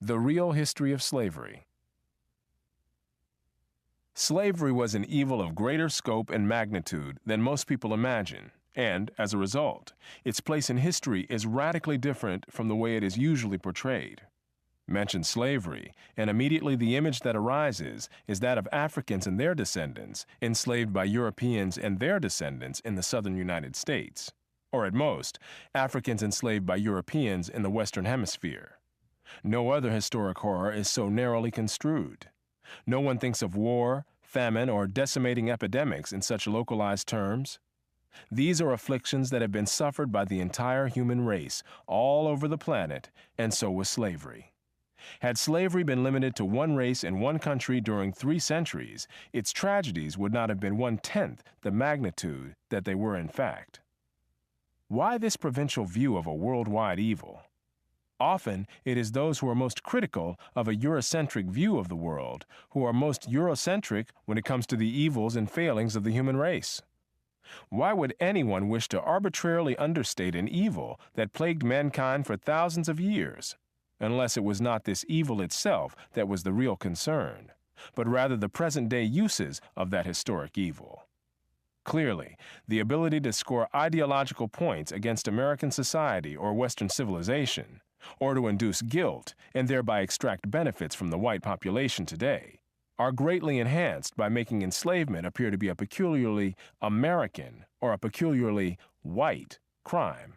The real history of slavery. Slavery was an evil of greater scope and magnitude than most people imagine, and, as a result, its place in history is radically different from the way it is usually portrayed. Mention slavery, and immediately the image that arises is that of Africans and their descendants enslaved by Europeans and their descendants in the southern United States, or at most, Africans enslaved by Europeans in the Western Hemisphere. No other historic horror is so narrowly construed. No one thinks of war, famine, or decimating epidemics in such localized terms. These are afflictions that have been suffered by the entire human race all over the planet, and so was slavery. Had slavery been limited to one race in one country during 3 centuries, its tragedies would not have been 1/10 the magnitude that they were in fact. Why this provincial view of a worldwide evil? Often, it is those who are most critical of a Eurocentric view of the world who are most Eurocentric when it comes to the evils and failings of the human race. Why would anyone wish to arbitrarily understate an evil that plagued mankind for thousands of years, unless it was not this evil itself that was the real concern, but rather the present-day uses of that historic evil? Clearly, the ability to score ideological points against American society or Western civilization, or to induce guilt and thereby extract benefits from the white population today, are greatly enhanced by making enslavement appear to be a peculiarly American or a peculiarly white crime.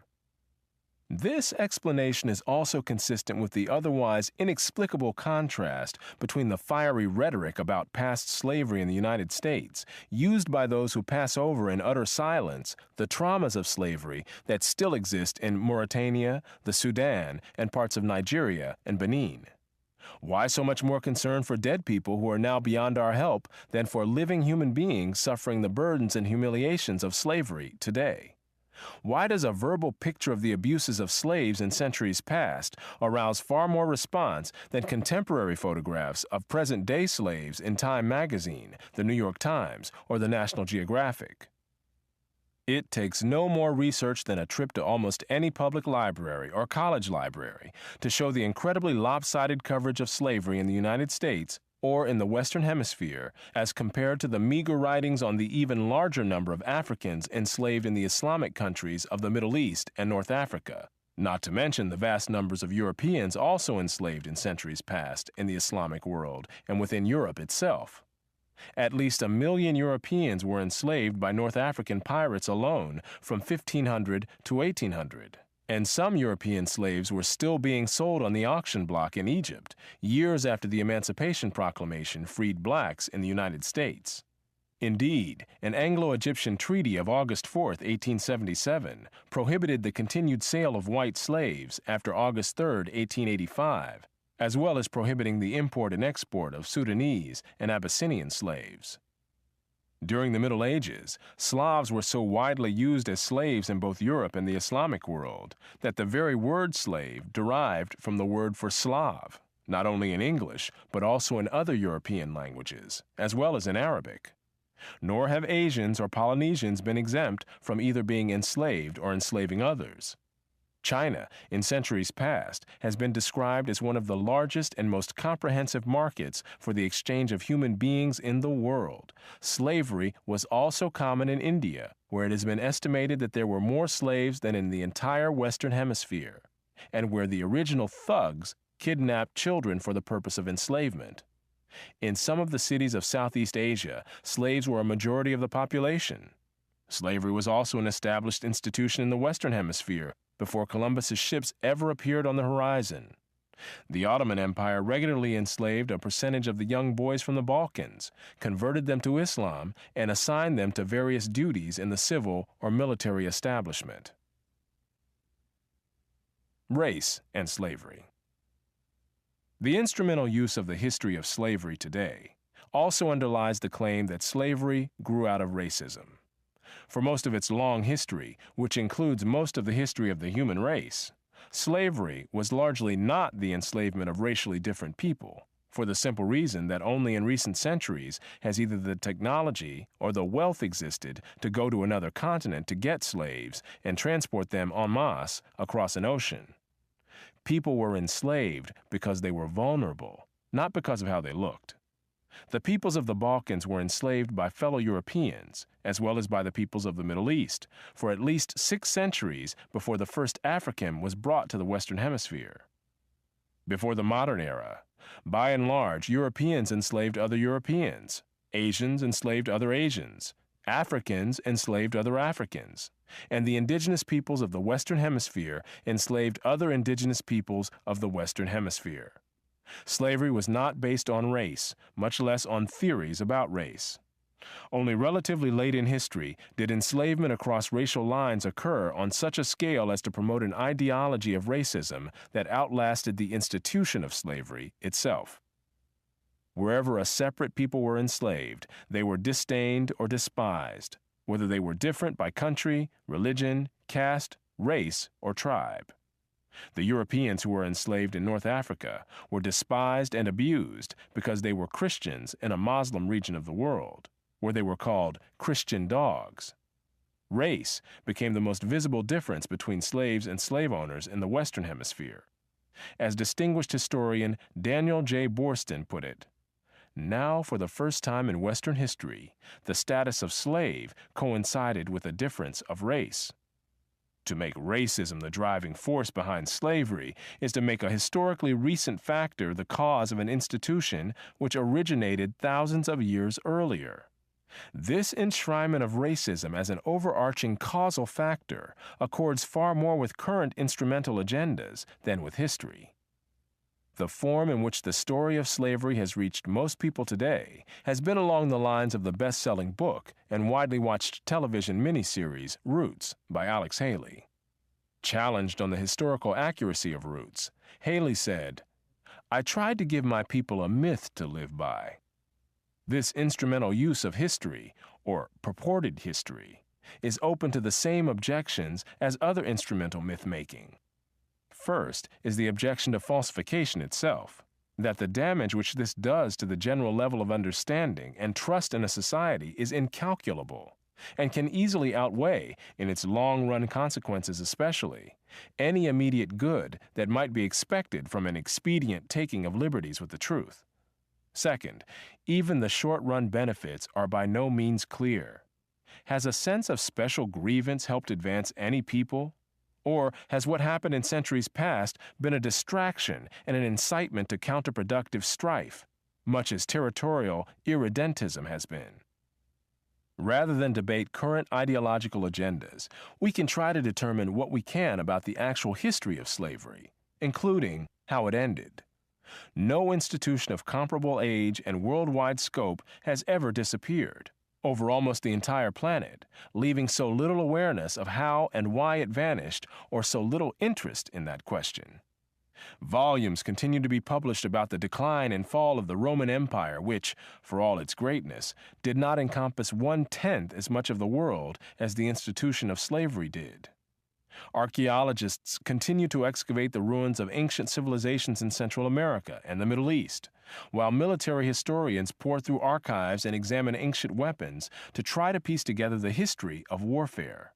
This explanation is also consistent with the otherwise inexplicable contrast between the fiery rhetoric about past slavery in the United States, used by those who pass over in utter silence the traumas of slavery that still exist in Mauritania, the Sudan, and parts of Nigeria and Benin. Why so much more concern for dead people who are now beyond our help than for living human beings suffering the burdens and humiliations of slavery today? Why does a verbal picture of the abuses of slaves in centuries past arouse far more response than contemporary photographs of present-day slaves in Time magazine, the New York Times, or the National Geographic? It takes no more research than a trip to almost any public library or college library to show the incredibly lopsided coverage of slavery in the United States or in the Western Hemisphere as compared to the meager writings on the even larger number of Africans enslaved in the Islamic countries of the Middle East and North Africa, not to mention the vast numbers of Europeans also enslaved in centuries past in the Islamic world and within Europe itself. At least 1 million Europeans were enslaved by North African pirates alone from 1500 to 1800. And some European slaves were still being sold on the auction block in Egypt, years after the Emancipation Proclamation freed blacks in the United States. Indeed, an Anglo-Egyptian treaty of August 4, 1877, prohibited the continued sale of white slaves after August 3, 1885, as well as prohibiting the import and export of Sudanese and Abyssinian slaves. During the Middle Ages, Slavs were so widely used as slaves in both Europe and the Islamic world that the very word slave derived from the word for Slav, not only in English, but also in other European languages, as well as in Arabic. Nor have Asians or Polynesians been exempt from either being enslaved or enslaving others. China, in centuries past, has been described as one of the largest and most comprehensive markets for the exchange of human beings in the world. Slavery was also common in India, where it has been estimated that there were more slaves than in the entire Western Hemisphere, and where the original thugs kidnapped children for the purpose of enslavement. In some of the cities of Southeast Asia, slaves were a majority of the population. Slavery was also an established institution in the Western Hemisphere before Columbus's ships ever appeared on the horizon. The Ottoman Empire regularly enslaved a percentage of the young boys from the Balkans, converted them to Islam, and assigned them to various duties in the civil or military establishment. Race and slavery. The instrumental use of the history of slavery today also underlies the claim that slavery grew out of racism. For most of its long history, which includes most of the history of the human race, slavery was largely not the enslavement of racially different people, for the simple reason that only in recent centuries has either the technology or the wealth existed to go to another continent to get slaves and transport them en masse across an ocean. People were enslaved because they were vulnerable, not because of how they looked. The peoples of the Balkans were enslaved by fellow Europeans, as well as by the peoples of the Middle East, for at least 6 centuries before the first African was brought to the Western Hemisphere. Before the modern era, by and large, Europeans enslaved other Europeans, Asians enslaved other Asians, Africans enslaved other Africans, and the indigenous peoples of the Western Hemisphere enslaved other indigenous peoples of the Western Hemisphere. Slavery was not based on race, much less on theories about race. Only relatively late in history did enslavement across racial lines occur on such a scale as to promote an ideology of racism that outlasted the institution of slavery itself. Wherever a separate people were enslaved, they were disdained or despised, whether they were different by country, religion, caste, race, or tribe. The Europeans who were enslaved in North Africa were despised and abused because they were Christians in a Muslim region of the world, where they were called Christian dogs. Race became the most visible difference between slaves and slave owners in the Western Hemisphere. As distinguished historian Daniel J. Boorstin put it, "Now, for the first time in Western history, the status of slave coincided with a difference of race." To make racism the driving force behind slavery is to make a historically recent factor the cause of an institution which originated thousands of years earlier. This enshrinement of racism as an overarching causal factor accords far more with current instrumental agendas than with history. The form in which the story of slavery has reached most people today has been along the lines of the best-selling book and widely watched television miniseries Roots by Alex Haley. Challenged on the historical accuracy of Roots, Haley said, "I tried to give my people a myth to live by." This instrumental use of history, or purported history, is open to the same objections as other instrumental myth-making. First is the objection to falsification itself, that the damage which this does to the general level of understanding and trust in a society is incalculable, and can easily outweigh, in its long-run consequences especially, any immediate good that might be expected from an expedient taking of liberties with the truth. Second, even the short-run benefits are by no means clear. Has a sense of special grievance helped advance any people? Or has what happened in centuries past been a distraction and an incitement to counterproductive strife, much as territorial irredentism has been? Rather than debate current ideological agendas, we can try to determine what we can about the actual history of slavery, including how it ended. No institution of comparable age and worldwide scope has ever disappeared over almost the entire planet, leaving so little awareness of how and why it vanished, or so little interest in that question. Volumes continue to be published about the decline and fall of the Roman Empire, which, for all its greatness, did not encompass 1/10 as much of the world as the institution of slavery did. Archaeologists continue to excavate the ruins of ancient civilizations in Central America and the Middle East, while military historians pour through archives and examine ancient weapons to try to piece together the history of warfare.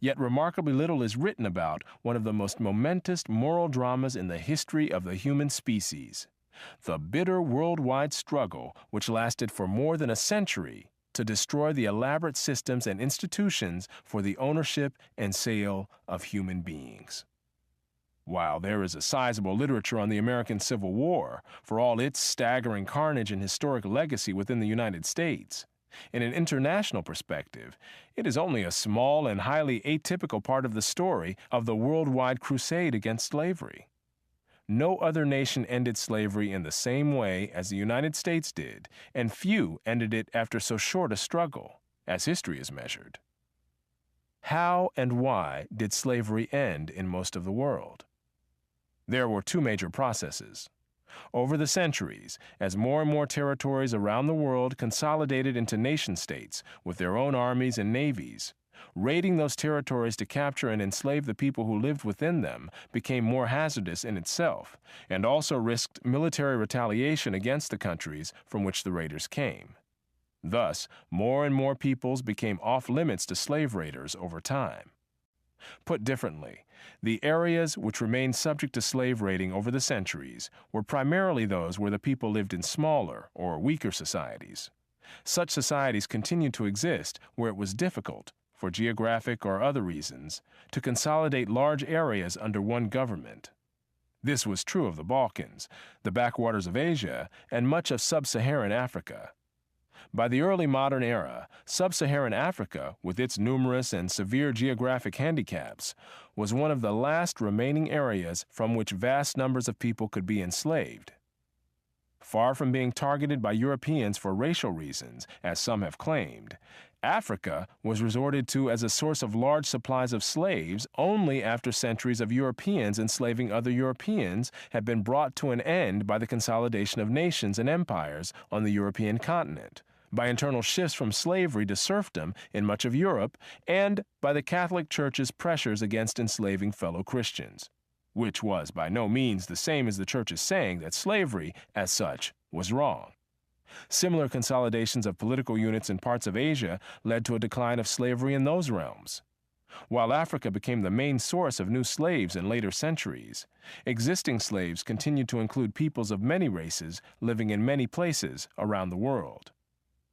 Yet remarkably little is written about one of the most momentous moral dramas in the history of the human species, the bitter worldwide struggle which lasted for more than a century to destroy the elaborate systems and institutions for the ownership and sale of human beings. While there is a sizable literature on the American Civil War, for all its staggering carnage and historic legacy within the United States, in an international perspective, it is only a small and highly atypical part of the story of the worldwide crusade against slavery. No other nation ended slavery in the same way as the United States did, and few ended it after so short a struggle, as history is measured. How and why did slavery end in most of the world? There were 2 major processes. Over the centuries, as more and more territories around the world consolidated into nation-states with their own armies and navies, raiding those territories to capture and enslave the people who lived within them became more hazardous in itself, and also risked military retaliation against the countries from which the raiders came. Thus, more and more peoples became off-limits to slave raiders over time. Put differently, the areas which remained subject to slave raiding over the centuries were primarily those where the people lived in smaller or weaker societies. Such societies continued to exist where it was difficult, for geographic or other reasons, to consolidate large areas under one government. This was true of the Balkans, the backwaters of Asia, and much of sub-Saharan Africa. By the early modern era, sub-Saharan Africa, with its numerous and severe geographic handicaps, was one of the last remaining areas from which vast numbers of people could be enslaved. Far from being targeted by Europeans for racial reasons, as some have claimed, Africa was resorted to as a source of large supplies of slaves only after centuries of Europeans enslaving other Europeans had been brought to an end by the consolidation of nations and empires on the European continent, by internal shifts from slavery to serfdom in much of Europe, and by the Catholic Church's pressures against enslaving fellow Christians, which was by no means the same as the Church's saying that slavery, as such, was wrong. Similar consolidations of political units in parts of Asia led to a decline of slavery in those realms. While Africa became the main source of new slaves in later centuries, existing slaves continued to include peoples of many races living in many places around the world.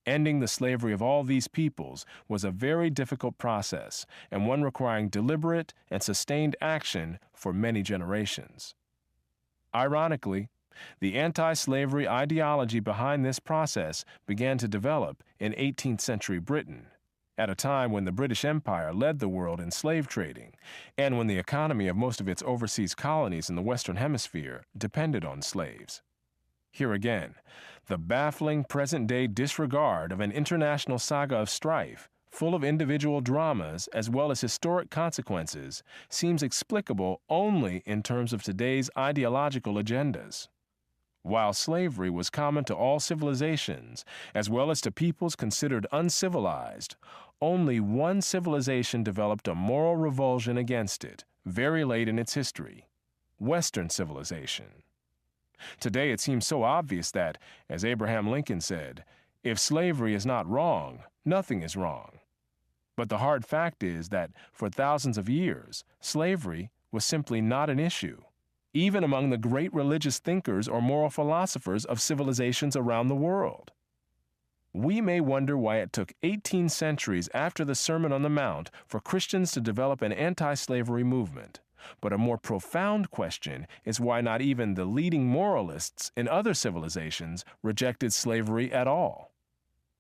Ending the slavery of all these peoples was a very difficult process, and one requiring deliberate and sustained action for many generations. Ironically, the anti-slavery ideology behind this process began to develop in 18th century Britain, at a time when the British Empire led the world in slave trading, and when the economy of most of its overseas colonies in the Western Hemisphere depended on slaves. Here again, the baffling present-day disregard of an international saga of strife, full of individual dramas as well as historic consequences, seems explicable only in terms of today's ideological agendas. While slavery was common to all civilizations, as well as to peoples considered uncivilized, only one civilization developed a moral revulsion against it very late in its history: Western civilization. Today it seems so obvious that, as Abraham Lincoln said, if slavery is not wrong, nothing is wrong. But the hard fact is that for thousands of years, slavery was simply not an issue, even among the great religious thinkers or moral philosophers of civilizations around the world. We may wonder why it took 18 centuries after the Sermon on the Mount for Christians to develop an anti-slavery movement. But a more profound question is why not even the leading moralists in other civilizations rejected slavery at all.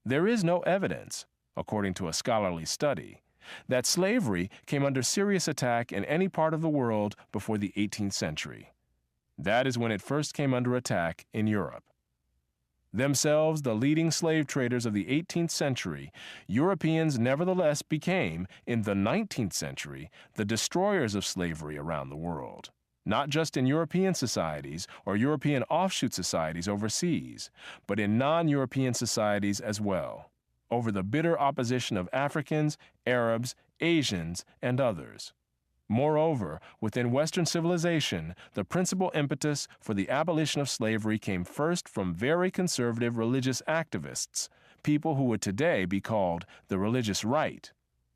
There is no evidence, according to a scholarly study, that slavery came under serious attack in any part of the world before the 18th century. That is when it first came under attack in Europe. Themselves the leading slave traders of the 18th century, Europeans nevertheless became, in the 19th century, the destroyers of slavery around the world, not just in European societies or European offshoot societies overseas, but in non-European societies as well, over the bitter opposition of Africans, Arabs, Asians, and others. Moreover, within Western civilization, the principal impetus for the abolition of slavery came first from very conservative religious activists, people who would today be called the religious right.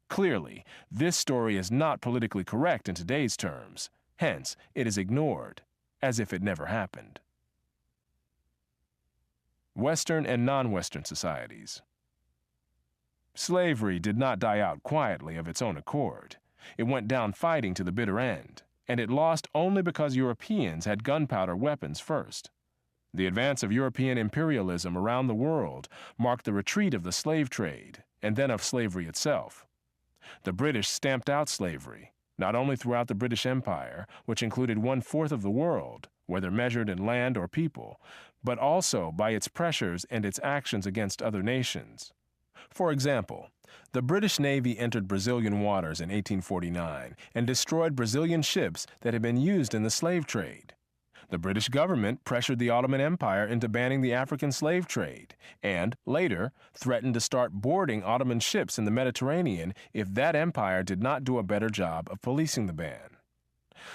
Clearly, this story is not politically correct in today's terms. Hence, it is ignored, as if it never happened. Western and non-Western societies. Slavery did not die out quietly of its own accord. It went down fighting to the bitter end, and it lost only because Europeans had gunpowder weapons first. The advance of European imperialism around the world marked the retreat of the slave trade, and then of slavery itself. The British stamped out slavery, not only throughout the British Empire, which included 1/4 of the world, whether measured in land or people, but also by its pressures and its actions against other nations. For example, the British Navy entered Brazilian waters in 1849 and destroyed Brazilian ships that had been used in the slave trade. The British government pressured the Ottoman Empire into banning the African slave trade and, later, threatened to start boarding Ottoman ships in the Mediterranean if that empire did not do a better job of policing the ban.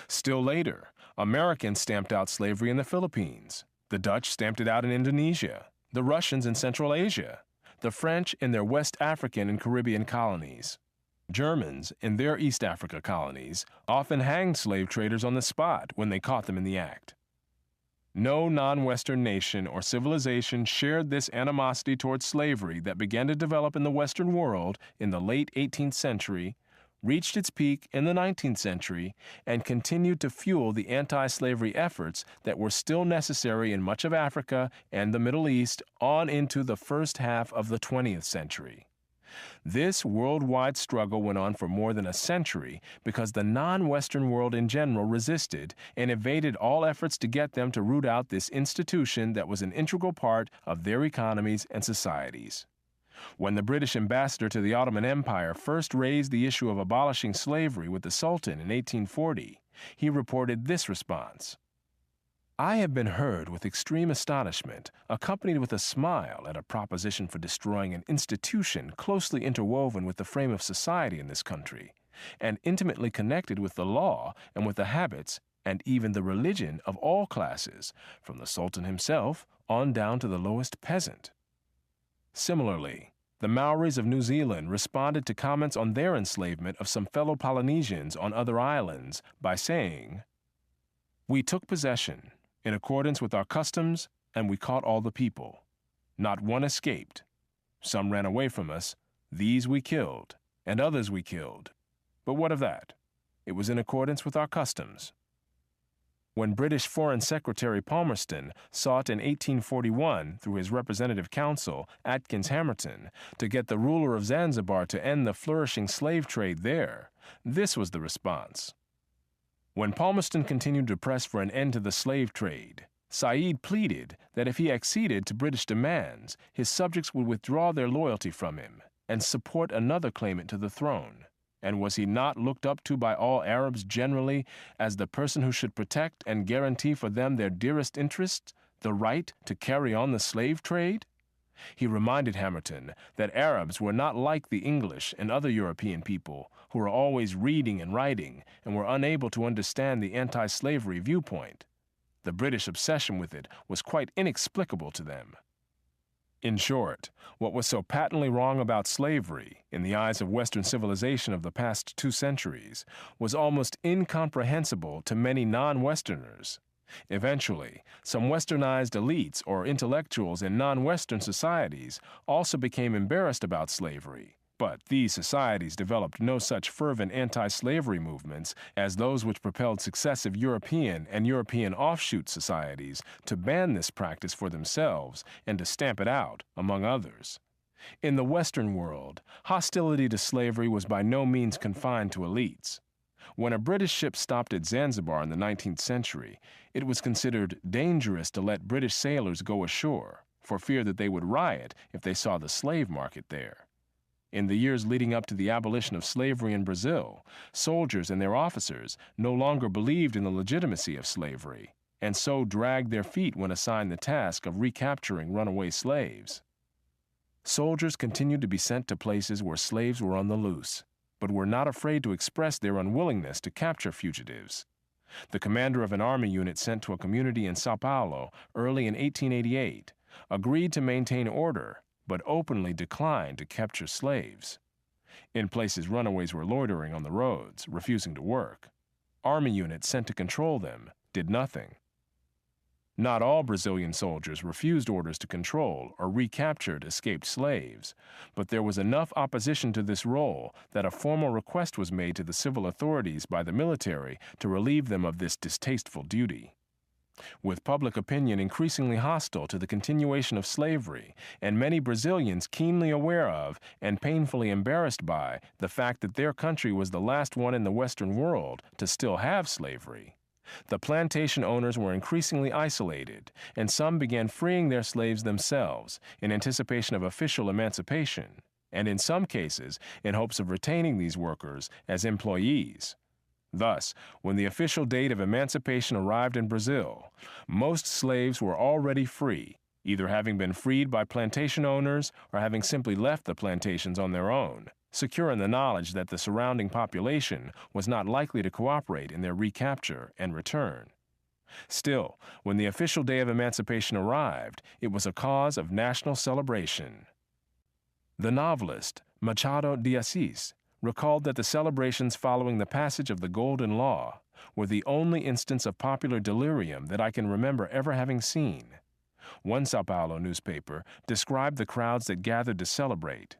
Still later, Americans stamped out slavery in the Philippines. The Dutch stamped it out in Indonesia, the Russians in Central Asia, the French in their West African and Caribbean colonies. Germans, in their East Africa colonies, often hanged slave traders on the spot when they caught them in the act. No non-Western nation or civilization shared this animosity towards slavery that began to develop in the Western world in the late 18th century, reached its peak in the 19th century, and continued to fuel the anti-slavery efforts that were still necessary in much of Africa and the Middle East on into the first half of the 20th century. This worldwide struggle went on for more than a century because the non-Western world in general resisted and evaded all efforts to get them to root out this institution that was an integral part of their economies and societies. When the British ambassador to the Ottoman Empire first raised the issue of abolishing slavery with the Sultan in 1840, he reported this response: "I have been heard with extreme astonishment, accompanied with a smile at a proposition for destroying an institution closely interwoven with the frame of society in this country, and intimately connected with the law and with the habits and even the religion of all classes, from the Sultan himself on down to the lowest peasant." Similarly, the Maoris of New Zealand responded to comments on their enslavement of some fellow Polynesians on other islands by saying, "We took possession in accordance with our customs, and we caught all the people. Not one escaped. Some ran away from us. These we killed, and others we killed. But what of that? It was in accordance with our customs." When British Foreign Secretary Palmerston sought in 1841, through his representative counsel, Atkins Hamerton, to get the ruler of Zanzibar to end the flourishing slave trade there, this was the response. When Palmerston continued to press for an end to the slave trade, Said pleaded that if he acceded to British demands, his subjects would withdraw their loyalty from him and support another claimant to the throne. And was he not looked up to by all Arabs generally as the person who should protect and guarantee for them their dearest interests, the right to carry on the slave trade? He reminded Hamerton that Arabs were not like the English and other European people who were always reading and writing and were unable to understand the anti-slavery viewpoint. The British obsession with it was quite inexplicable to them. In short, what was so patently wrong about slavery, in the eyes of Western civilization of the past 2 centuries, was almost incomprehensible to many non-Westerners. Eventually, some Westernized elites or intellectuals in non-Western societies also became embarrassed about slavery, but these societies developed no such fervent anti-slavery movements as those which propelled successive European and European offshoot societies to ban this practice for themselves and to stamp it out, among others. In the Western world, hostility to slavery was by no means confined to elites. When a British ship stopped at Zanzibar in the 19th century, it was considered dangerous to let British sailors go ashore, for fear that they would riot if they saw the slave market there. In the years leading up to the abolition of slavery in Brazil, soldiers and their officers no longer believed in the legitimacy of slavery, and so dragged their feet when assigned the task of recapturing runaway slaves. Soldiers continued to be sent to places where slaves were on the loose, but were not afraid to express their unwillingness to capture fugitives. The commander of an army unit sent to a community in São Paulo early in 1888 agreed to maintain order, but openly declined to capture slaves. In places runaways were loitering on the roads, refusing to work. Army units sent to control them did nothing. Not all Brazilian soldiers refused orders to control or recaptured escaped slaves, but there was enough opposition to this role that a formal request was made to the civil authorities by the military to relieve them of this distasteful duty. With public opinion increasingly hostile to the continuation of slavery, and many Brazilians keenly aware of and painfully embarrassed by the fact that their country was the last one in the Western world to still have slavery, the plantation owners were increasingly isolated, and some began freeing their slaves themselves in anticipation of official emancipation, and in some cases in hopes of retaining these workers as employees. Thus, when the official date of emancipation arrived in Brazil, most slaves were already free, either having been freed by plantation owners or having simply left the plantations on their own, secure in the knowledge that the surrounding population was not likely to cooperate in their recapture and return. Still, when the official day of emancipation arrived, it was a cause of national celebration. The novelist Machado de Assis recalled that the celebrations following the passage of the Golden Law were the only instance of popular delirium that I can remember ever having seen. One Sao Paulo newspaper described the crowds that gathered to celebrate.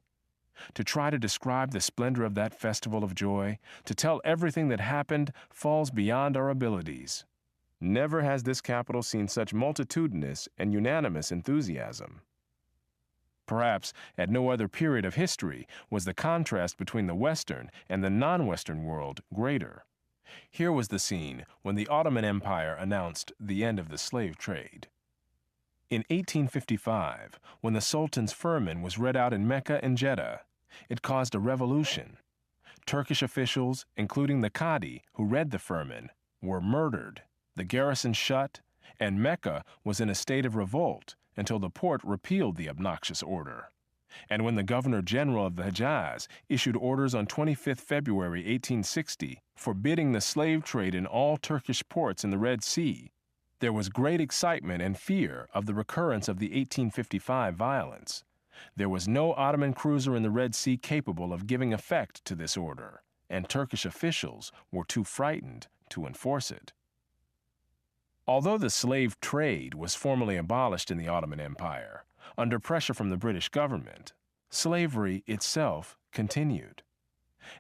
To try to describe the splendor of that festival of joy, to tell everything that happened, falls beyond our abilities. Never has this capital seen such multitudinous and unanimous enthusiasm. Perhaps at no other period of history was the contrast between the Western and the non-Western world greater. Here was the scene when the Ottoman Empire announced the end of the slave trade. In 1855, when the Sultan's firman was read out in Mecca and Jeddah, it caused a revolution. Turkish officials, including the Qadi who read the firman, were murdered, the garrison shut, and Mecca was in a state of revolt until the Porte repealed the obnoxious order. And when the Governor-General of the Hejaz issued orders on 25 February 1860 forbidding the slave trade in all Turkish ports in the Red Sea, there was great excitement and fear of the recurrence of the 1855 violence. There was no Ottoman cruiser in the Red Sea capable of giving effect to this order, and Turkish officials were too frightened to enforce it. Although the slave trade was formally abolished in the Ottoman Empire, under pressure from the British government, slavery itself continued.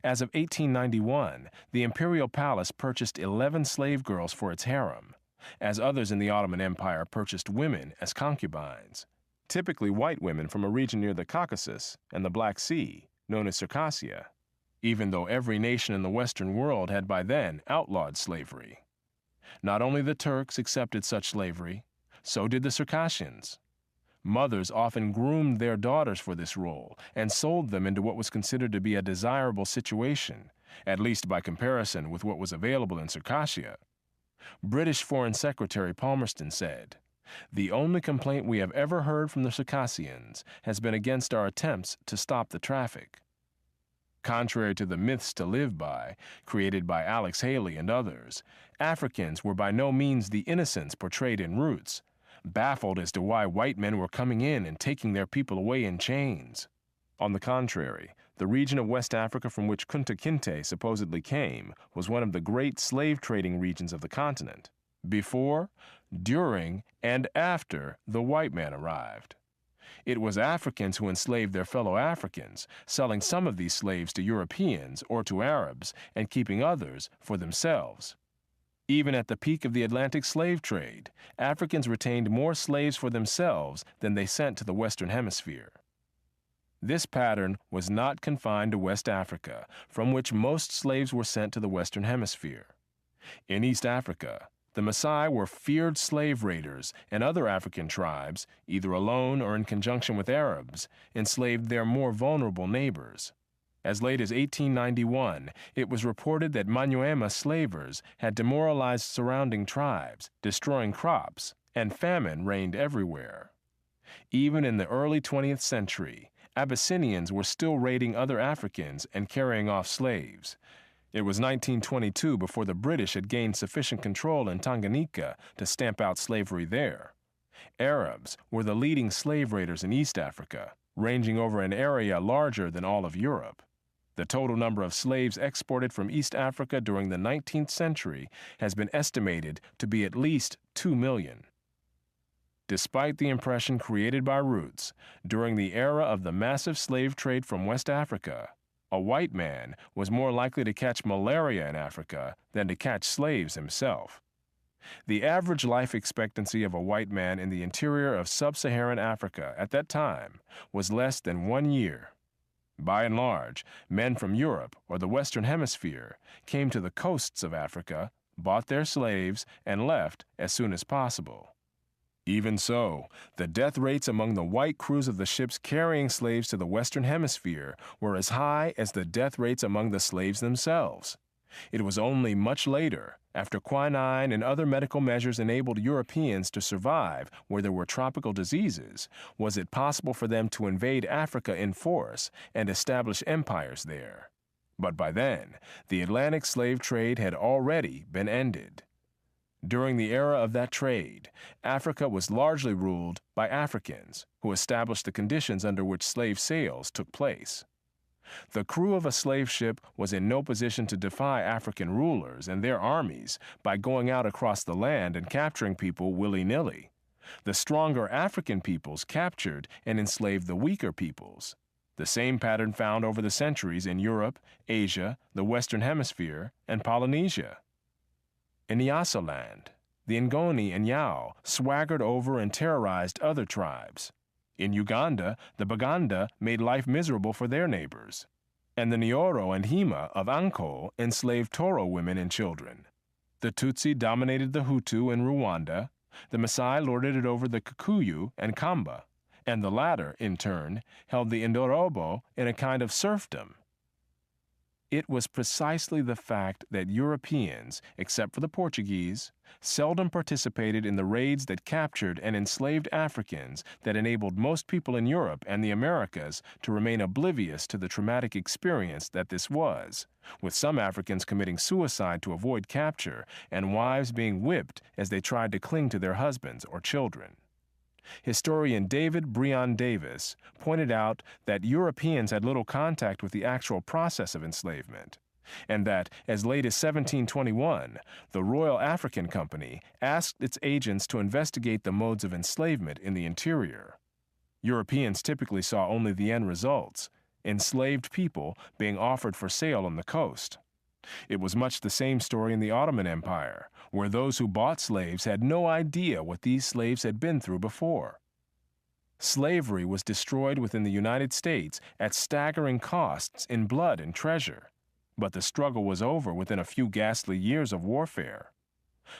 As of 1891, the imperial palace purchased 11 slave girls for its harem, as others in the Ottoman Empire purchased women as concubines, typically white women from a region near the Caucasus and the Black Sea, known as Circassia, even though every nation in the Western world had by then outlawed slavery. Not only the Turks accepted such slavery, so did the Circassians. Mothers often groomed their daughters for this role and sold them into what was considered to be a desirable situation, at least by comparison with what was available in Circassia. British Foreign Secretary Palmerston said, "The only complaint we have ever heard from the Circassians has been against our attempts to stop the traffic." Contrary to the myths to live by, created by Alex Haley and others, Africans were by no means the innocents portrayed in Roots, baffled as to why white men were coming in and taking their people away in chains. On the contrary, the region of West Africa from which Kunta Kinte supposedly came was one of the great slave-trading regions of the continent, before, during, and after the white man arrived. It was Africans who enslaved their fellow Africans, selling some of these slaves to Europeans or to Arabs and keeping others for themselves. Even at the peak of the Atlantic slave trade, Africans retained more slaves for themselves than they sent to the Western Hemisphere. This pattern was not confined to West Africa, from which most slaves were sent to the Western Hemisphere. In East Africa, the Maasai were feared slave raiders, and other African tribes, either alone or in conjunction with Arabs, enslaved their more vulnerable neighbors. As late as 1891, it was reported that Manyuema slavers had demoralized surrounding tribes, destroying crops, and famine reigned everywhere. Even in the early 20th century, Abyssinians were still raiding other Africans and carrying off slaves. It was 1922 before the British had gained sufficient control in Tanganyika to stamp out slavery there. Arabs were the leading slave raiders in East Africa, ranging over an area larger than all of Europe. The total number of slaves exported from East Africa during the 19th century has been estimated to be at least 2 million. Despite the impression created by Roots, during the era of the massive slave trade from West Africa, a white man was more likely to catch malaria in Africa than to catch slaves himself. The average life expectancy of a white man in the interior of sub-Saharan Africa at that time was less than 1 year. By and large, men from Europe or the Western Hemisphere came to the coasts of Africa, bought their slaves, and left as soon as possible. Even so, the death rates among the white crews of the ships carrying slaves to the Western Hemisphere were as high as the death rates among the slaves themselves. It was only much later, after quinine and other medical measures enabled Europeans to survive where there were tropical diseases, was it possible for them to invade Africa in force and establish empires there. But by then, the Atlantic slave trade had already been ended. During the era of that trade, Africa was largely ruled by Africans, who established the conditions under which slave sales took place. The crew of a slave ship was in no position to defy African rulers and their armies by going out across the land and capturing people willy-nilly. The stronger African peoples captured and enslaved the weaker peoples. The same pattern found over the centuries in Europe, Asia, the Western Hemisphere, and Polynesia. In Nyasaland, the Ngoni and Yao swaggered over and terrorized other tribes. In Uganda, the Baganda made life miserable for their neighbors. And the Nyoro and Hima of Anko enslaved Toro women and children. The Tutsi dominated the Hutu in Rwanda. The Maasai lorded it over the Kikuyu and Kamba, and the latter, in turn, held the Indorobo in a kind of serfdom. It was precisely the fact that Europeans, except for the Portuguese, seldom participated in the raids that captured and enslaved Africans that enabled most people in Europe and the Americas to remain oblivious to the traumatic experience that this was, with some Africans committing suicide to avoid capture and wives being whipped as they tried to cling to their husbands or children. Historian David Breon Davis pointed out that Europeans had little contact with the actual process of enslavement, and that, as late as 1721, the Royal African Company asked its agents to investigate the modes of enslavement in the interior. Europeans typically saw only the end results, enslaved people being offered for sale on the coast. It was much the same story in the Ottoman Empire, where those who bought slaves had no idea what these slaves had been through before. Slavery was destroyed within the United States at staggering costs in blood and treasure, but the struggle was over within a few ghastly years of warfare.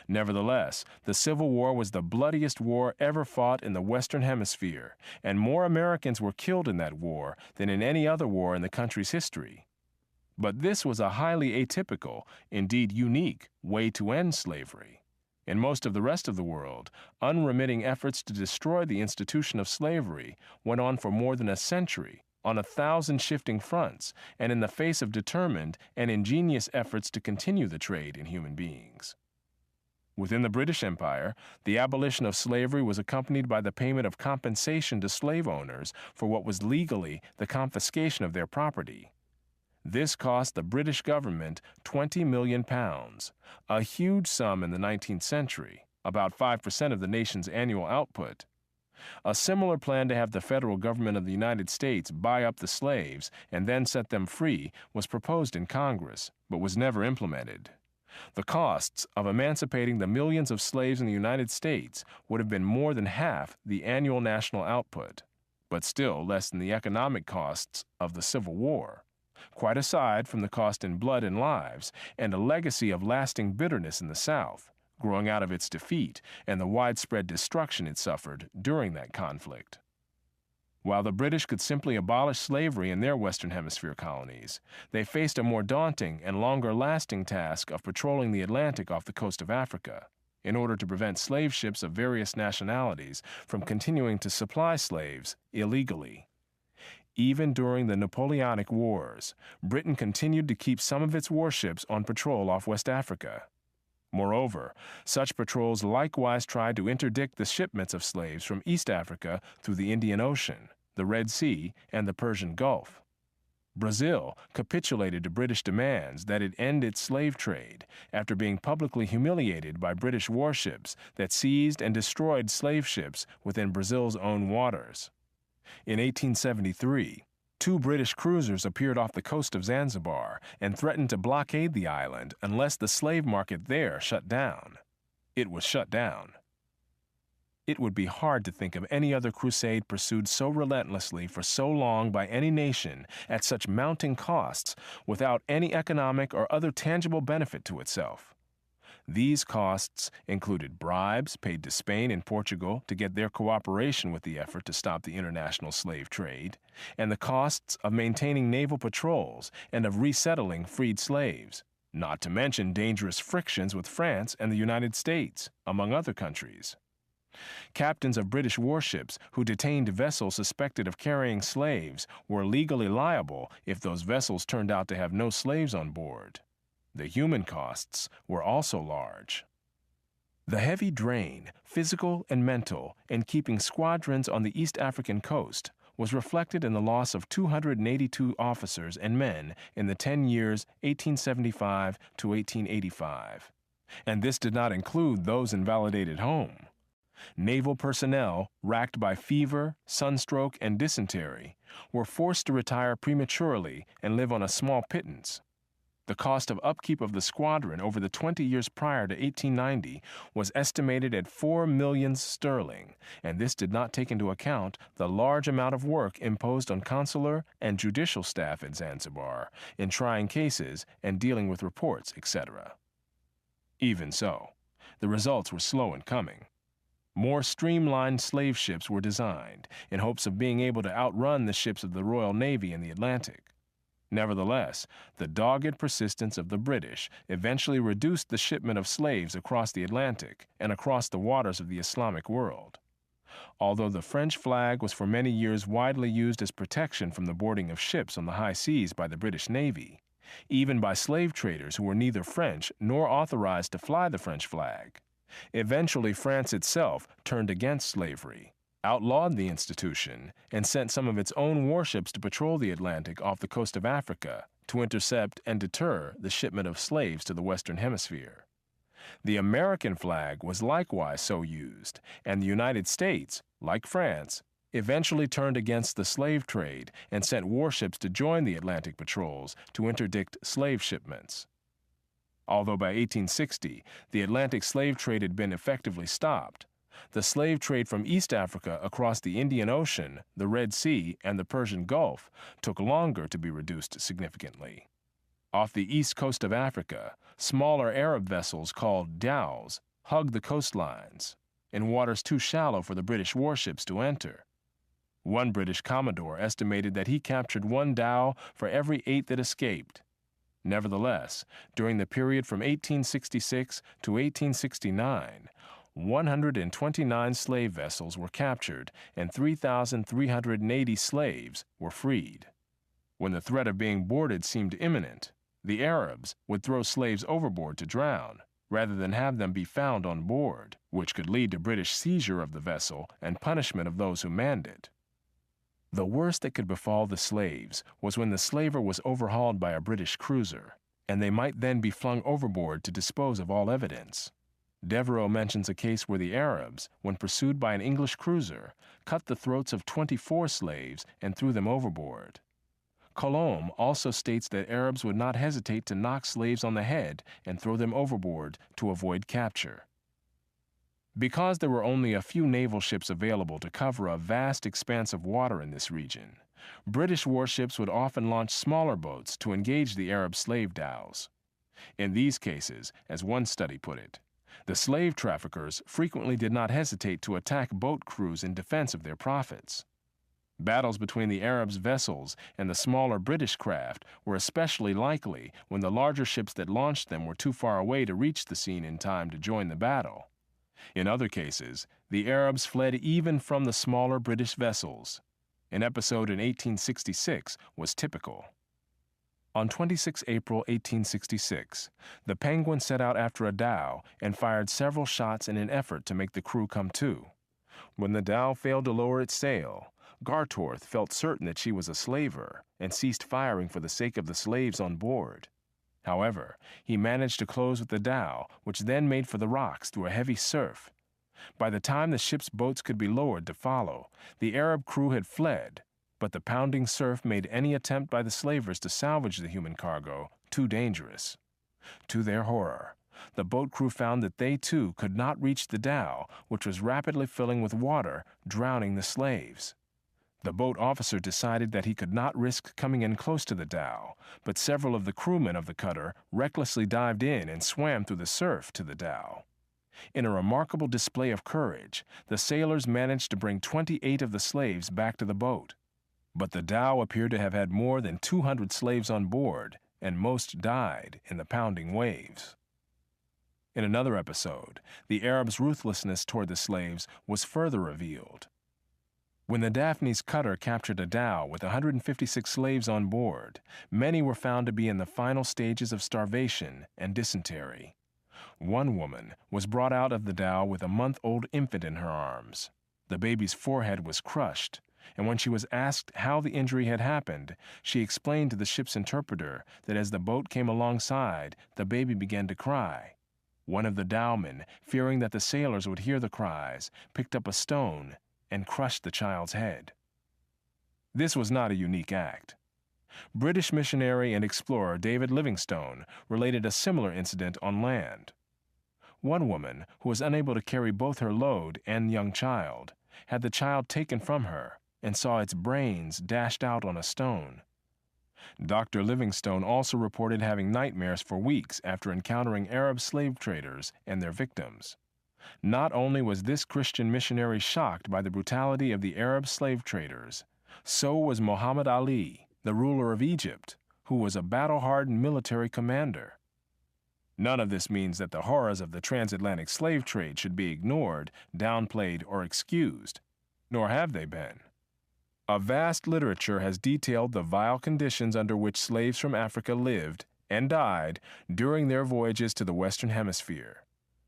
Nevertheless, the Civil War was the bloodiest war ever fought in the Western Hemisphere, and more Americans were killed in that war than in any other war in the country's history. But this was a highly atypical, indeed unique, way to end slavery. In most of the rest of the world, unremitting efforts to destroy the institution of slavery went on for more than a century, on 1,000 shifting fronts, and in the face of determined and ingenious efforts to continue the trade in human beings. Within the British Empire, the abolition of slavery was accompanied by the payment of compensation to slave owners for what was legally the confiscation of their property. This cost the British government £20 million, a huge sum in the 19th century, about 5% of the nation's annual output. A similar plan to have the federal government of the United States buy up the slaves and then set them free was proposed in Congress, but was never implemented. The costs of emancipating the millions of slaves in the United States would have been more than half the annual national output, but still less than the economic costs of the Civil War, quite aside from the cost in blood and lives, and a legacy of lasting bitterness in the South, growing out of its defeat and the widespread destruction it suffered during that conflict. While the British could simply abolish slavery in their Western Hemisphere colonies, they faced a more daunting and longer-lasting task of patrolling the Atlantic off the coast of Africa, in order to prevent slave ships of various nationalities from continuing to supply slaves illegally. Even during the Napoleonic Wars, Britain continued to keep some of its warships on patrol off West Africa. Moreover, such patrols likewise tried to interdict the shipments of slaves from East Africa through the Indian Ocean, the Red Sea, and the Persian Gulf. Brazil capitulated to British demands that it end its slave trade after being publicly humiliated by British warships that seized and destroyed slave ships within Brazil's own waters. In 1873, 2 British cruisers appeared off the coast of Zanzibar and threatened to blockade the island unless the slave market there shut down. It was shut down. It would be hard to think of any other crusade pursued so relentlessly for so long by any nation at such mounting costs without any economic or other tangible benefit to itself. These costs included bribes paid to Spain and Portugal to get their cooperation with the effort to stop the international slave trade, and the costs of maintaining naval patrols and of resettling freed slaves, not to mention dangerous frictions with France and the United States, among other countries. Captains of British warships who detained vessels suspected of carrying slaves were legally liable if those vessels turned out to have no slaves on board. The human costs were also large. The heavy drain, physical and mental, in keeping squadrons on the East African coast was reflected in the loss of 282 officers and men in the 10 years 1875 to 1885. And this did not include those invalidated home. Naval personnel, racked by fever, sunstroke, and dysentery, were forced to retire prematurely and live on a small pittance. The cost of upkeep of the squadron over the 20 years prior to 1890 was estimated at 4 millions sterling, and this did not take into account the large amount of work imposed on consular and judicial staff at Zanzibar in trying cases and dealing with reports, etc. Even so, the results were slow in coming. More streamlined slave ships were designed in hopes of being able to outrun the ships of the Royal Navy in the Atlantic. Nevertheless, the dogged persistence of the British eventually reduced the shipment of slaves across the Atlantic and across the waters of the Islamic world. Although the French flag was for many years widely used as protection from the boarding of ships on the high seas by the British Navy, even by slave traders who were neither French nor authorized to fly the French flag, eventually France itself turned against slavery, outlawed the institution, and sent some of its own warships to patrol the Atlantic off the coast of Africa to intercept and deter the shipment of slaves to the Western Hemisphere. The American flag was likewise so used, and the United States, like France, eventually turned against the slave trade and sent warships to join the Atlantic patrols to interdict slave shipments. Although by 1860 the Atlantic slave trade had been effectively stopped, the slave trade from East Africa across the Indian Ocean, the Red Sea, and the Persian Gulf took longer to be reduced significantly. Off the east coast of Africa, smaller Arab vessels called dhows hugged the coastlines, in waters too shallow for the British warships to enter. One British commodore estimated that he captured one dhow for every 8 that escaped. Nevertheless, during the period from 1866 to 1869, 129 slave vessels were captured and 3,380 slaves were freed. When the threat of being boarded seemed imminent, the Arabs would throw slaves overboard to drown, rather than have them be found on board, which could lead to British seizure of the vessel and punishment of those who manned it. The worst that could befall the slaves was when the slaver was overhauled by a British cruiser, and they might then be flung overboard to dispose of all evidence. Devereux mentions a case where the Arabs, when pursued by an English cruiser, cut the throats of 24 slaves and threw them overboard. Colomb also states that Arabs would not hesitate to knock slaves on the head and throw them overboard to avoid capture. Because there were only a few naval ships available to cover a vast expanse of water in this region, British warships would often launch smaller boats to engage the Arab slave dhows. In these cases, as one study put it, the slave traffickers frequently did not hesitate to attack boat crews in defense of their profits. Battles between the Arabs' vessels and the smaller British craft were especially likely when the larger ships that launched them were too far away to reach the scene in time to join the battle. In other cases, the Arabs fled even from the smaller British vessels. An episode in 1866 was typical. On 26 April 1866, the Penguin set out after a dhow and fired several shots in an effort to make the crew come to. When the dhow failed to lower its sail, Gartorth felt certain that she was a slaver and ceased firing for the sake of the slaves on board. However, he managed to close with the dhow, which then made for the rocks through a heavy surf. By the time the ship's boats could be lowered to follow, the Arab crew had fled, but the pounding surf made any attempt by the slavers to salvage the human cargo too dangerous. To their horror, the boat crew found that they too could not reach the dhow, which was rapidly filling with water, drowning the slaves. The boat officer decided that he could not risk coming in close to the dhow, but several of the crewmen of the cutter recklessly dived in and swam through the surf to the dhow. In a remarkable display of courage, the sailors managed to bring 28 of the slaves back to the boat. But the dhow appeared to have had more than 200 slaves on board, and most died in the pounding waves. In another episode, the Arabs' ruthlessness toward the slaves was further revealed. When the Daphne's cutter captured a dhow with 156 slaves on board, many were found to be in the final stages of starvation and dysentery. One woman was brought out of the dhow with a month-old infant in her arms. The baby's forehead was crushed, and when she was asked how the injury had happened, she explained to the ship's interpreter that as the boat came alongside, the baby began to cry. One of the dowmen, fearing that the sailors would hear the cries, picked up a stone and crushed the child's head. This was not a unique act. British missionary and explorer David Livingstone related a similar incident on land. One woman, who was unable to carry both her load and young child, had the child taken from her and saw its brains dashed out on a stone. Dr. Livingstone also reported having nightmares for weeks after encountering Arab slave traders and their victims. Not only was this Christian missionary shocked by the brutality of the Arab slave traders, so was Muhammad Ali, the ruler of Egypt, who was a battle-hardened military commander. None of this means that the horrors of the transatlantic slave trade should be ignored, downplayed, or excused, nor have they been. A vast literature has detailed the vile conditions under which slaves from Africa lived and died during their voyages to the Western Hemisphere.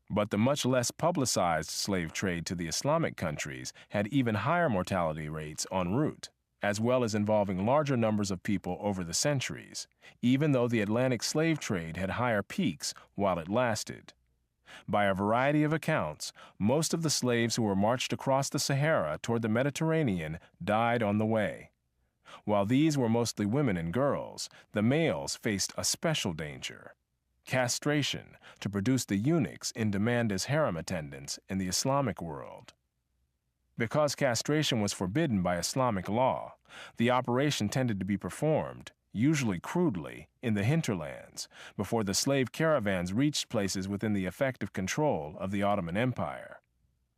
But the much less publicized slave trade to the Islamic countries had even higher mortality rates en route, as well as involving larger numbers of people over the centuries, even though the Atlantic slave trade had higher peaks while it lasted. By a variety of accounts, most of the slaves who were marched across the Sahara toward the Mediterranean died on the way. While these were mostly women and girls, the males faced a special danger: castration, to produce the eunuchs in demand as harem attendants in the Islamic world. Because castration was forbidden by Islamic law, the operation tended to be performed, usually crudely, in the hinterlands, before the slave caravans reached places within the effective control of the Ottoman Empire.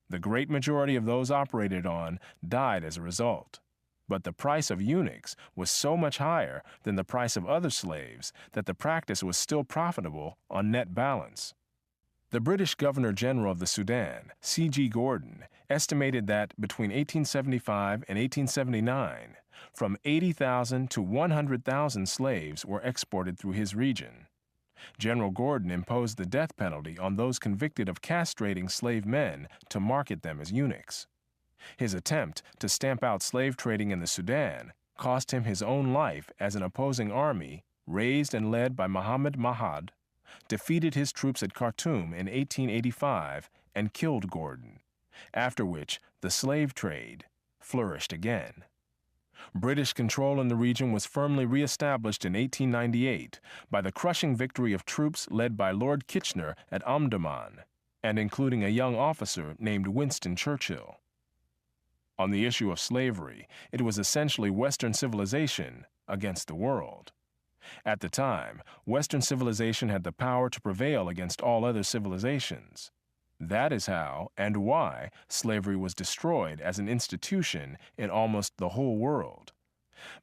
The great majority of those operated on died as a result, but the price of eunuchs was so much higher than the price of other slaves that the practice was still profitable on net balance. The British Governor-General of the Sudan, C.G. Gordon, estimated that between 1875 and 1879, from 80,000 to 100,000 slaves were exported through his region. General Gordon imposed the death penalty on those convicted of castrating slave men to market them as eunuchs. His attempt to stamp out slave trading in the Sudan cost him his own life as an opposing army, raised and led by Muhammad Mahad, defeated his troops at Khartoum in 1885 and killed Gordon, after which the slave trade flourished again. British control in the region was firmly re-established in 1898 by the crushing victory of troops led by Lord Kitchener at Omdurman, and including a young officer named Winston Churchill. On the issue of slavery, it was essentially Western civilization against the world. At the time, Western civilization had the power to prevail against all other civilizations. That is how and why slavery was destroyed as an institution in almost the whole world.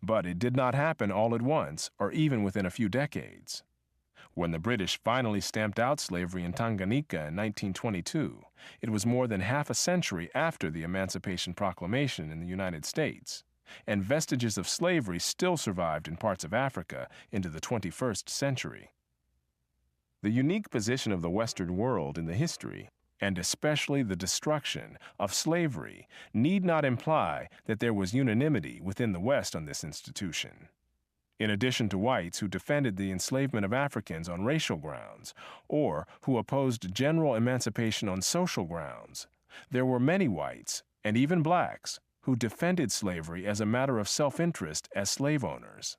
But it did not happen all at once or even within a few decades. When the British finally stamped out slavery in Tanganyika in 1922, it was more than half a century after the Emancipation Proclamation in the United States, and vestiges of slavery still survived in parts of Africa into the 21st century. The unique position of the Western world in the history, and especially the destruction of slavery, need not imply that there was unanimity within the West on this institution. In addition to whites who defended the enslavement of Africans on racial grounds, or who opposed general emancipation on social grounds, there were many whites, and even blacks, who defended slavery as a matter of self-interest as slave owners.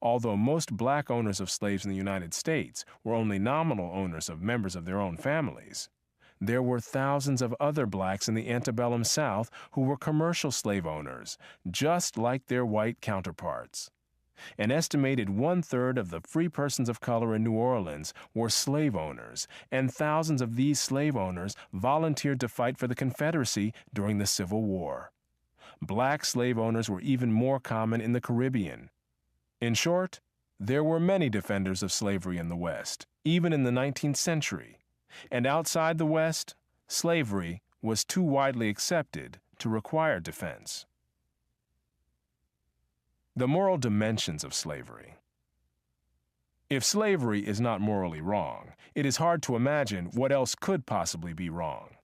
Although most black owners of slaves in the United States were only nominal owners of members of their own families, there were thousands of other blacks in the antebellum South who were commercial slave owners, just like their white counterparts. An estimated 1/3 of the free persons of color in New Orleans were slave owners, and thousands of these slave owners volunteered to fight for the Confederacy during the Civil War. Black slave owners were even more common in the Caribbean. In short, there were many defenders of slavery in the West, even in the 19th century. And outside the West, slavery was too widely accepted to require defense. The moral dimensions of slavery. If slavery is not morally wrong, it is hard to imagine what else could possibly be wrong.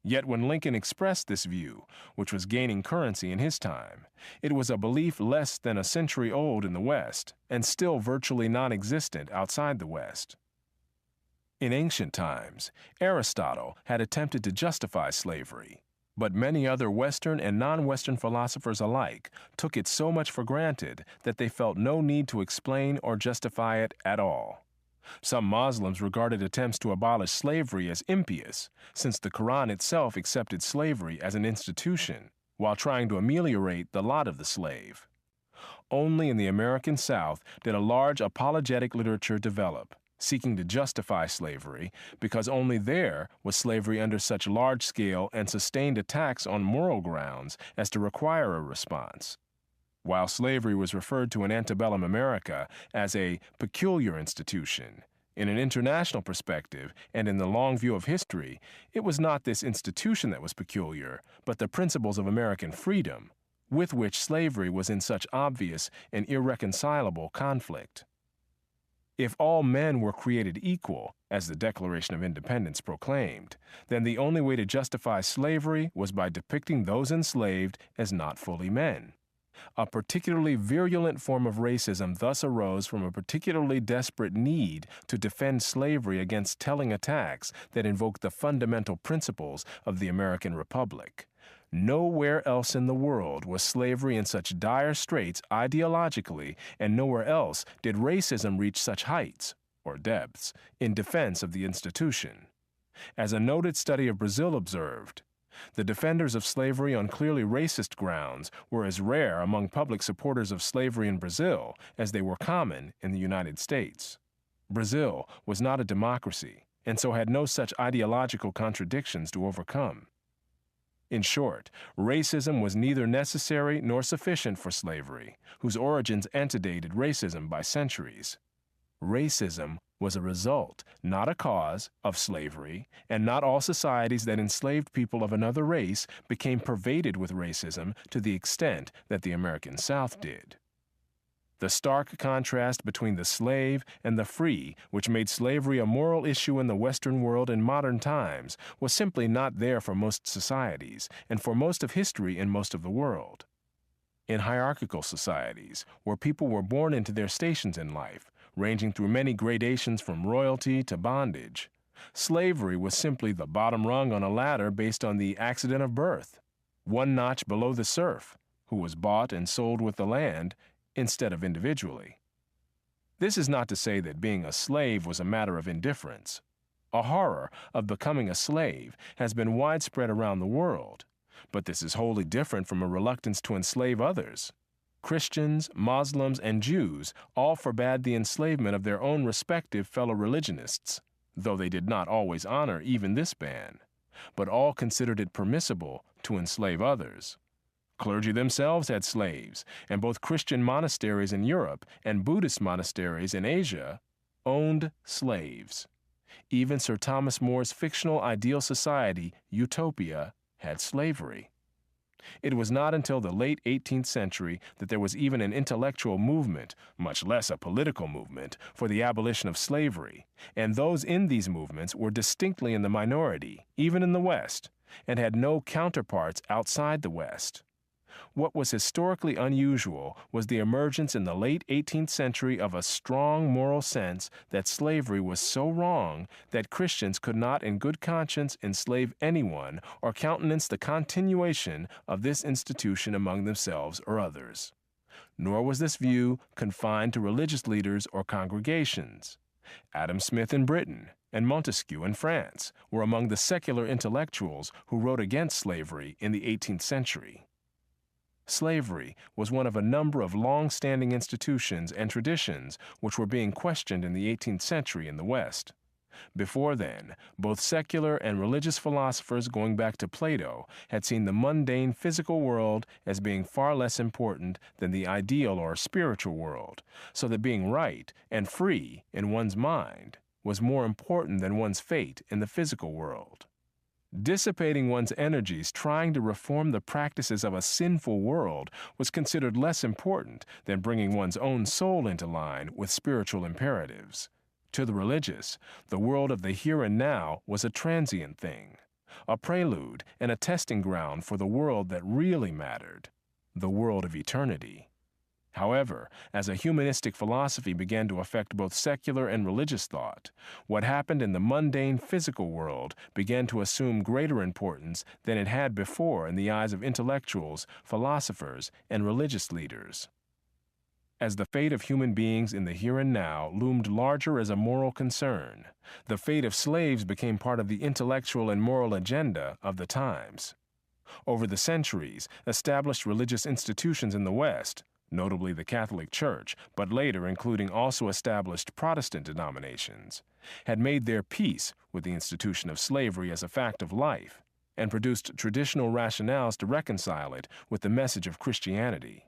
Yet when Lincoln expressed this view, which was gaining currency in his time, it was a belief less than a century old in the West and still virtually non-existent outside the West. In ancient times, Aristotle had attempted to justify slavery, but many other Western and non-Western philosophers alike took it so much for granted that they felt no need to explain or justify it at all. Some Muslims regarded attempts to abolish slavery as impious, since the Quran itself accepted slavery as an institution while trying to ameliorate the lot of the slave. Only in the American South did a large apologetic literature develop, seeking to justify slavery, because only there was slavery under such large-scale and sustained attacks on moral grounds as to require a response. While slavery was referred to in antebellum America as a peculiar institution, in an international perspective and in the long view of history, it was not this institution that was peculiar, but the principles of American freedom, with which slavery was in such obvious and irreconcilable conflict. If all men were created equal, as the Declaration of Independence proclaimed, then the only way to justify slavery was by depicting those enslaved as not fully men. A particularly virulent form of racism thus arose from a particularly desperate need to defend slavery against telling attacks that invoked the fundamental principles of the American Republic. Nowhere else in the world was slavery in such dire straits ideologically, and nowhere else did racism reach such heights, or depths, in defense of the institution. As a noted study of Brazil observed, the defenders of slavery on clearly racist grounds were as rare among public supporters of slavery in Brazil as they were common in the United States. Brazil was not a democracy, and so had no such ideological contradictions to overcome. In short, racism was neither necessary nor sufficient for slavery, whose origins antedated racism by centuries. Racism was a result, not a cause, of slavery, and not all societies that enslaved people of another race became pervaded with racism to the extent that the American South did. The stark contrast between the slave and the free, which made slavery a moral issue in the Western world in modern times, was simply not there for most societies, and for most of history in most of the world. In hierarchical societies, where people were born into their stations in life, ranging through many gradations from royalty to bondage, slavery was simply the bottom rung on a ladder based on the accident of birth, one notch below the serf, who was bought and sold with the land instead of individually. This is not to say that being a slave was a matter of indifference. A horror of becoming a slave has been widespread around the world, but this is wholly different from a reluctance to enslave others. Christians, Muslims, and Jews all forbade the enslavement of their own respective fellow religionists, though they did not always honor even this ban, but all considered it permissible to enslave others. Clergy themselves had slaves, and both Christian monasteries in Europe and Buddhist monasteries in Asia owned slaves. Even Sir Thomas More's fictional ideal society, Utopia, had slavery. It was not until the late 18th century that there was even an intellectual movement, much less a political movement, for the abolition of slavery, and those in these movements were distinctly in the minority, even in the West, and had no counterparts outside the West. What was historically unusual was the emergence in the late 18th century of a strong moral sense that slavery was so wrong that Christians could not in good conscience enslave anyone or countenance the continuation of this institution among themselves or others. Nor was this view confined to religious leaders or congregations. Adam Smith in Britain and Montesquieu in France were among the secular intellectuals who wrote against slavery in the 18th century. Slavery was one of a number of long-standing institutions and traditions which were being questioned in the 18th century in the West. Before then, both secular and religious philosophers going back to Plato had seen the mundane physical world as being far less important than the ideal or spiritual world, so that being right and free in one's mind was more important than one's fate in the physical world. Dissipating one's energies trying to reform the practices of a sinful world was considered less important than bringing one's own soul into line with spiritual imperatives. To the religious, the world of the here and now was a transient thing. a prelude and a testing ground for the world that really mattered, the world of eternity. However, as a humanistic philosophy began to affect both secular and religious thought, what happened in the mundane physical world began to assume greater importance than it had before in the eyes of intellectuals, philosophers, and religious leaders. As the fate of human beings in the here and now loomed larger as a moral concern, the fate of slaves became part of the intellectual and moral agenda of the times. Over the centuries, established religious institutions in the West, notably the Catholic Church, but later including also established Protestant denominations, had made their peace with the institution of slavery as a fact of life and produced traditional rationales to reconcile it with the message of Christianity.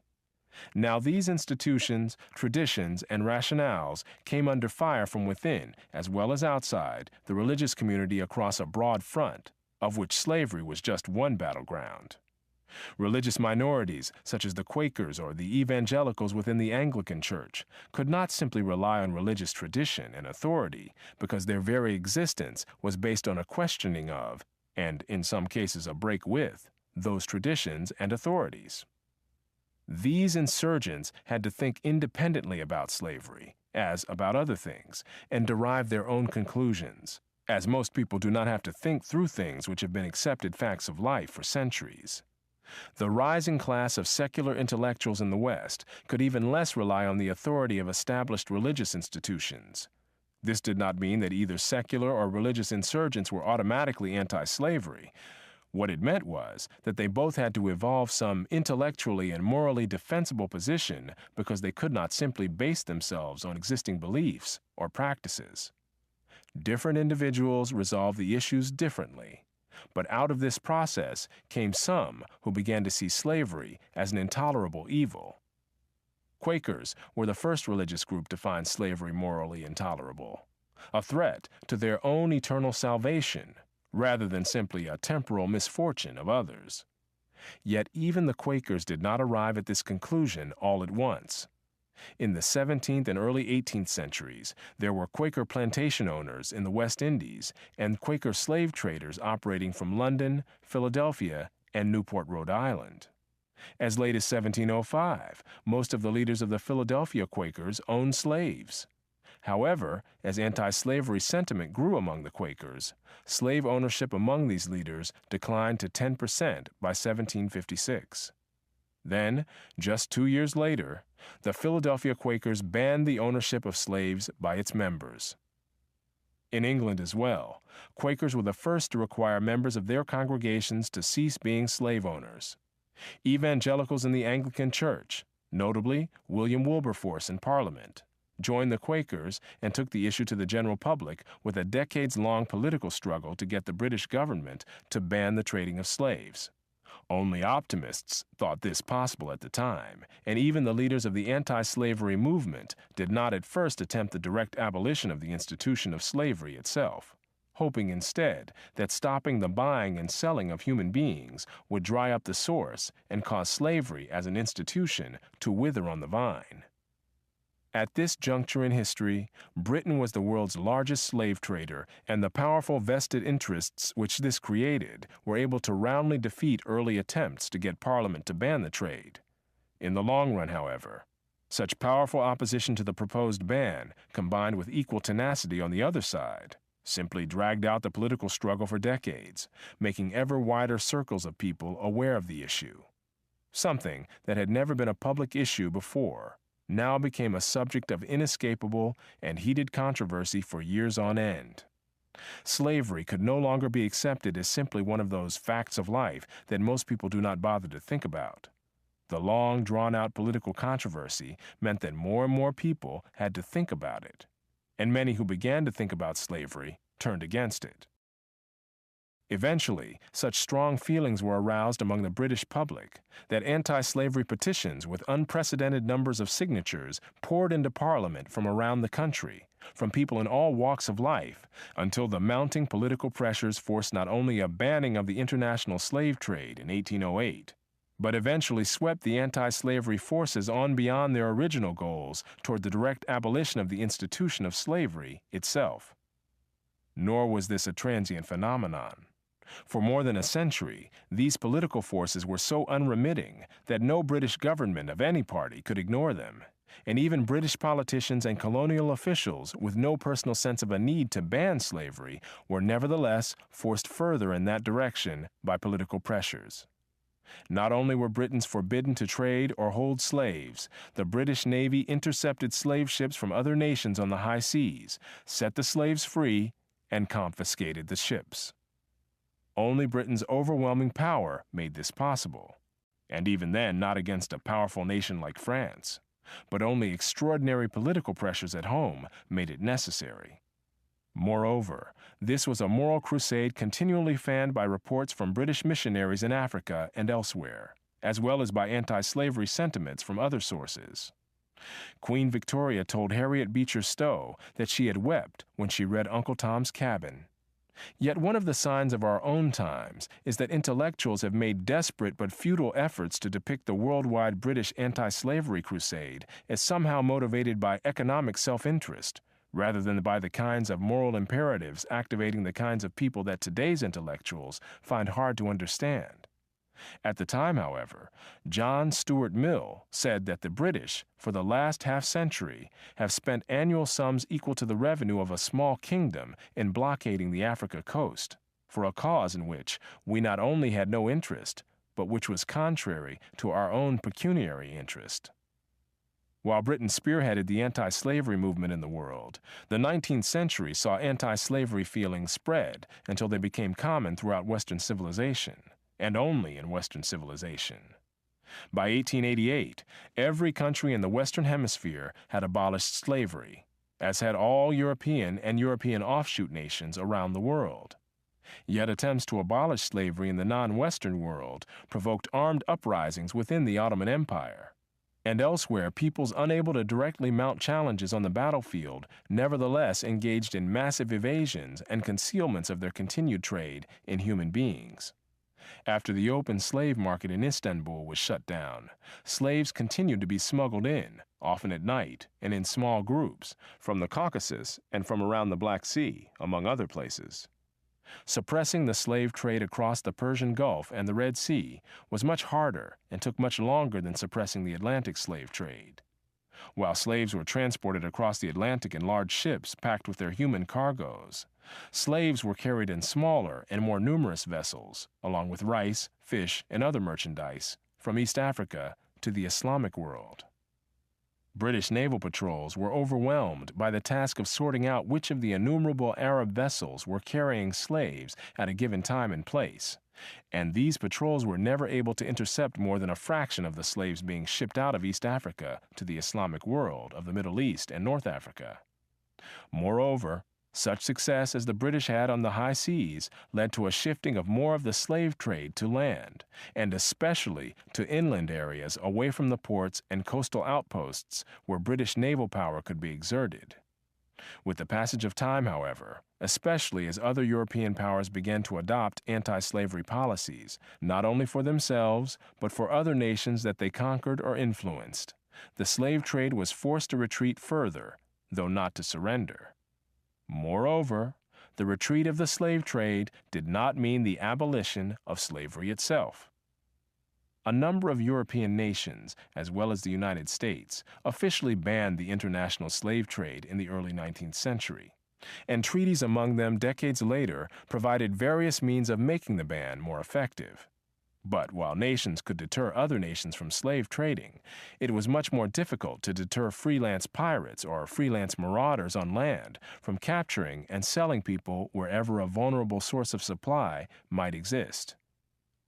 Now these institutions, traditions, and rationales came under fire from within as well as outside the religious community across a broad front, of which slavery was just one battleground. Religious minorities, such as the Quakers or the evangelicals within the Anglican Church, could not simply rely on religious tradition and authority because their very existence was based on a questioning of, and in some cases a break with, those traditions and authorities. These insurgents had to think independently about slavery, as about other things, and derive their own conclusions, as most people do not have to think through things which have been accepted facts of life for centuries. The rising class of secular intellectuals in the West could even less rely on the authority of established religious institutions. This did not mean that either secular or religious insurgents were automatically anti-slavery. What it meant was that they both had to evolve some intellectually and morally defensible position because they could not simply base themselves on existing beliefs or practices. Different individuals resolved the issues differently. But out of this process came some who began to see slavery as an intolerable evil. Quakers were the first religious group to find slavery morally intolerable, a threat to their own eternal salvation, rather than simply a temporal misfortune of others. Yet even the Quakers did not arrive at this conclusion all at once. In the 17th and early 18th centuries, there were Quaker plantation owners in the West Indies and Quaker slave traders operating from London, Philadelphia, and Newport, Rhode Island. As late as 1705, most of the leaders of the Philadelphia Quakers owned slaves. However, as anti-slavery sentiment grew among the Quakers, slave ownership among these leaders declined to 10% by 1756. Then, just 2 years later, the Philadelphia Quakers banned the ownership of slaves by its members. In England as well, Quakers were the first to require members of their congregations to cease being slave owners. Evangelicals in the Anglican Church, notably William Wilberforce in Parliament, joined the Quakers and took the issue to the general public with a decades-long political struggle to get the British government to ban the trading of slaves. Only optimists thought this possible at the time, and even the leaders of the anti-slavery movement did not at first attempt the direct abolition of the institution of slavery itself, hoping instead that stopping the buying and selling of human beings would dry up the source and cause slavery as an institution to wither on the vine. At this juncture in history, Britain was the world's largest slave trader, and the powerful vested interests which this created were able to roundly defeat early attempts to get Parliament to ban the trade. In the long run, however, such powerful opposition to the proposed ban, combined with equal tenacity on the other side, simply dragged out the political struggle for decades, making ever wider circles of people aware of the issue. Something that had never been a public issue before now became a subject of inescapable and heated controversy for years on end. Slavery could no longer be accepted as simply one of those facts of life that most people do not bother to think about. The long, drawn-out political controversy meant that more and more people had to think about it, and many who began to think about slavery turned against it. Eventually, such strong feelings were aroused among the British public that anti-slavery petitions with unprecedented numbers of signatures poured into Parliament from around the country, from people in all walks of life, until the mounting political pressures forced not only a banning of the international slave trade in 1808, but eventually swept the anti-slavery forces on beyond their original goals toward the direct abolition of the institution of slavery itself. Nor was this a transient phenomenon. For more than a century, these political forces were so unremitting that no British government of any party could ignore them, and even British politicians and colonial officials with no personal sense of a need to ban slavery were nevertheless forced further in that direction by political pressures. Not only were Britons forbidden to trade or hold slaves, the British Navy intercepted slave ships from other nations on the high seas, set the slaves free, and confiscated the ships. Only Britain's overwhelming power made this possible, and even then not against a powerful nation like France, but only extraordinary political pressures at home made it necessary. Moreover, this was a moral crusade continually fanned by reports from British missionaries in Africa and elsewhere, as well as by anti-slavery sentiments from other sources. Queen Victoria told Harriet Beecher Stowe that she had wept when she read Uncle Tom's Cabin. Yet one of the signs of our own times is that intellectuals have made desperate but futile efforts to depict the worldwide British anti-slavery crusade as somehow motivated by economic self-interest, rather than by the kinds of moral imperatives activating the kinds of people that today's intellectuals find hard to understand. At the time, however, John Stuart Mill said that the British, for the last half-century, have spent annual sums equal to the revenue of a small kingdom in blockading the Africa coast, for a cause in which we not only had no interest, but which was contrary to our own pecuniary interest. While Britain spearheaded the anti-slavery movement in the world, the 19th century saw anti-slavery feelings spread until they became common throughout Western civilization, and only in Western civilization. By 1888, every country in the Western Hemisphere had abolished slavery, as had all European and European offshoot nations around the world. Yet attempts to abolish slavery in the non-Western world provoked armed uprisings within the Ottoman Empire. And elsewhere, peoples unable to directly mount challenges on the battlefield nevertheless engaged in massive evasions and concealments of their continued trade in human beings. After the open slave market in Istanbul was shut down, slaves continued to be smuggled in, often at night and in small groups, from the Caucasus and from around the Black Sea, among other places. Suppressing the slave trade across the Persian Gulf and the Red Sea was much harder and took much longer than suppressing the Atlantic slave trade. While slaves were transported across the Atlantic in large ships packed with their human cargoes, slaves were carried in smaller and more numerous vessels, along with rice, fish, and other merchandise, from East Africa to the Islamic world. British naval patrols were overwhelmed by the task of sorting out which of the innumerable Arab vessels were carrying slaves at a given time and place, and these patrols were never able to intercept more than a fraction of the slaves being shipped out of East Africa to the Islamic world of the Middle East and North Africa. Moreover, such success as the British had on the high seas led to a shifting of more of the slave trade to land, and especially to inland areas away from the ports and coastal outposts where British naval power could be exerted. With the passage of time, however, especially as other European powers began to adopt anti-slavery policies, not only for themselves, but for other nations that they conquered or influenced, the slave trade was forced to retreat further, though not to surrender. Moreover, the retreat of the slave trade did not mean the abolition of slavery itself. A number of European nations, as well as the United States, officially banned the international slave trade in the early 19th century, and treaties among them decades later provided various means of making the ban more effective. But while nations could deter other nations from slave trading, it was much more difficult to deter freelance pirates or freelance marauders on land from capturing and selling people wherever a vulnerable source of supply might exist.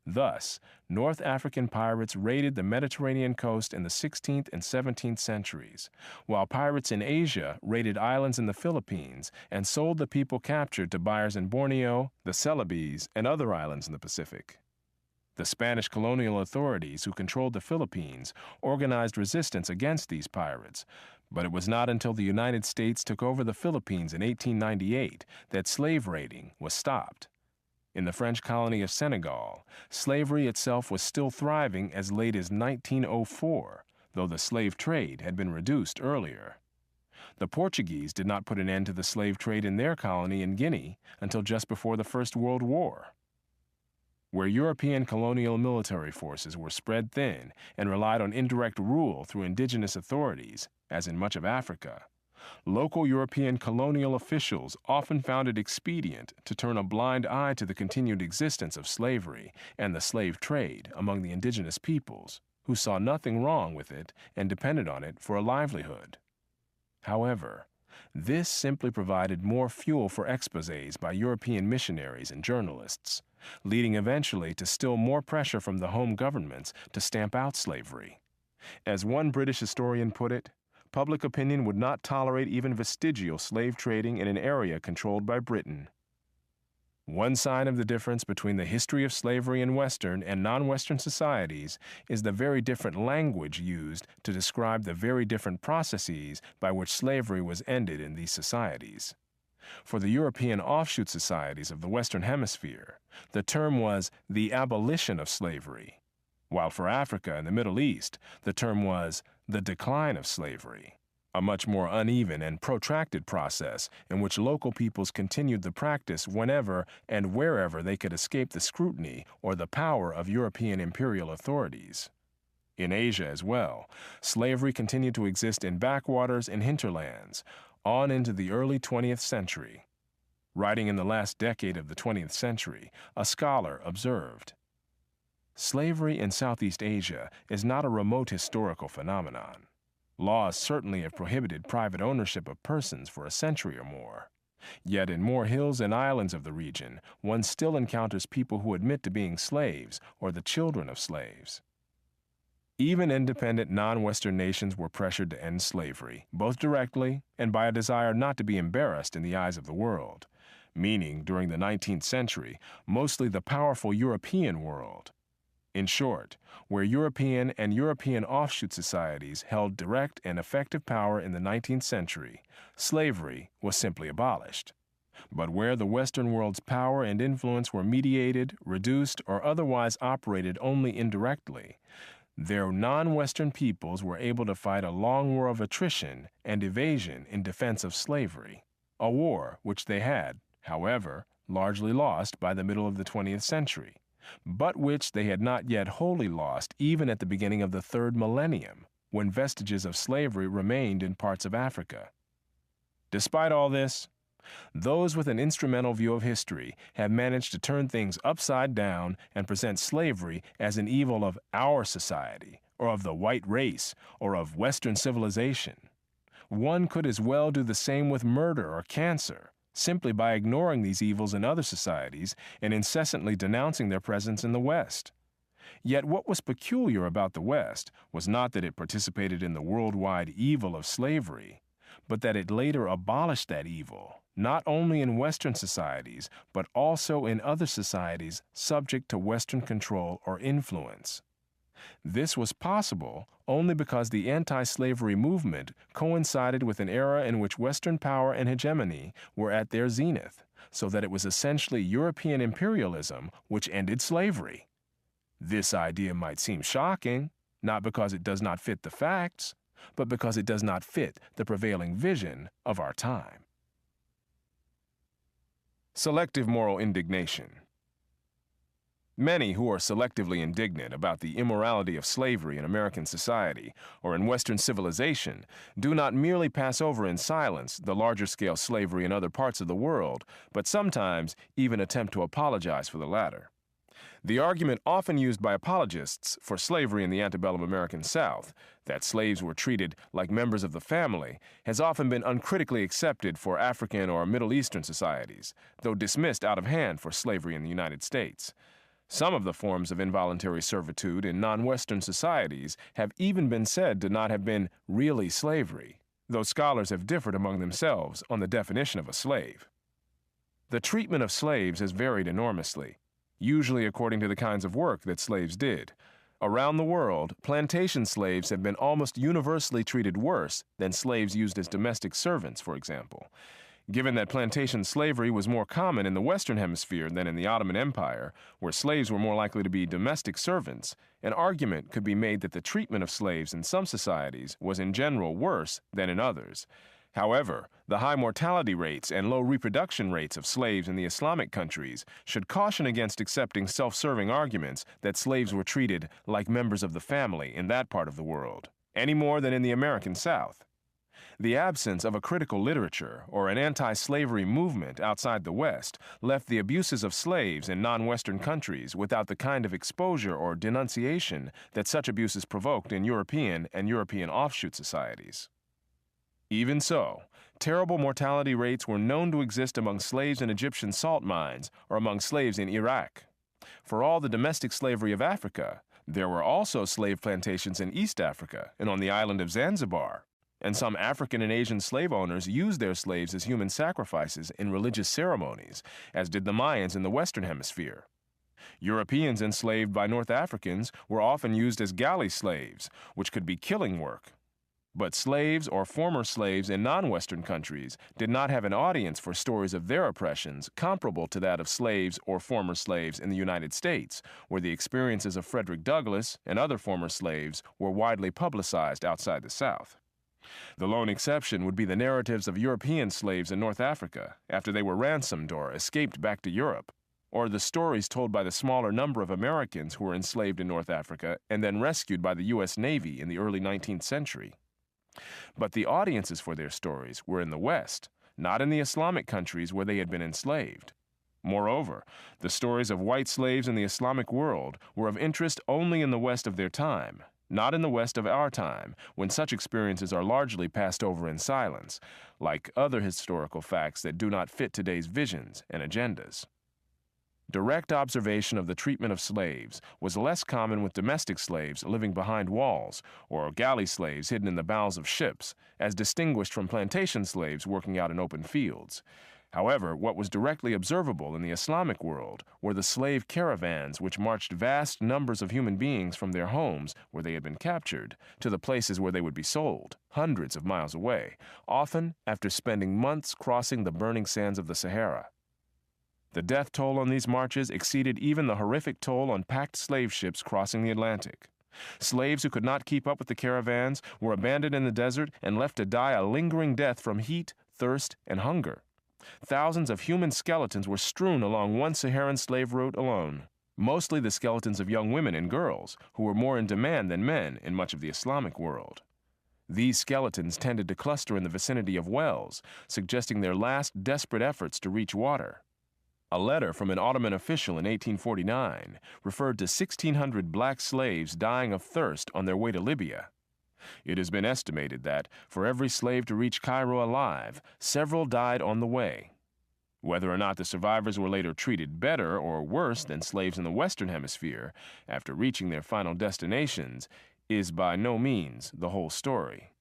Thus, North African pirates raided the Mediterranean coast in the 16th and 17th centuries, while pirates in Asia raided islands in the Philippines and sold the people captured to buyers in Borneo, the Celebes, and other islands in the Pacific. The Spanish colonial authorities who controlled the Philippines organized resistance against these pirates, but it was not until the United States took over the Philippines in 1898 that slave raiding was stopped. In the French colony of Senegal, slavery itself was still thriving as late as 1904, though the slave trade had been reduced earlier. The Portuguese did not put an end to the slave trade in their colony in Guinea until just before the First World War. where European colonial military forces were spread thin and relied on indirect rule through indigenous authorities, as in much of Africa, local European colonial officials often found it expedient to turn a blind eye to the continued existence of slavery and the slave trade among the indigenous peoples, who saw nothing wrong with it and depended on it for a livelihood. However, this simply provided more fuel for exposés by European missionaries and journalists, leading eventually to still more pressure from the home governments to stamp out slavery. As one British historian put it, public opinion would not tolerate even vestigial slave trading in an area controlled by Britain. One sign of the difference between the history of slavery in Western and non-Western societies is the very different language used to describe the very different processes by which slavery was ended in these societies. For the European offshoot societies of the Western Hemisphere, the term was the abolition of slavery, while for Africa and the Middle East, the term was the decline of slavery, a much more uneven and protracted process in which local peoples continued the practice whenever and wherever they could escape the scrutiny or the power of European imperial authorities. In Asia as well, slavery continued to exist in backwaters and hinterlands on into the early 20th century. Writing in the last decade of the 20th century, a scholar observed, "Slavery in Southeast Asia is not a remote historical phenomenon. Laws certainly have prohibited private ownership of persons for a century or more. Yet in more hills and islands of the region, one still encounters people who admit to being slaves or the children of slaves." Even independent non-Western nations were pressured to end slavery, both directly and by a desire not to be embarrassed in the eyes of the world, meaning, during the 19th century, mostly the powerful European world. In short, where European and European offshoot societies held direct and effective power in the 19th century, slavery was simply abolished. But where the Western world's power and influence were mediated, reduced, or otherwise operated only indirectly, their non-Western peoples were able to fight a long war of attrition and evasion in defense of slavery, a war which they had, however, largely lost by the middle of the 20th century, but which they had not yet wholly lost even at the beginning of the third millennium, when vestiges of slavery remained in parts of Africa. Despite all this, those with an instrumental view of history have managed to turn things upside down and present slavery as an evil of our society, or of the white race, or of Western civilization. One could as well do the same with murder or cancer, simply by ignoring these evils in other societies and incessantly denouncing their presence in the West. Yet what was peculiar about the West was not that it participated in the worldwide evil of slavery, but that it later abolished that evil, not only in Western societies, but also in other societies subject to Western control or influence. This was possible only because the anti-slavery movement coincided with an era in which Western power and hegemony were at their zenith, so that it was essentially European imperialism which ended slavery. This idea might seem shocking, not because it does not fit the facts, but because it does not fit the prevailing vision of our time. Selective moral indignation. Many who are selectively indignant about the immorality of slavery in American society or in Western civilization do not merely pass over in silence the larger-scale slavery in other parts of the world, but sometimes even attempt to apologize for the latter. The argument often used by apologists for slavery in the antebellum American South, that slaves were treated like members of the family, has often been uncritically accepted for African or Middle Eastern societies, though dismissed out of hand for slavery in the United States. Some of the forms of involuntary servitude in non-Western societies have even been said to not have been really slavery, though scholars have differed among themselves on the definition of a slave. The treatment of slaves has varied enormously, usually according to the kinds of work that slaves did. Around the world, plantation slaves have been almost universally treated worse than slaves used as domestic servants, for example. Given that plantation slavery was more common in the Western Hemisphere than in the Ottoman Empire, where slaves were more likely to be domestic servants, an argument could be made that the treatment of slaves in some societies was in general worse than in others. However, the high mortality rates and low reproduction rates of slaves in the Islamic countries should caution against accepting self-serving arguments that slaves were treated like members of the family in that part of the world, any more than in the American South. The absence of a critical literature or an anti-slavery movement outside the West left the abuses of slaves in non-Western countries without the kind of exposure or denunciation that such abuses provoked in European and European offshoot societies. Even so, terrible mortality rates were known to exist among slaves in Egyptian salt mines or among slaves in Iraq. For all the domestic slavery of Africa, there were also slave plantations in East Africa and on the island of Zanzibar, and some African and Asian slave owners used their slaves as human sacrifices in religious ceremonies, as did the Mayans in the Western Hemisphere. Europeans enslaved by North Africans were often used as galley slaves, which could be killing work. But slaves or former slaves in non-Western countries did not have an audience for stories of their oppressions comparable to that of slaves or former slaves in the United States, where the experiences of Frederick Douglass and other former slaves were widely publicized outside the South. The lone exception would be the narratives of European slaves in North Africa after they were ransomed or escaped back to Europe, or the stories told by the smaller number of Americans who were enslaved in North Africa and then rescued by the U.S. Navy in the early 19th century. But the audiences for their stories were in the West, not in the Islamic countries where they had been enslaved. Moreover, the stories of white slaves in the Islamic world were of interest only in the West of their time, not in the West of our time, when such experiences are largely passed over in silence, like other historical facts that do not fit today's visions and agendas. Direct observation of the treatment of slaves was less common with domestic slaves living behind walls or galley slaves hidden in the bowels of ships, as distinguished from plantation slaves working out in open fields. However, what was directly observable in the Islamic world were the slave caravans which marched vast numbers of human beings from their homes, where they had been captured, to the places where they would be sold, hundreds of miles away, often after spending months crossing the burning sands of the Sahara. The death toll on these marches exceeded even the horrific toll on packed slave ships crossing the Atlantic. Slaves who could not keep up with the caravans were abandoned in the desert and left to die a lingering death from heat, thirst, and hunger. Thousands of human skeletons were strewn along one Saharan slave route alone, mostly the skeletons of young women and girls, who were more in demand than men in much of the Islamic world. These skeletons tended to cluster in the vicinity of wells, suggesting their last desperate efforts to reach water. A letter from an Ottoman official in 1849 referred to 1,600 black slaves dying of thirst on their way to Libya. It has been estimated that, for every slave to reach Cairo alive, several died on the way. Whether or not the survivors were later treated better or worse than slaves in the Western Hemisphere after reaching their final destinations is by no means the whole story.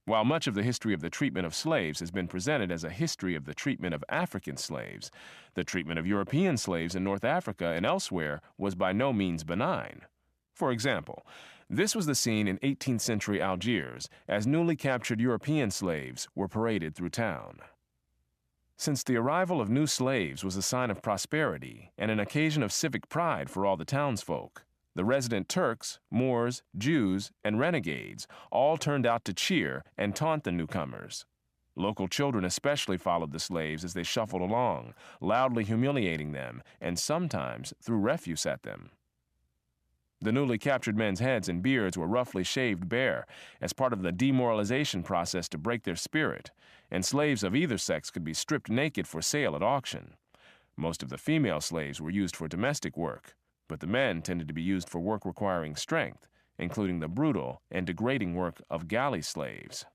While much of the history of the treatment of slaves has been presented as a history of the treatment of African slaves, the treatment of European slaves in North Africa and elsewhere was by no means benign. For example, this was the scene in 18th century Algiers as newly captured European slaves were paraded through town. Since the arrival of new slaves was a sign of prosperity and an occasion of civic pride for all the townsfolk, the resident Turks, Moors, Jews, and renegades all turned out to cheer and taunt the newcomers. Local children especially followed the slaves as they shuffled along, loudly humiliating them and sometimes threw refuse at them. The newly captured men's heads and beards were roughly shaved bare as part of the demoralization process to break their spirit, and slaves of either sex could be stripped naked for sale at auction. Most of the female slaves were used for domestic work, but the men tended to be used for work requiring strength, including the brutal and degrading work of galley slaves.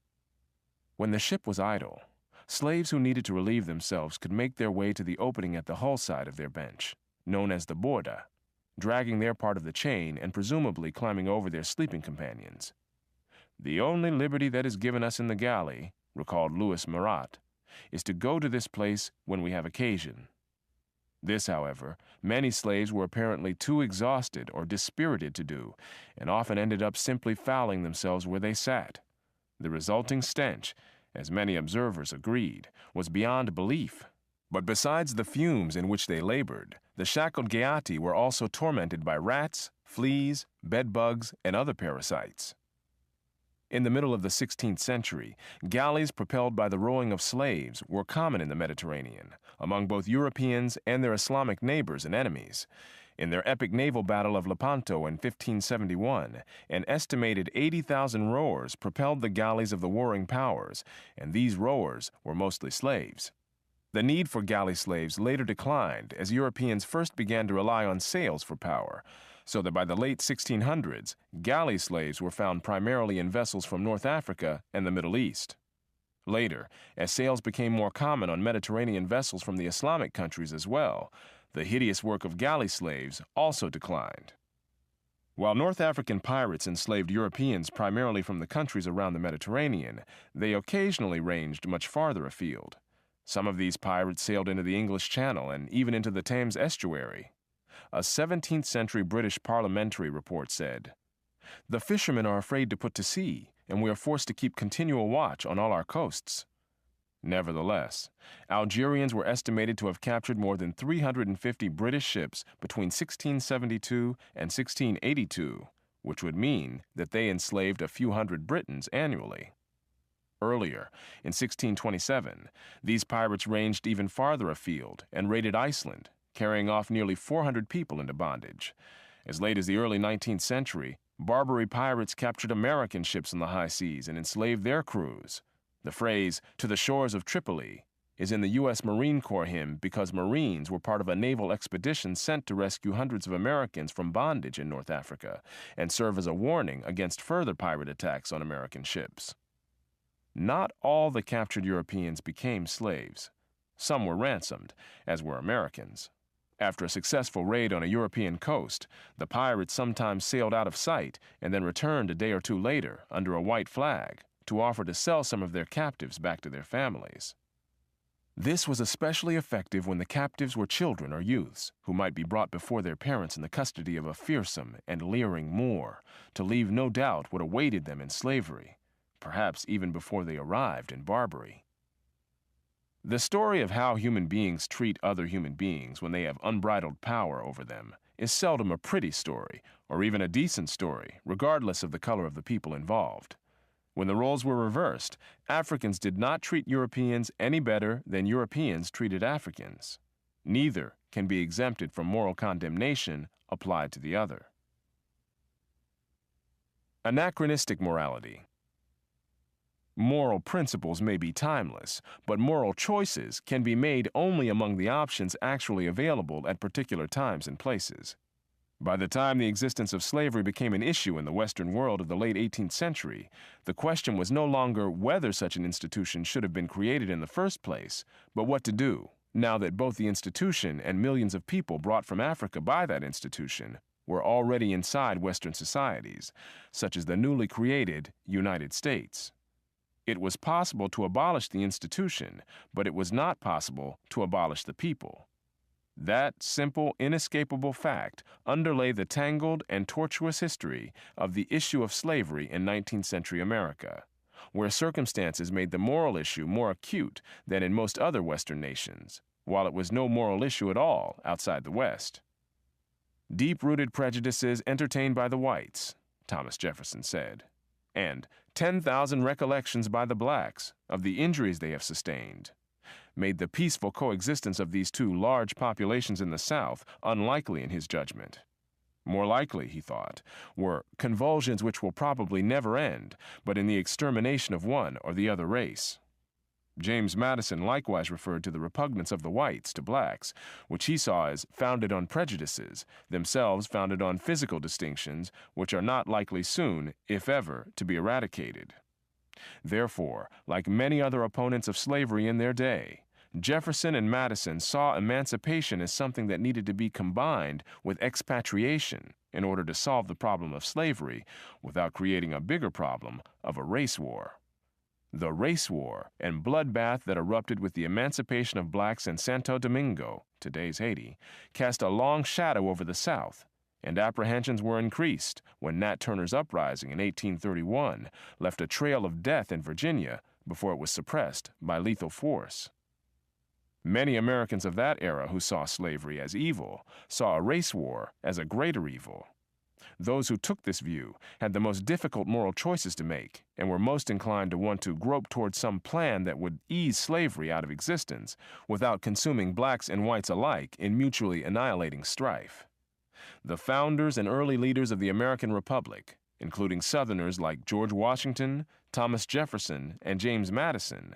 When the ship was idle, slaves who needed to relieve themselves could make their way to the opening at the hull side of their bench, known as the borda, dragging their part of the chain and presumably climbing over their sleeping companions. "The only liberty that is given us in the galley," recalled Louis Marat, "is to go to this place when we have occasion." This, however, many slaves were apparently too exhausted or dispirited to do, and often ended up simply fouling themselves where they sat. The resulting stench, as many observers agreed, was beyond belief. But besides the fumes in which they labored, the shackled Gaiati were also tormented by rats, fleas, bedbugs, and other parasites. In the middle of the 16th century, galleys propelled by the rowing of slaves were common in the Mediterranean, among both Europeans and their Islamic neighbors and enemies. In their epic naval battle of Lepanto in 1571, an estimated 80,000 rowers propelled the galleys of the warring powers, and these rowers were mostly slaves. The need for galley slaves later declined as Europeans first began to rely on sails for power, so that by the late 1600s, galley slaves were found primarily in vessels from North Africa and the Middle East. Later, as sails became more common on Mediterranean vessels from the Islamic countries as well, the hideous work of galley slaves also declined. While North African pirates enslaved Europeans primarily from the countries around the Mediterranean, they occasionally ranged much farther afield. Some of these pirates sailed into the English Channel and even into the Thames estuary. A 17th century British parliamentary report said, "The fishermen are afraid to put to sea, and we are forced to keep continual watch on all our coasts." Nevertheless, Algerians were estimated to have captured more than 350 British ships between 1672 and 1682, which would mean that they enslaved a few hundred Britons annually. Earlier, in 1627, these pirates ranged even farther afield and raided Iceland, carrying off nearly 400 people into bondage. As late as the early 19th century, Barbary pirates captured American ships in the high seas and enslaved their crews. The phrase, "to the shores of Tripoli," is in the U.S. Marine Corps hymn because Marines were part of a naval expedition sent to rescue hundreds of Americans from bondage in North Africa and serve as a warning against further pirate attacks on American ships. Not all the captured Europeans became slaves. Some were ransomed, as were Americans. After a successful raid on a European coast, the pirates sometimes sailed out of sight and then returned a day or two later under a white flag to offer to sell some of their captives back to their families. This was especially effective when the captives were children or youths who might be brought before their parents in the custody of a fearsome and leering Moor to leave no doubt what awaited them in slavery, perhaps even before they arrived in Barbary. The story of how human beings treat other human beings when they have unbridled power over them is seldom a pretty story or even a decent story, regardless of the color of the people involved. When the roles were reversed, Africans did not treat Europeans any better than Europeans treated Africans. Neither can be exempted from moral condemnation applied to the other. Anachronistic morality. Moral principles may be timeless, but moral choices can be made only among the options actually available at particular times and places. By the time the existence of slavery became an issue in the Western world of the late 18th century, the question was no longer whether such an institution should have been created in the first place, but what to do, now that both the institution and millions of people brought from Africa by that institution were already inside Western societies, such as the newly created United States. It was possible to abolish the institution, but it was not possible to abolish the people. That simple, inescapable fact underlay the tangled and tortuous history of the issue of slavery in 19th century America, where circumstances made the moral issue more acute than in most other Western nations, while it was no moral issue at all outside the West. Deep-rooted prejudices entertained by the whites, Thomas Jefferson said, and 10,000 recollections by the blacks of the injuries they have sustained, made the peaceful coexistence of these two large populations in the South unlikely in his judgment. More likely, he thought, were convulsions which will probably never end, but in the extermination of one or the other race. James Madison likewise referred to the repugnance of the whites to blacks, which he saw as founded on prejudices, themselves founded on physical distinctions, which are not likely soon, if ever, to be eradicated. Therefore, like many other opponents of slavery in their day, Jefferson and Madison saw emancipation as something that needed to be combined with expatriation in order to solve the problem of slavery without creating a bigger problem of a race war. The race war and bloodbath that erupted with the emancipation of blacks in Santo Domingo, today's Haiti, cast a long shadow over the South, and apprehensions were increased when Nat Turner's uprising in 1831 left a trail of death in Virginia before it was suppressed by lethal force. Many Americans of that era who saw slavery as evil saw a race war as a greater evil. Those who took this view had the most difficult moral choices to make and were most inclined to want to grope towards some plan that would ease slavery out of existence without consuming blacks and whites alike in mutually annihilating strife. The founders and early leaders of the American Republic, including Southerners like George Washington, Thomas Jefferson, and James Madison,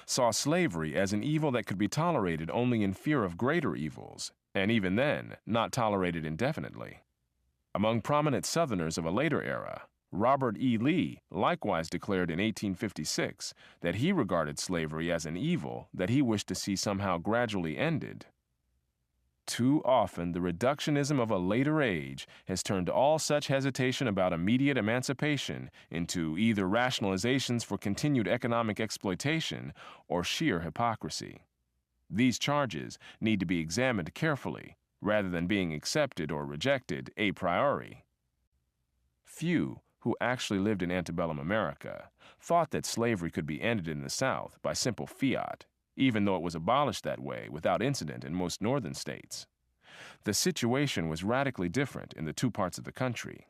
saw slavery as an evil that could be tolerated only in fear of greater evils, and even then, not tolerated indefinitely. Among prominent Southerners of a later era, Robert E. Lee likewise declared in 1856 that he regarded slavery as an evil that he wished to see somehow gradually ended. Too often, the reductionism of a later age has turned all such hesitation about immediate emancipation into either rationalizations for continued economic exploitation or sheer hypocrisy. These charges need to be examined carefully, rather than being accepted or rejected a priori. Few who actually lived in antebellum America thought that slavery could be ended in the South by simple fiat, even though it was abolished that way without incident in most northern states. The situation was radically different in the two parts of the country.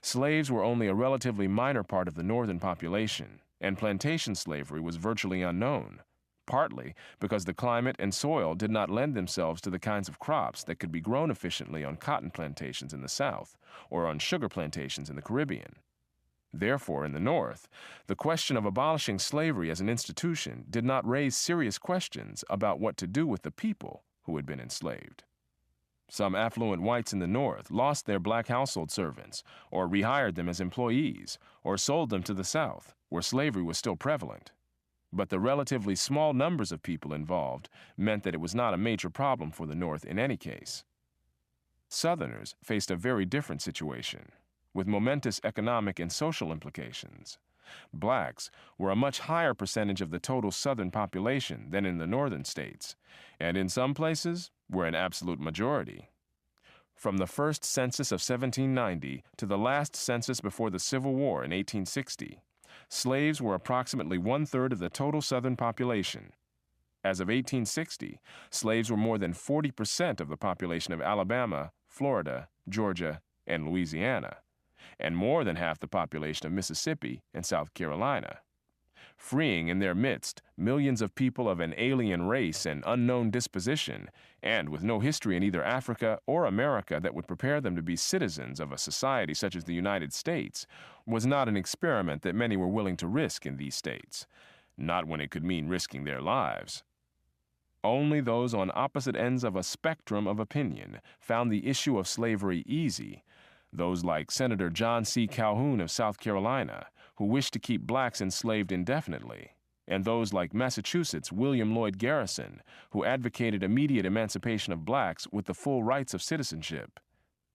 Slaves were only a relatively minor part of the northern population, and plantation slavery was virtually unknown, partly because the climate and soil did not lend themselves to the kinds of crops that could be grown efficiently on cotton plantations in the South or on sugar plantations in the Caribbean. Therefore, in the North, the question of abolishing slavery as an institution did not raise serious questions about what to do with the people who had been enslaved. Some affluent whites in the North lost their black household servants, or rehired them as employees, or sold them to the South, where slavery was still prevalent. But the relatively small numbers of people involved meant that it was not a major problem for the North in any case. Southerners faced a very different situation, with momentous economic and social implications. Blacks were a much higher percentage of the total Southern population than in the Northern states, and in some places were an absolute majority. From the first census of 1790 to the last census before the Civil War in 1860, slaves were approximately one-third of the total Southern population. As of 1860, slaves were more than 40% of the population of Alabama, Florida, Georgia, and Louisiana, and more than half the population of Mississippi and South Carolina, freeing in their midst millions of people of an alien race and unknown disposition, and with no history in either Africa or America that would prepare them to be citizens of a society such as the United States, was not an experiment that many were willing to risk in these states, not when it could mean risking their lives. Only those on opposite ends of a spectrum of opinion found the issue of slavery easy, those like Senator John C. Calhoun of South Carolina, who wished to keep blacks enslaved indefinitely, and those like Massachusetts' William Lloyd Garrison, who advocated immediate emancipation of blacks with the full rights of citizenship.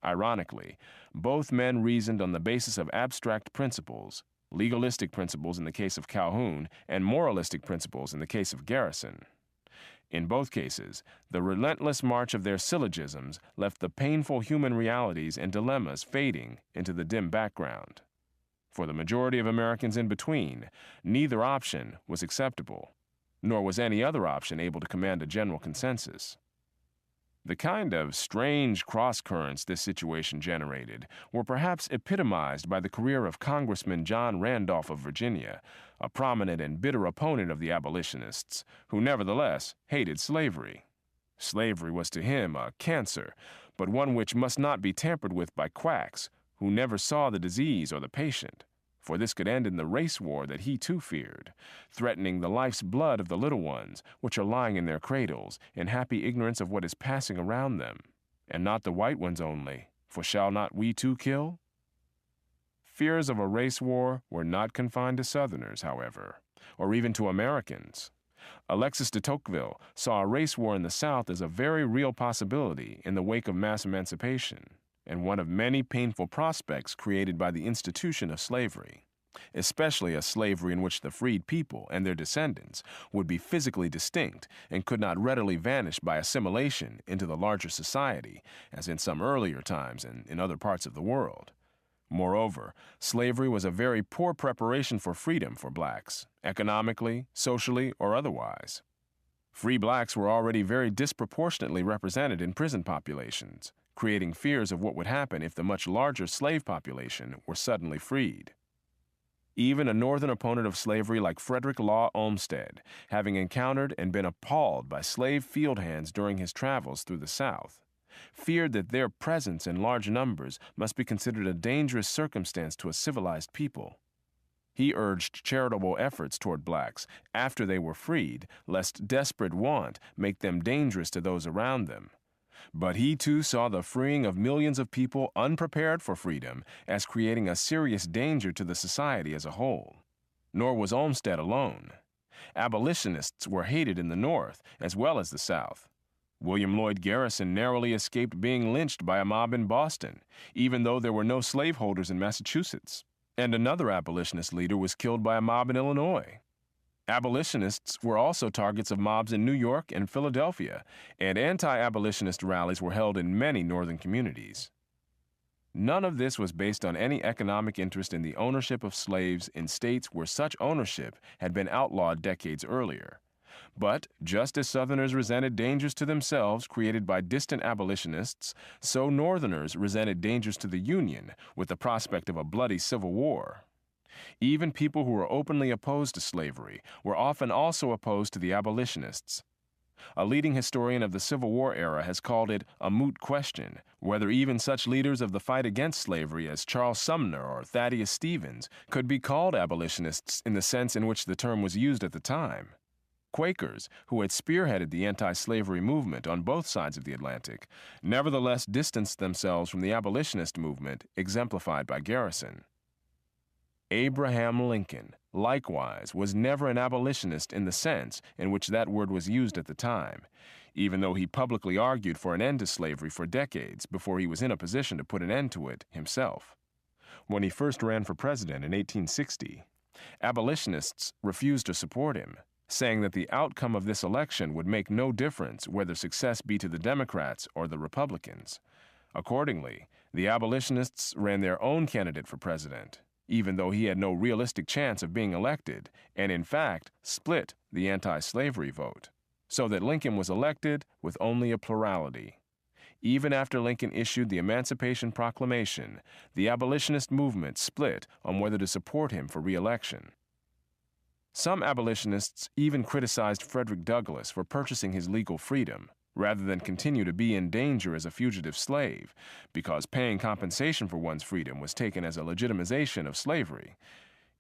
Ironically, both men reasoned on the basis of abstract principles, legalistic principles in the case of Calhoun, and moralistic principles in the case of Garrison. In both cases, the relentless march of their syllogisms left the painful human realities and dilemmas fading into the dim background. For the majority of Americans in between, neither option was acceptable, nor was any other option able to command a general consensus. The kind of strange cross-currents this situation generated were perhaps epitomized by the career of Congressman John Randolph of Virginia, a prominent and bitter opponent of the abolitionists, who nevertheless hated slavery. Slavery was to him a cancer, but one which must not be tampered with by quacks who never saw the disease or the patient, for this could end in the race war that he too feared, threatening the life's blood of the little ones which are lying in their cradles in happy ignorance of what is passing around them, and not the white ones only, for shall not we too kill? Fears of a race war were not confined to Southerners, however, or even to Americans. Alexis de Tocqueville saw a race war in the South as a very real possibility in the wake of mass emancipation, and one of many painful prospects created by the institution of slavery, especially a slavery in which the freed people and their descendants would be physically distinct and could not readily vanish by assimilation into the larger society, as in some earlier times and in other parts of the world. Moreover, slavery was a very poor preparation for freedom for blacks, economically, socially, or otherwise. Free blacks were already very disproportionately represented in prison populations, creating fears of what would happen if the much larger slave population were suddenly freed. Even a Northern opponent of slavery like Frederick Law Olmsted, having encountered and been appalled by slave field hands during his travels through the South, feared that their presence in large numbers must be considered a dangerous circumstance to a civilized people. He urged charitable efforts toward blacks after they were freed, lest desperate want make them dangerous to those around them. But he too saw the freeing of millions of people unprepared for freedom as creating a serious danger to the society as a whole. Nor was Olmsted alone. Abolitionists were hated in the North as well as the South. William Lloyd Garrison narrowly escaped being lynched by a mob in Boston, even though there were no slaveholders in Massachusetts. And another abolitionist leader was killed by a mob in Illinois. Abolitionists were also targets of mobs in New York and Philadelphia, and anti-abolitionist rallies were held in many northern communities. None of this was based on any economic interest in the ownership of slaves in states where such ownership had been outlawed decades earlier. But just as Southerners resented dangers to themselves created by distant abolitionists, so Northerners resented dangers to the Union with the prospect of a bloody Civil War. Even people who were openly opposed to slavery were often also opposed to the abolitionists. A leading historian of the Civil War era has called it a moot question whether even such leaders of the fight against slavery as Charles Sumner or Thaddeus Stevens could be called abolitionists in the sense in which the term was used at the time. Quakers, who had spearheaded the anti-slavery movement on both sides of the Atlantic, nevertheless distanced themselves from the abolitionist movement exemplified by Garrison. Abraham Lincoln, likewise, was never an abolitionist in the sense in which that word was used at the time, even though he publicly argued for an end to slavery for decades before he was in a position to put an end to it himself. When he first ran for president in 1860, abolitionists refused to support him, saying that the outcome of this election would make no difference whether success be to the Democrats or the Republicans. Accordingly, the abolitionists ran their own candidate for president, even though he had no realistic chance of being elected, and in fact split the anti-slavery vote, so that Lincoln was elected with only a plurality. Even after Lincoln issued the Emancipation Proclamation, the abolitionist movement split on whether to support him for re-election. Some abolitionists even criticized Frederick Douglass for purchasing his legal freedom, rather than continue to be in danger as a fugitive slave, because paying compensation for one's freedom was taken as a legitimization of slavery.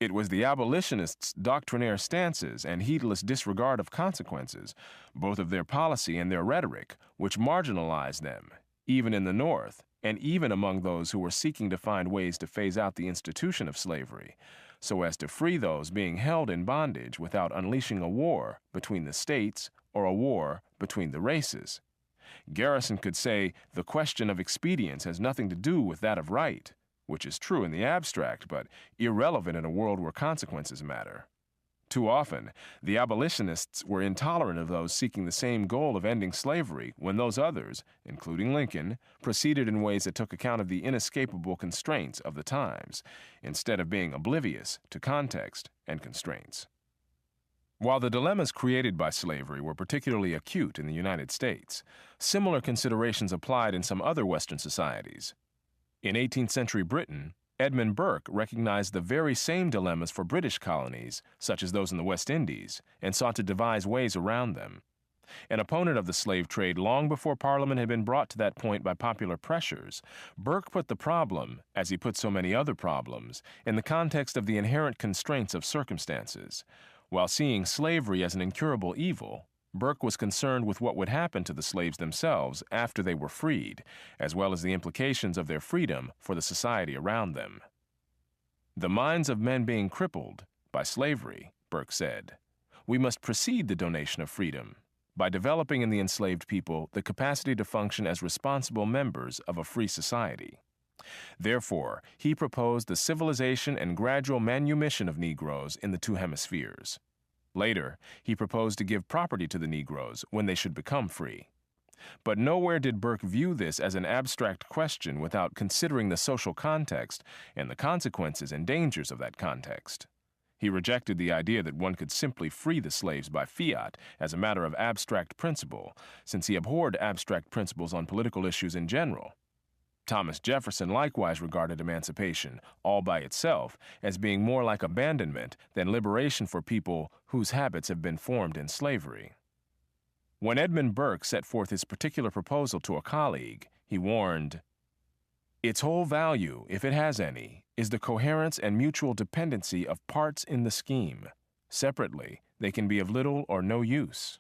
It was the abolitionists' doctrinaire stances and heedless disregard of consequences, both of their policy and their rhetoric, which marginalized them, even in the North, and even among those who were seeking to find ways to phase out the institution of slavery, so as to free those being held in bondage without unleashing a war between the states or a war between the races. Garrison could say the question of expedience has nothing to do with that of right, which is true in the abstract but irrelevant in a world where consequences matter. Too often, the abolitionists were intolerant of those seeking the same goal of ending slavery when those others, including Lincoln, proceeded in ways that took account of the inescapable constraints of the times, instead of being oblivious to context and constraints. While the dilemmas created by slavery were particularly acute in the United States, similar considerations applied in some other Western societies. In 18th century Britain, Edmund Burke recognized the very same dilemmas for British colonies, such as those in the West Indies, and sought to devise ways around them. An opponent of the slave trade long before Parliament had been brought to that point by popular pressures, Burke put the problem, as he put so many other problems, in the context of the inherent constraints of circumstances. While seeing slavery as an incurable evil, Burke was concerned with what would happen to the slaves themselves after they were freed, as well as the implications of their freedom for the society around them. The minds of men being crippled by slavery, Burke said, we must precede the donation of freedom by developing in the enslaved people the capacity to function as responsible members of a free society. Therefore, he proposed the civilization and gradual manumission of Negroes in the two hemispheres. Later, he proposed to give property to the Negroes when they should become free. But nowhere did Burke view this as an abstract question without considering the social context and the consequences and dangers of that context. He rejected the idea that one could simply free the slaves by fiat as a matter of abstract principle, since he abhorred abstract principles on political issues in general, Thomas Jefferson likewise regarded emancipation, all by itself, as being more like abandonment than liberation for people whose habits have been formed in slavery. When Edmund Burke set forth his particular proposal to a colleague, he warned, "Its whole value, if it has any, is the coherence and mutual dependency of parts in the scheme. Separately, they can be of little or no use."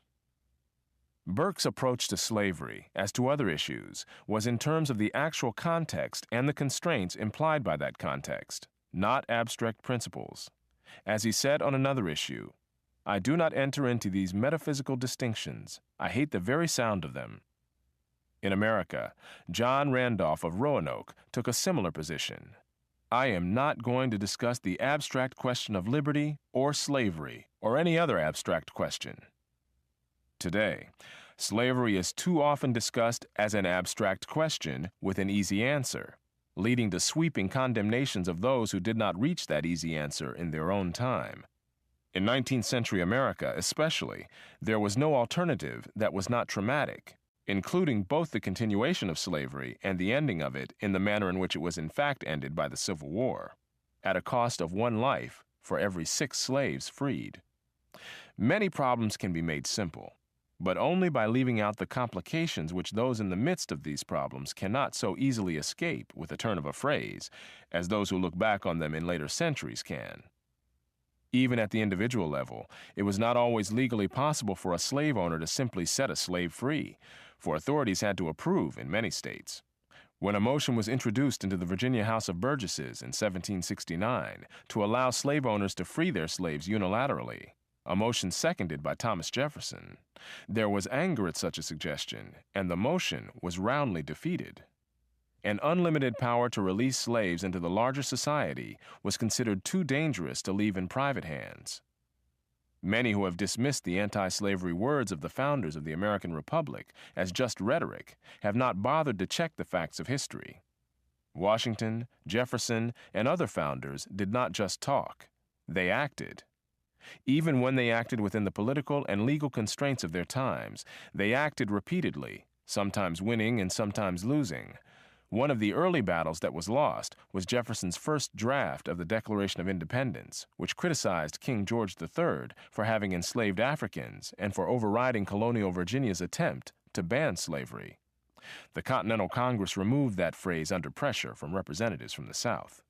Burke's approach to slavery, as to other issues, was in terms of the actual context and the constraints implied by that context, not abstract principles. As he said on another issue, "I do not enter into these metaphysical distinctions. I hate the very sound of them." In America, John Randolph of Roanoke took a similar position. "I am not going to discuss the abstract question of liberty or slavery or any other abstract question." Today, slavery is too often discussed as an abstract question with an easy answer, leading to sweeping condemnations of those who did not reach that easy answer in their own time. In 19th century America, especially, there was no alternative that was not traumatic, including both the continuation of slavery and the ending of it in the manner in which it was in fact ended by the Civil War, at a cost of one life for every 6 slaves freed. Many problems can be made simple, but only by leaving out the complications which those in the midst of these problems cannot so easily escape with a turn of a phrase as those who look back on them in later centuries can. Even at the individual level, it was not always legally possible for a slave owner to simply set a slave free, for authorities had to approve in many states. When a motion was introduced into the Virginia House of Burgesses in 1769 to allow slave owners to free their slaves unilaterally, a motion seconded by Thomas Jefferson, there was anger at such a suggestion, and the motion was roundly defeated. An unlimited power to release slaves into the larger society was considered too dangerous to leave in private hands. Many who have dismissed the anti-slavery words of the founders of the American Republic as just rhetoric have not bothered to check the facts of history. Washington, Jefferson, and other founders did not just talk, they acted. Even when they acted within the political and legal constraints of their times, they acted repeatedly, sometimes winning and sometimes losing. One of the early battles that was lost was Jefferson's first draft of the Declaration of Independence, which criticized King George III for having enslaved Africans and for overriding colonial Virginia's attempt to ban slavery. The Continental Congress removed that phrase under pressure from representatives from the South.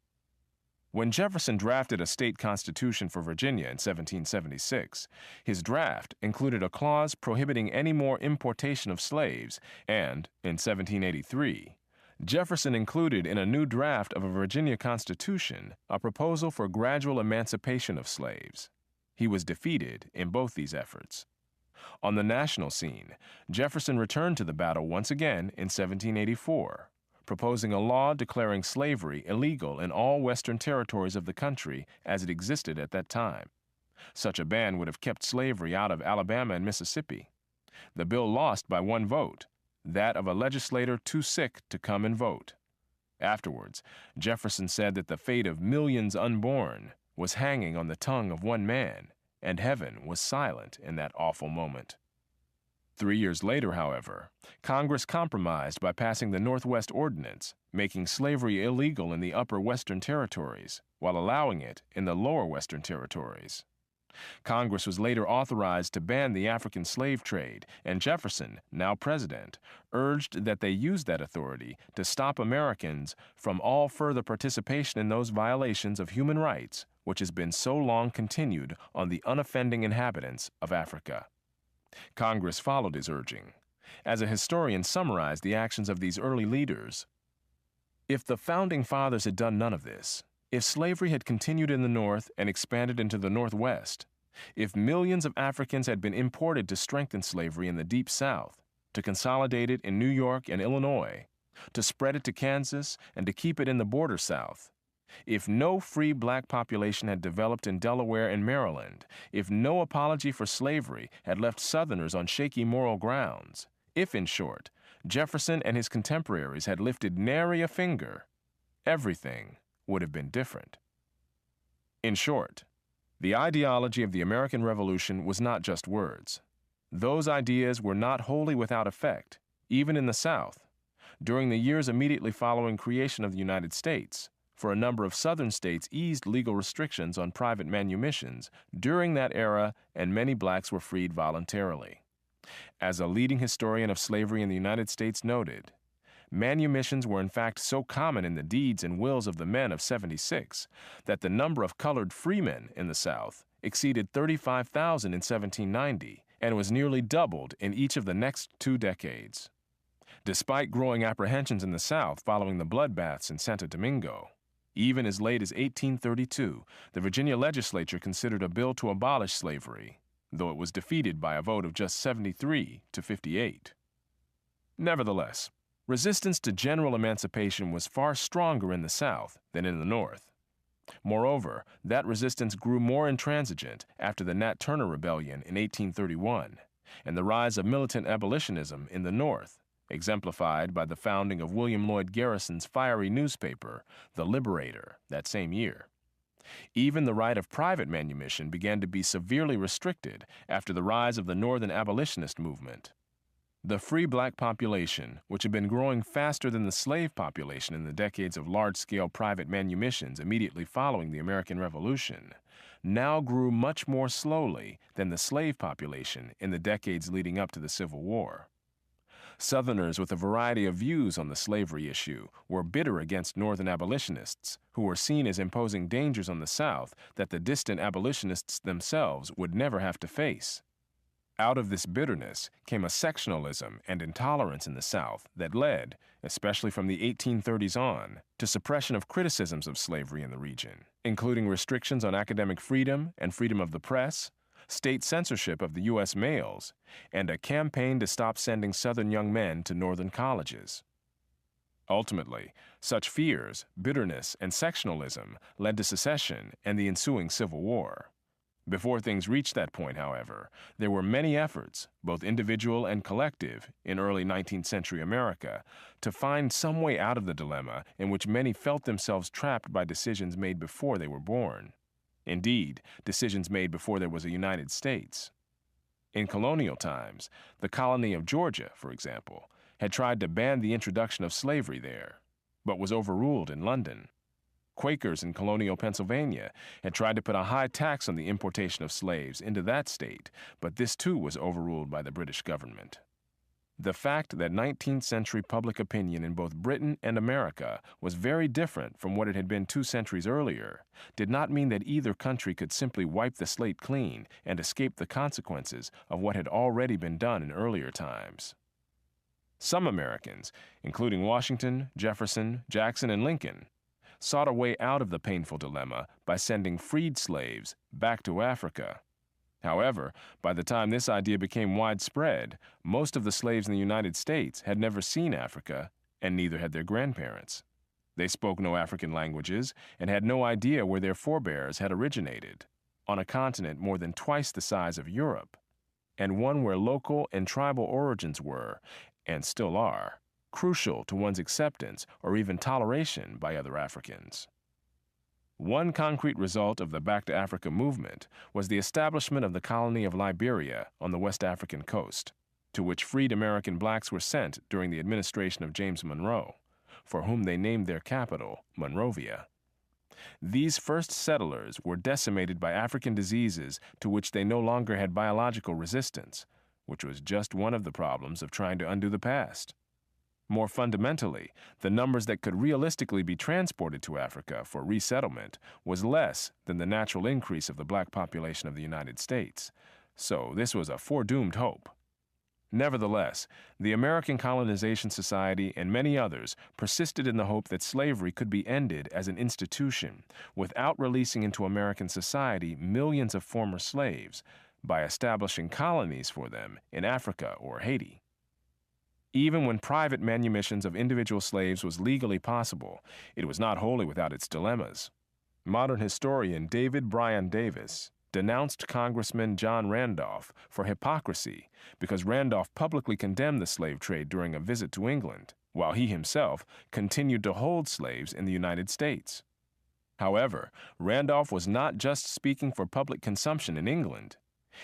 When Jefferson drafted a state constitution for Virginia in 1776, his draft included a clause prohibiting any more importation of slaves, and, in 1783, Jefferson included in a new draft of a Virginia Constitution a proposal for gradual emancipation of slaves. He was defeated in both these efforts. On the national scene, Jefferson returned to the battle once again in 1784, proposing a law declaring slavery illegal in all western territories of the country as it existed at that time. Such a ban would have kept slavery out of Alabama and Mississippi. The bill lost by 1 vote, that of a legislator too sick to come and vote. Afterwards, Jefferson said that the fate of millions unborn was hanging on the tongue of one man, and heaven was silent in that awful moment. 3 years later, however, Congress compromised by passing the Northwest Ordinance, making slavery illegal in the upper western territories, while allowing it in the lower western territories. Congress was later authorized to ban the African slave trade, and Jefferson, now president, urged that they use that authority to stop Americans from all further participation in those violations of human rights which has been so long continued on the unoffending inhabitants of Africa. Congress followed his urging. As a historian summarized the actions of these early leaders, "If the Founding Fathers had done none of this, if slavery had continued in the North and expanded into the Northwest, if millions of Africans had been imported to strengthen slavery in the Deep South, to consolidate it in New York and Illinois, to spread it to Kansas, and to keep it in the border South, if no free black population had developed in Delaware and Maryland, if no apology for slavery had left Southerners on shaky moral grounds, if, in short, Jefferson and his contemporaries had lifted nary a finger, everything would have been different." In short, the ideology of the American Revolution was not just words. Those ideas were not wholly without effect, even in the South. During the years immediately following creation of the United States, for a number of southern states eased legal restrictions on private manumissions during that era, and many blacks were freed voluntarily. As a leading historian of slavery in the United States noted, manumissions were in fact so common in the deeds and wills of the men of '76 that the number of colored freemen in the South exceeded 35,000 in 1790 and was nearly doubled in each of the next 2 decades. Despite growing apprehensions in the South following the bloodbaths in Santo Domingo, even as late as 1832, the Virginia legislature considered a bill to abolish slavery, though it was defeated by a vote of just 73 to 58. Nevertheless, resistance to general emancipation was far stronger in the South than in the North. Moreover, that resistance grew more intransigent after the Nat Turner Rebellion in 1831 and the rise of militant abolitionism in the North, exemplified by the founding of William Lloyd Garrison's fiery newspaper, The Liberator, that same year. Even the right of private manumission began to be severely restricted after the rise of the Northern abolitionist movement. The free black population, which had been growing faster than the slave population in the decades of large-scale private manumissions immediately following the American Revolution, now grew much more slowly than the slave population in the decades leading up to the Civil War. Southerners with a variety of views on the slavery issue were bitter against Northern abolitionists, who were seen as imposing dangers on the South that the distant abolitionists themselves would never have to face. Out of this bitterness came a sectionalism and intolerance in the South that led, especially from the 1830s on, to suppression of criticisms of slavery in the region, including restrictions on academic freedom and freedom of the press, state censorship of the U.S. males, and a campaign to stop sending Southern young men to Northern colleges. Ultimately, such fears, bitterness, and sectionalism led to secession and the ensuing Civil War. Before things reached that point, however, there were many efforts, both individual and collective, in early 19th century America, to find some way out of the dilemma in which many felt themselves trapped by decisions made before they were born. Indeed, decisions made before there was a United States. In colonial times, the colony of Georgia, for example, had tried to ban the introduction of slavery there, but was overruled in London. Quakers in colonial Pennsylvania had tried to put a high tax on the importation of slaves into that state, but this too was overruled by the British government. The fact that 19th century public opinion in both Britain and America was very different from what it had been 2 centuries earlier did not mean that either country could simply wipe the slate clean and escape the consequences of what had already been done in earlier times. Some Americans, including Washington, Jefferson, Jackson, and Lincoln, sought a way out of the painful dilemma by sending freed slaves back to Africa. However, by the time this idea became widespread, most of the slaves in the United States had never seen Africa, and neither had their grandparents. They spoke no African languages and had no idea where their forebears had originated, on a continent more than twice the size of Europe, and one where local and tribal origins were, and still are, crucial to one's acceptance or even toleration by other Africans. One concrete result of the Back to Africa movement was the establishment of the colony of Liberia on the West African coast, to which freed American blacks were sent during the administration of James Monroe, for whom they named their capital, Monrovia. These first settlers were decimated by African diseases to which they no longer had biological resistance, which was just one of the problems of trying to undo the past. More fundamentally, the numbers that could realistically be transported to Africa for resettlement was less than the natural increase of the black population of the United States, so this was a foredoomed hope. Nevertheless, the American Colonization Society and many others persisted in the hope that slavery could be ended as an institution without releasing into American society millions of former slaves by establishing colonies for them in Africa or Haiti. Even when private manumissions of individual slaves was legally possible, it was not wholly without its dilemmas. Modern historian David Bryan Davis denounced Congressman John Randolph for hypocrisy because Randolph publicly condemned the slave trade during a visit to England, while he himself continued to hold slaves in the United States. However, Randolph was not just speaking for public consumption in England.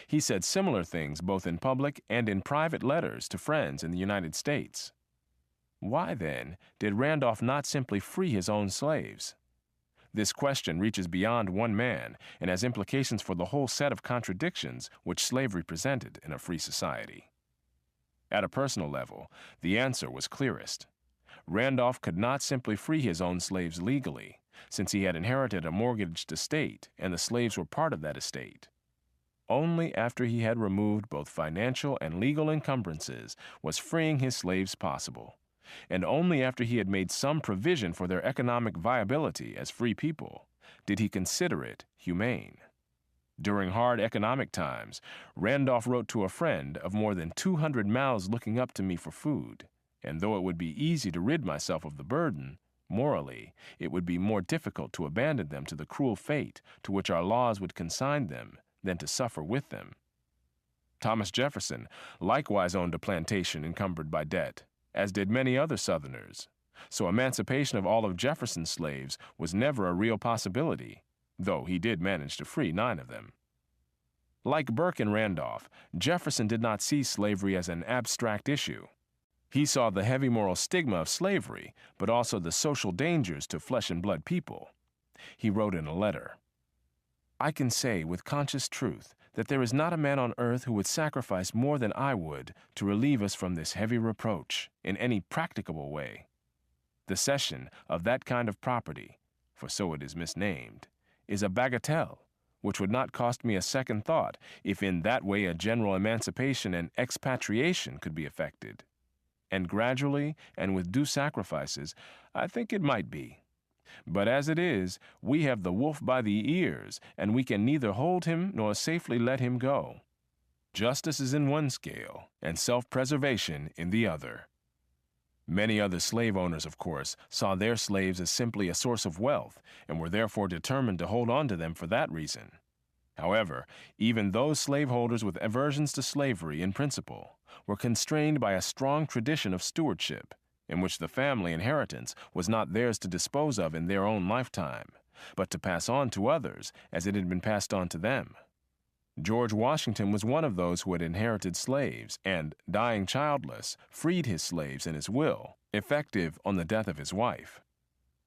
He said similar things both in public and in private letters to friends in the United States. Why, then, did Randolph not simply free his own slaves? This question reaches beyond one man and has implications for the whole set of contradictions which slavery presented in a free society. At a personal level, the answer was clearest. Randolph could not simply free his own slaves legally, since he had inherited a mortgaged estate and the slaves were part of that estate. Only after he had removed both financial and legal encumbrances was freeing his slaves possible, and only after he had made some provision for their economic viability as free people did he consider it humane. During hard economic times, Randolph wrote to a friend of more than 200 mouths looking up to me for food, and though it would be easy to rid myself of the burden, morally, it would be more difficult to abandon them to the cruel fate to which our laws would consign them than to suffer with them. Thomas Jefferson likewise owned a plantation encumbered by debt, as did many other Southerners, so emancipation of all of Jefferson's slaves was never a real possibility, though he did manage to free 9 of them. Like Burke and Randolph, Jefferson did not see slavery as an abstract issue. He saw the heavy moral stigma of slavery, but also the social dangers to flesh and blood people. He wrote in a letter, "I can say with conscious truth that there is not a man on earth who would sacrifice more than I would to relieve us from this heavy reproach in any practicable way. The cession of that kind of property, for so it is misnamed, is a bagatelle, which would not cost me a second thought if in that way a general emancipation and expatriation could be effected. And gradually, and with due sacrifices, I think it might be. But as it is, we have the wolf by the ears, and we can neither hold him nor safely let him go. Justice is in one scale, and self-preservation in the other." Many other slave owners, of course, saw their slaves as simply a source of wealth, and were therefore determined to hold on to them for that reason. However, even those slaveholders with aversions to slavery in principle were constrained by a strong tradition of stewardship, in which the family inheritance was not theirs to dispose of in their own lifetime, but to pass on to others as it had been passed on to them. George Washington was one of those who had inherited slaves and, dying childless, freed his slaves in his will, effective on the death of his wife.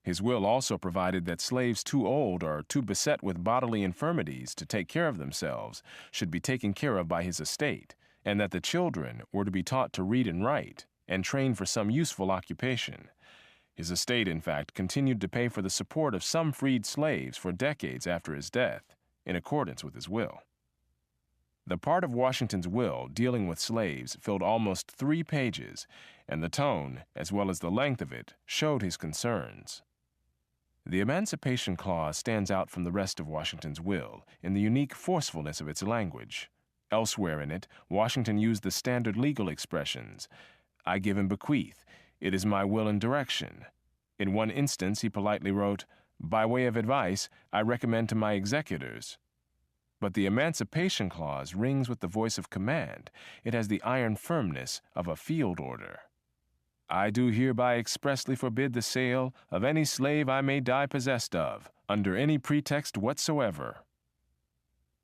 His will also provided that slaves too old or too beset with bodily infirmities to take care of themselves should be taken care of by his estate, and that the children were to be taught to read and write, and trained for some useful occupation. His estate, in fact, continued to pay for the support of some freed slaves for decades after his death, in accordance with his will. The part of Washington's will dealing with slaves filled almost 3 pages, and the tone, as well as the length of it, showed his concerns. The Emancipation Clause stands out from the rest of Washington's will in the unique forcefulness of its language. Elsewhere in it, Washington used the standard legal expressions, "I give and bequeath," "It is my will and direction." In one instance, he politely wrote, "By way of advice, I recommend to my executors." But the Emancipation Clause rings with the voice of command. It has the iron firmness of a field order. "I do hereby expressly forbid the sale of any slave I may die possessed of, under any pretext whatsoever."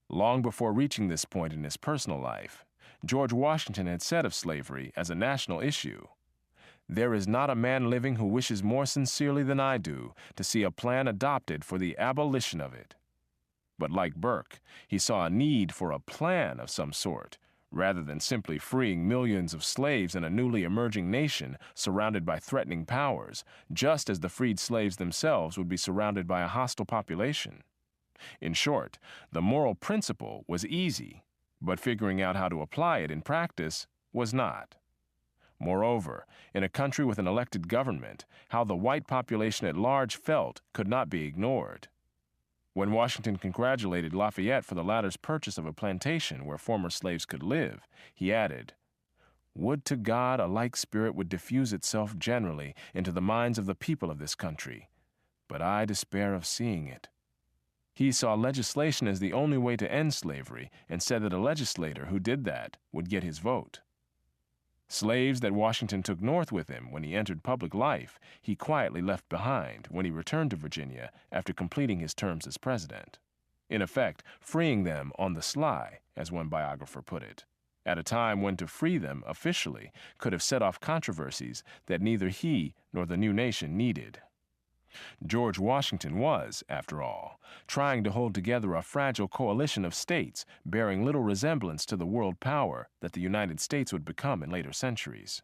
Long before reaching this point in his personal life, George Washington had said of slavery as a national issue, "There is not a man living who wishes more sincerely than I do to see a plan adopted for the abolition of it." But like Burke, he saw a need for a plan of some sort, rather than simply freeing millions of slaves in a newly emerging nation surrounded by threatening powers, just as the freed slaves themselves would be surrounded by a hostile population. In short, the moral principle was easy, but figuring out how to apply it in practice was not. Moreover, in a country with an elected government, how the white population at large felt could not be ignored. When Washington congratulated Lafayette for the latter's purchase of a plantation where former slaves could live, he added, "Would to God a like spirit would diffuse itself generally into the minds of the people of this country, but I despair of seeing it." He saw legislation as the only way to end slavery and said that a legislator who did that would get his vote. Slaves that Washington took north with him when he entered public life, he quietly left behind when he returned to Virginia after completing his terms as president, in effect freeing them on the sly, as one biographer put it. at a time when to free them officially could have set off controversies that neither he nor the new nation needed. George Washington was, after all, trying to hold together a fragile coalition of states bearing little resemblance to the world power that the United States would become in later centuries.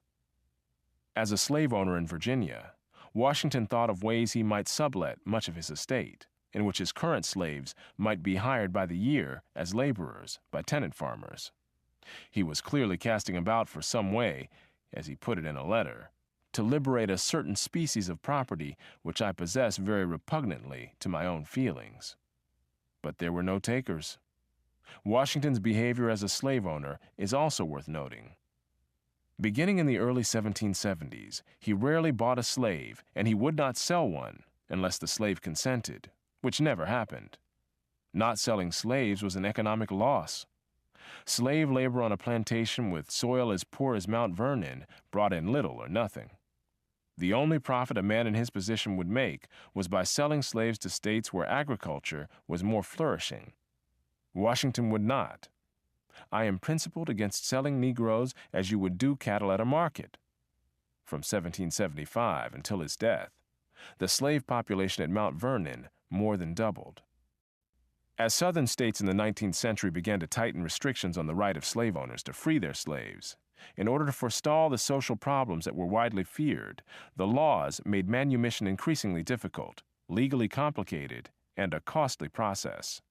As a slave owner in Virginia, Washington thought of ways he might sublet much of his estate, in which his current slaves might be hired by the year as laborers by tenant farmers. He was clearly casting about for some way, as he put it in a letter, to liberate a certain species of property which I possess very repugnantly to my own feelings. But there were no takers. Washington's behavior as a slave owner is also worth noting. Beginning in the early 1770s, he rarely bought a slave, and he would not sell one unless the slave consented, which never happened. Not selling slaves was an economic loss. Slave labor on a plantation with soil as poor as Mount Vernon brought in little or nothing. The only profit a man in his position would make was by selling slaves to states where agriculture was more flourishing. Washington would not. I am principled against selling Negroes as you would do cattle at a market. From 1775 until his death, the slave population at Mount Vernon more than doubled. As Southern states in the 19th century began to tighten restrictions on the right of slave owners to free their slaves, in order to forestall the social problems that were widely feared, the laws made manumission increasingly difficult, legally complicated, and a costly process.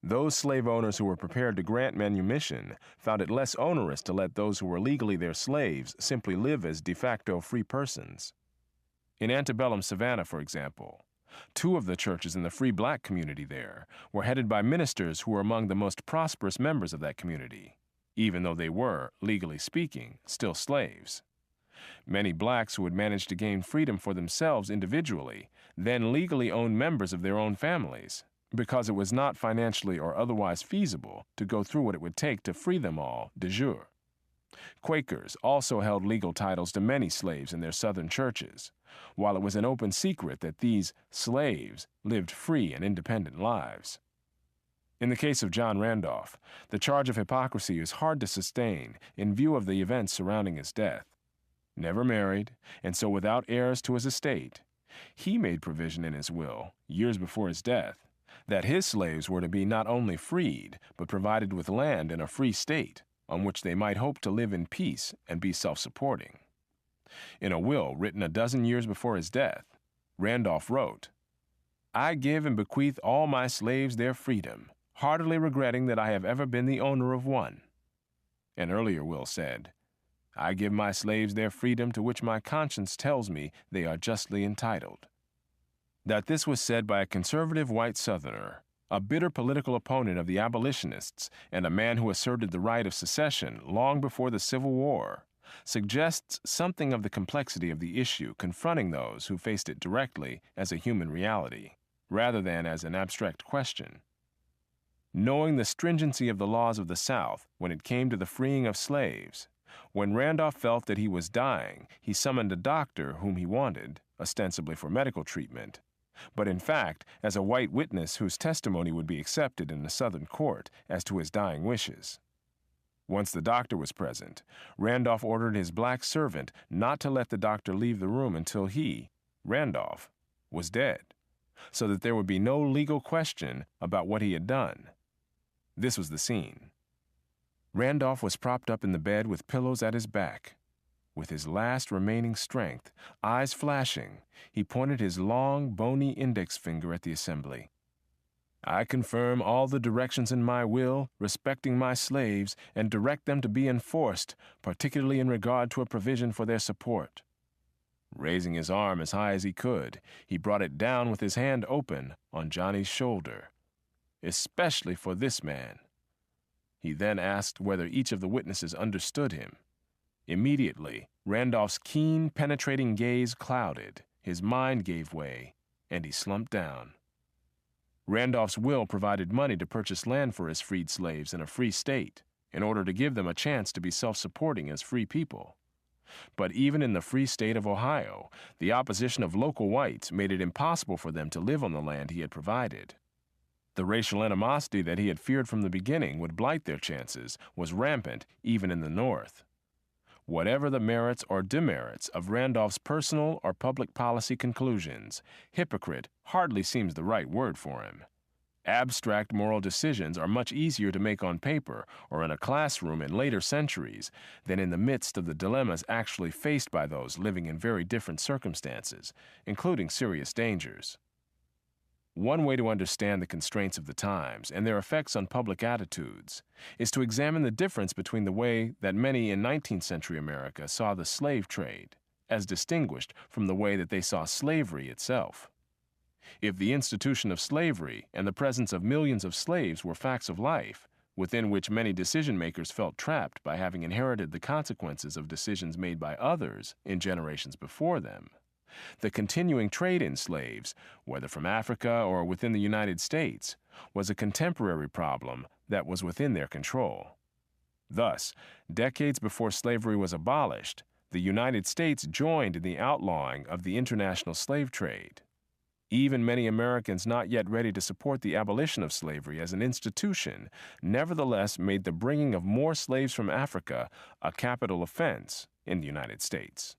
Those slave owners who were prepared to grant manumission found it less onerous to let those who were legally their slaves simply live as de facto free persons. In antebellum Savannah, for example, 2 of the churches in the free black community there were headed by ministers who were among the most prosperous members of that community, even though they were, legally speaking, still slaves. Many blacks who had managed to gain freedom for themselves individually then legally owned members of their own families, because it was not financially or otherwise feasible to go through what it would take to free them all de jure. Quakers also held legal titles to many slaves in their Southern churches, while it was an open secret that these slaves lived free and independent lives. In the case of John Randolph, the charge of hypocrisy is hard to sustain in view of the events surrounding his death. Never married, and so without heirs to his estate, he made provision in his will, years before his death, that his slaves were to be not only freed, but provided with land in a free state, on which they might hope to live in peace and be self-supporting. In a will written a dozen years before his death, Randolph wrote, "I give and bequeath all my slaves their freedom, heartily regretting that I have ever been the owner of one." An earlier will said, "I give my slaves their freedom to which my conscience tells me they are justly entitled." That this was said by a conservative white Southerner, a bitter political opponent of the abolitionists, and a man who asserted the right of secession long before the Civil War, suggests something of the complexity of the issue confronting those who faced it directly as a human reality, rather than as an abstract question. Knowing the stringency of the laws of the South when it came to the freeing of slaves, when Randolph felt that he was dying, he summoned a doctor whom he wanted, ostensibly for medical treatment, but in fact as a white witness whose testimony would be accepted in a Southern court as to his dying wishes. Once the doctor was present, Randolph ordered his black servant not to let the doctor leave the room until he, Randolph, was dead, so that there would be no legal question about what he had done. This was the scene. Randolph was propped up in the bed with pillows at his back. With his last remaining strength, eyes flashing, he pointed his long, bony index finger at the assembly. "I confirm all the directions in my will respecting my slaves and direct them to be enforced, particularly in regard to a provision for their support." Raising his arm as high as he could, he brought it down with his hand open on Johnny's shoulder. "Especially for this man." He then asked whether each of the witnesses understood him. Immediately, Randolph's keen, penetrating gaze clouded, his mind gave way, and he slumped down. Randolph's will provided money to purchase land for his freed slaves in a free state, in order to give them a chance to be self-supporting as free people. But even in the free state of Ohio, the opposition of local whites made it impossible for them to live on the land he had provided. The racial animosity that he had feared from the beginning would blight their chances was rampant even in the North. Whatever the merits or demerits of Randolph's personal or public policy conclusions, hypocrite hardly seems the right word for him. Abstract moral decisions are much easier to make on paper or in a classroom in later centuries than in the midst of the dilemmas actually faced by those living in very different circumstances, including serious dangers. One way to understand the constraints of the times and their effects on public attitudes is to examine the difference between the way that many in 19th century America saw the slave trade, as distinguished from the way that they saw slavery itself. If the institution of slavery and the presence of millions of slaves were facts of life, within which many decision-makers felt trapped by having inherited the consequences of decisions made by others in generations before them, the continuing trade in slaves, whether from Africa or within the United States, was a contemporary problem that was within their control. Thus, decades before slavery was abolished, the United States joined in the outlawing of the international slave trade. Even many Americans not yet ready to support the abolition of slavery as an institution nevertheless made the bringing of more slaves from Africa a capital offense in the United States.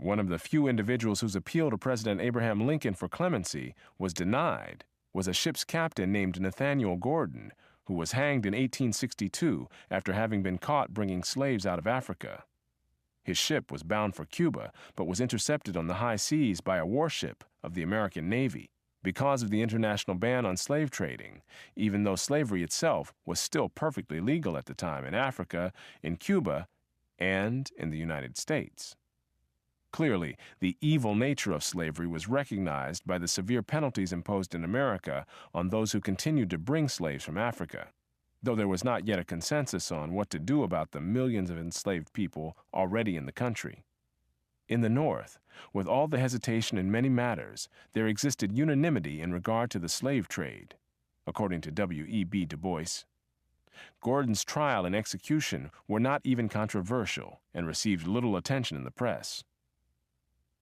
One of the few individuals whose appeal to President Abraham Lincoln for clemency was denied was a ship's captain named Nathaniel Gordon, who was hanged in 1862 after having been caught bringing slaves out of Africa. His ship was bound for Cuba, but was intercepted on the high seas by a warship of the American Navy because of the international ban on slave trading, even though slavery itself was still perfectly legal at the time in Africa, in Cuba, and in the United States. Clearly, the evil nature of slavery was recognized by the severe penalties imposed in America on those who continued to bring slaves from Africa, though there was not yet a consensus on what to do about the millions of enslaved people already in the country. In the North, with all the hesitation in many matters, there existed unanimity in regard to the slave trade, according to W.E.B. Du Bois. Gordon's trial and execution were not even controversial and received little attention in the press.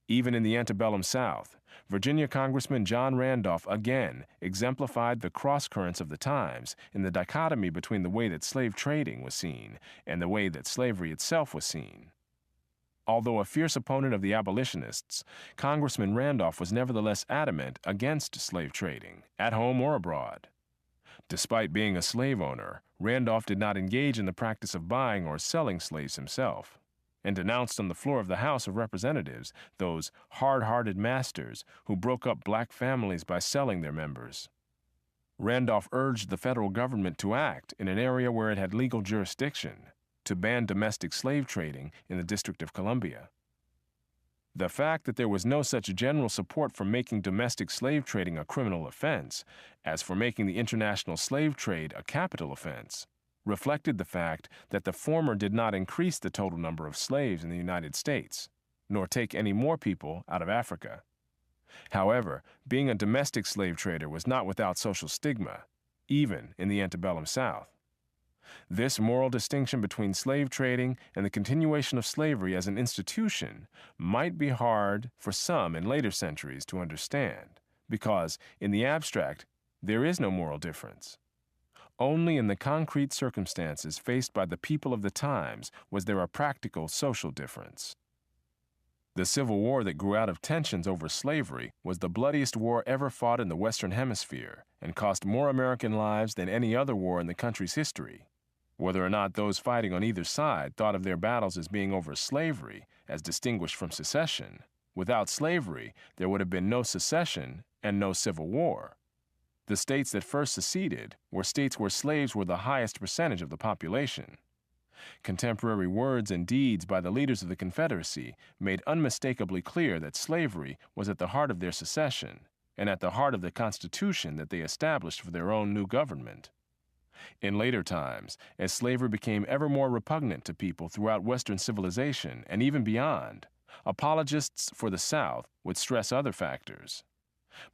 Even in the antebellum South, Virginia Congressman John Randolph again exemplified the cross-currents of the times in the dichotomy between the way that slave trading was seen and the way that slavery itself was seen. Although a fierce opponent of the abolitionists, Congressman Randolph was nevertheless adamant against slave trading, at home or abroad. Despite being a slave owner, Randolph did not engage in the practice of buying or selling slaves himself, and denounced on the floor of the House of Representatives those hard-hearted masters who broke up black families by selling their members. Randolph urged the federal government to act in an area where it had legal jurisdiction, to ban domestic slave trading in the District of Columbia. The fact that there was no such general support for making domestic slave trading a criminal offense as for making the international slave trade a capital offense reflected the fact that the former did not increase the total number of slaves in the United States, nor take any more people out of Africa. However, being a domestic slave trader was not without social stigma, even in the antebellum South. This moral distinction between slave trading and the continuation of slavery as an institution might be hard for some in later centuries to understand, because, in the abstract, there is no moral difference. Only in the concrete circumstances faced by the people of the times was there a practical social difference. The Civil War that grew out of tensions over slavery was the bloodiest war ever fought in the Western Hemisphere and cost more American lives than any other war in the country's history. Whether or not those fighting on either side thought of their battles as being over slavery, as distinguished from secession, without slavery there would have been no secession and no Civil War. The states that first seceded were states where slaves were the highest percentage of the population. Contemporary words and deeds by the leaders of the Confederacy made unmistakably clear that slavery was at the heart of their secession and at the heart of the Constitution that they established for their own new government. In later times, as slavery became ever more repugnant to people throughout Western civilization and even beyond, apologists for the South would stress other factors.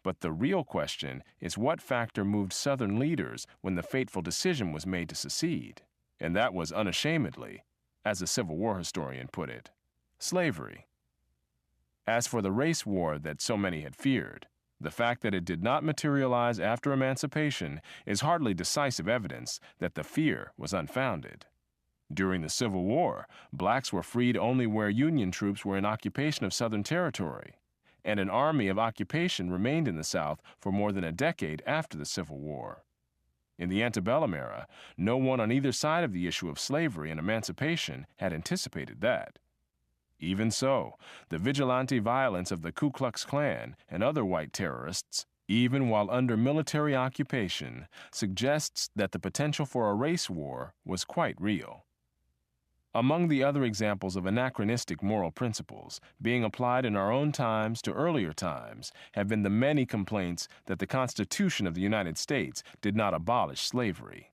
But the real question is what factor moved Southern leaders when the fateful decision was made to secede, and that was unashamedly, as a Civil War historian put it, slavery. As for the race war that so many had feared, The fact that it did not materialize after emancipation is hardly decisive evidence that the fear was unfounded. During the Civil War, blacks were freed only where Union troops were in occupation of Southern territory, and an army of occupation remained in the South for more than a decade after the Civil War. In the antebellum era, no one on either side of the issue of slavery and emancipation had anticipated that. Even so, the vigilante violence of the Ku Klux Klan and other white terrorists, even while under military occupation, suggests that the potential for a race war was quite real. Among the other examples of anachronistic moral principles being applied in our own times to earlier times have been the many complaints that the Constitution of the United States did not abolish slavery.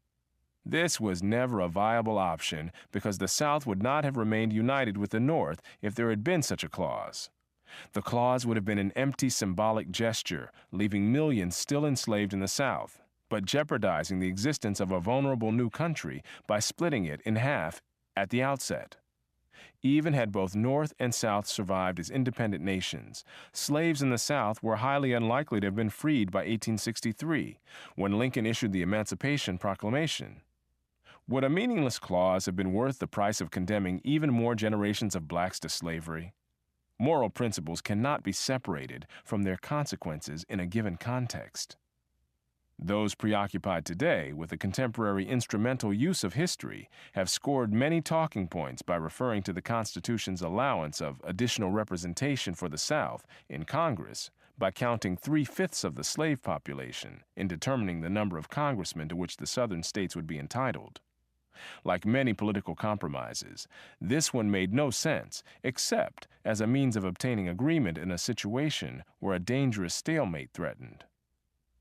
This was never a viable option because the South would not have remained united with the North if there had been such a clause. The clause would have been an empty symbolic gesture, leaving millions still enslaved in the South, but jeopardizing the existence of a vulnerable new country by splitting it in half at the outset. Even had both North and South survived as independent nations, slaves in the South were highly unlikely to have been freed by 1863, when Lincoln issued the Emancipation Proclamation. Would a meaningless clause have been worth the price of condemning even more generations of blacks to slavery? Moral principles cannot be separated from their consequences in a given context. Those preoccupied today with the contemporary instrumental use of history have scored many talking points by referring to the Constitution's allowance of additional representation for the South in Congress by counting 3/5 of the slave population in determining the number of congressmen to which the Southern states would be entitled. Like many political compromises, this one made no sense except as a means of obtaining agreement in a situation where a dangerous stalemate threatened.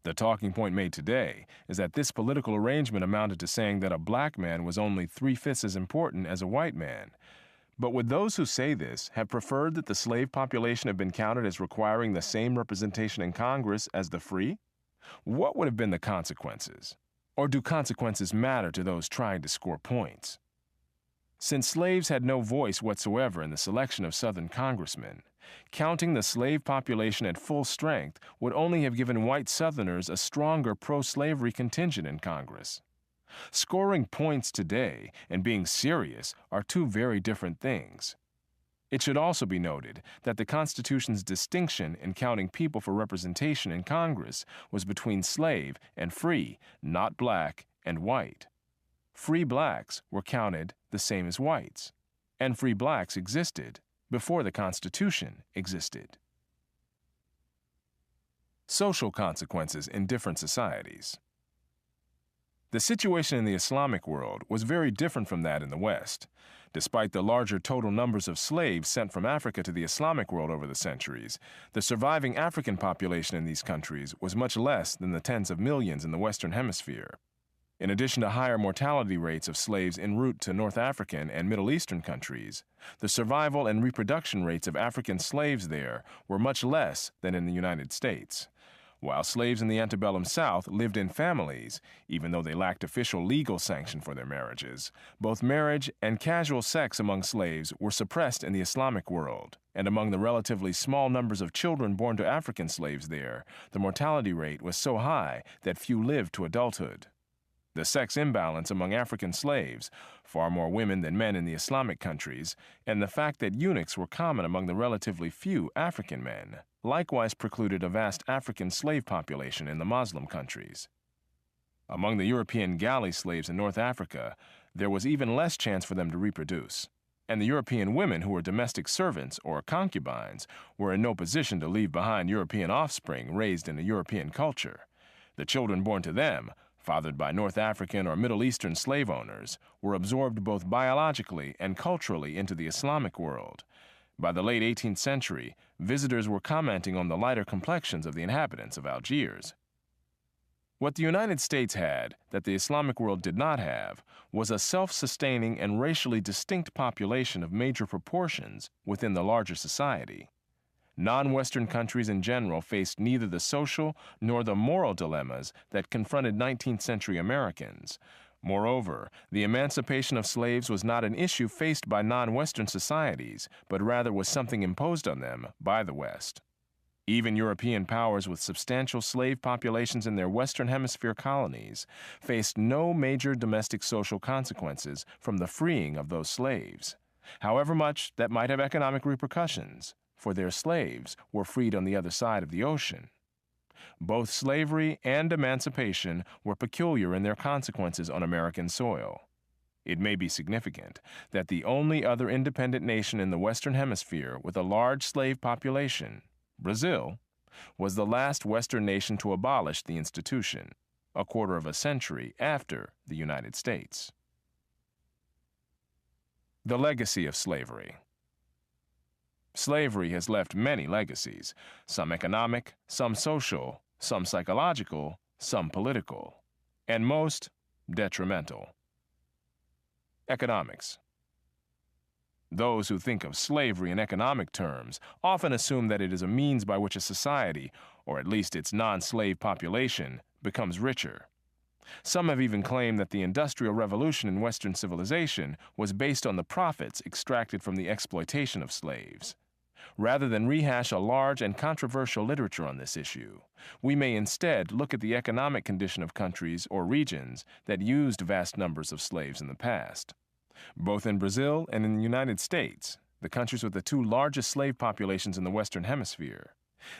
The talking point made today is that this political arrangement amounted to saying that a black man was only 3/5 as important as a white man. But would those who say this have preferred that the slave population have been counted as requiring the same representation in Congress as the free? What would have been the consequences? Or do consequences matter to those trying to score points? Since slaves had no voice whatsoever in the selection of Southern congressmen, counting the slave population at full strength would only have given white Southerners a stronger pro-slavery contingent in Congress. Scoring points today and being serious are two very different things. It should also be noted that the Constitution's distinction in counting people for representation in Congress was between slave and free, not black and white. Free blacks were counted the same as whites, and free blacks existed before the Constitution existed. Social consequences in different societies. The situation in the Islamic world was very different from that in the West. Despite the larger total numbers of slaves sent from Africa to the Islamic world over the centuries, the surviving African population in these countries was much less than the tens of millions in the Western Hemisphere. In addition to higher mortality rates of slaves en route to North African and Middle Eastern countries, the survival and reproduction rates of African slaves there were much less than in the United States. While slaves in the antebellum South lived in families, even though they lacked official legal sanction for their marriages, both marriage and casual sex among slaves were suppressed in the Islamic world, and among the relatively small numbers of children born to African slaves there, the mortality rate was so high that few lived to adulthood. The sex imbalance among African slaves, far more women than men in the Islamic countries, and the fact that eunuchs were common among the relatively few African men, likewise precluded a vast African slave population in the Muslim countries. Among the European galley slaves in North Africa, there was even less chance for them to reproduce, and the European women who were domestic servants or concubines were in no position to leave behind European offspring raised in a European culture. The children born to them, fathered by North African or Middle Eastern slave owners, were absorbed both biologically and culturally into the Islamic world. By the late 18th century, visitors were commenting on the lighter complexions of the inhabitants of Algiers. What the United States had that the Islamic world did not have was a self-sustaining and racially distinct population of major proportions within the larger society. Non-Western countries in general faced neither the social nor the moral dilemmas that confronted 19th century Americans. Moreover, the emancipation of slaves was not an issue faced by non-Western societies, but rather was something imposed on them by the West. Even European powers with substantial slave populations in their Western Hemisphere colonies faced no major domestic social consequences from the freeing of those slaves, however much that might have economic repercussions, for their slaves were freed on the other side of the ocean. Both slavery and emancipation were peculiar in their consequences on American soil. It may be significant that the only other independent nation in the Western Hemisphere with a large slave population, Brazil, was the last Western nation to abolish the institution, a quarter of a century after the United States. The legacy of slavery. Slavery has left many legacies, some economic, some social, some psychological, some political, and most detrimental. Economics. Those who think of slavery in economic terms often assume that it is a means by which a society, or at least its non-slave population, becomes richer. Some have even claimed that the Industrial Revolution in Western civilization was based on the profits extracted from the exploitation of slaves. Rather than rehash a large and controversial literature on this issue, we may instead look at the economic condition of countries or regions that used vast numbers of slaves in the past. Both in Brazil and in the United States, the countries with the two largest slave populations in the Western Hemisphere,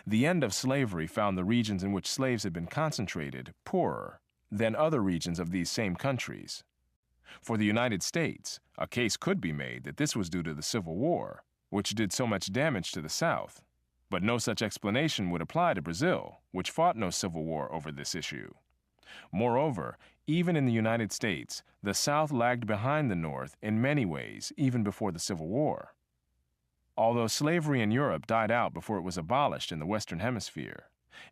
the end of slavery found the regions in which slaves had been concentrated poorer than other regions of these same countries. For the United States, a case could be made that this was due to the Civil War, which did so much damage to the South, but no such explanation would apply to Brazil, which fought no civil war over this issue. Moreover, even in the United States, the South lagged behind the North in many ways even before the Civil War. Although slavery in Europe died out before it was abolished in the Western Hemisphere,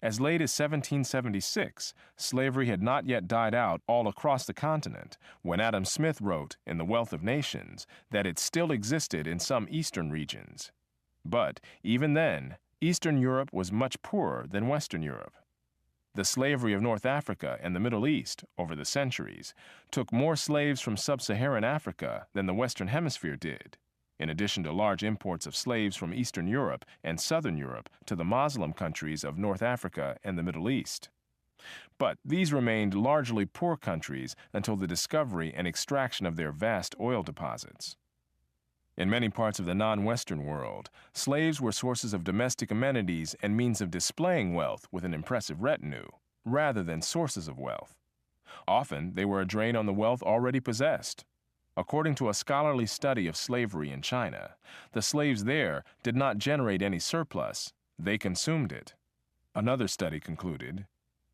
as late as 1776, slavery had not yet died out all across the continent when Adam Smith wrote in The Wealth of Nations that it still existed in some eastern regions. But, even then, Eastern Europe was much poorer than Western Europe. The slavery of North Africa and the Middle East, over the centuries, took more slaves from sub-Saharan Africa than the Western Hemisphere did, in addition to large imports of slaves from Eastern Europe and Southern Europe to the Muslim countries of North Africa and the Middle East. But these remained largely poor countries until the discovery and extraction of their vast oil deposits. In many parts of the non-Western world, slaves were sources of domestic amenities and means of displaying wealth with an impressive retinue, rather than sources of wealth. Often, they were a drain on the wealth already possessed. According to a scholarly study of slavery in China, the slaves there did not generate any surplus, they consumed it. Another study concluded,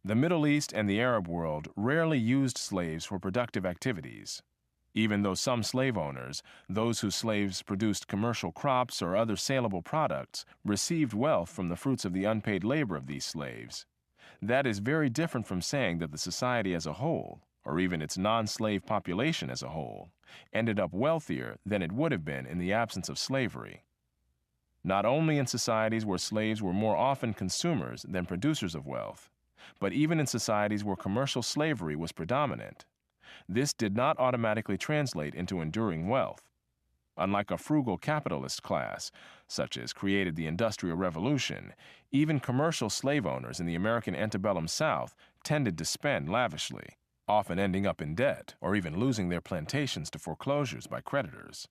the Middle East and the Arab world rarely used slaves for productive activities. Even though some slave owners, those whose slaves produced commercial crops or other saleable products, received wealth from the fruits of the unpaid labor of these slaves. That is very different from saying that the society as a whole, or even its non-slave population as a whole, ended up wealthier than it would have been in the absence of slavery. Not only in societies where slaves were more often consumers than producers of wealth, but even in societies where commercial slavery was predominant, this did not automatically translate into enduring wealth. Unlike a frugal capitalist class, such as created the Industrial Revolution, even commercial slave owners in the American antebellum South tended to spend lavishly, often ending up in debt or even losing their plantations to foreclosures by creditors.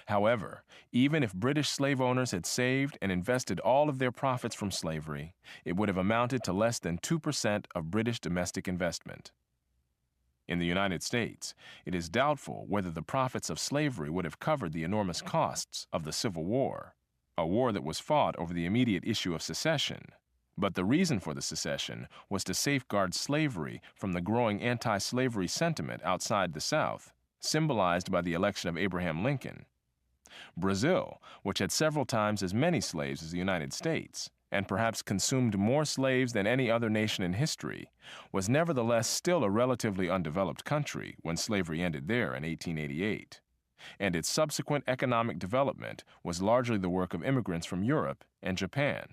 However, even if British slave owners had saved and invested all of their profits from slavery, it would have amounted to less than 2% of British domestic investment. In the United States, it is doubtful whether the profits of slavery would have covered the enormous costs of the Civil War, a war that was fought over the immediate issue of secession. But the reason for the secession was to safeguard slavery from the growing anti-slavery sentiment outside the South, symbolized by the election of Abraham Lincoln. Brazil, which had several times as many slaves as the United States, and perhaps consumed more slaves than any other nation in history, was nevertheless still a relatively undeveloped country when slavery ended there in 1888, and its subsequent economic development was largely the work of immigrants from Europe and Japan.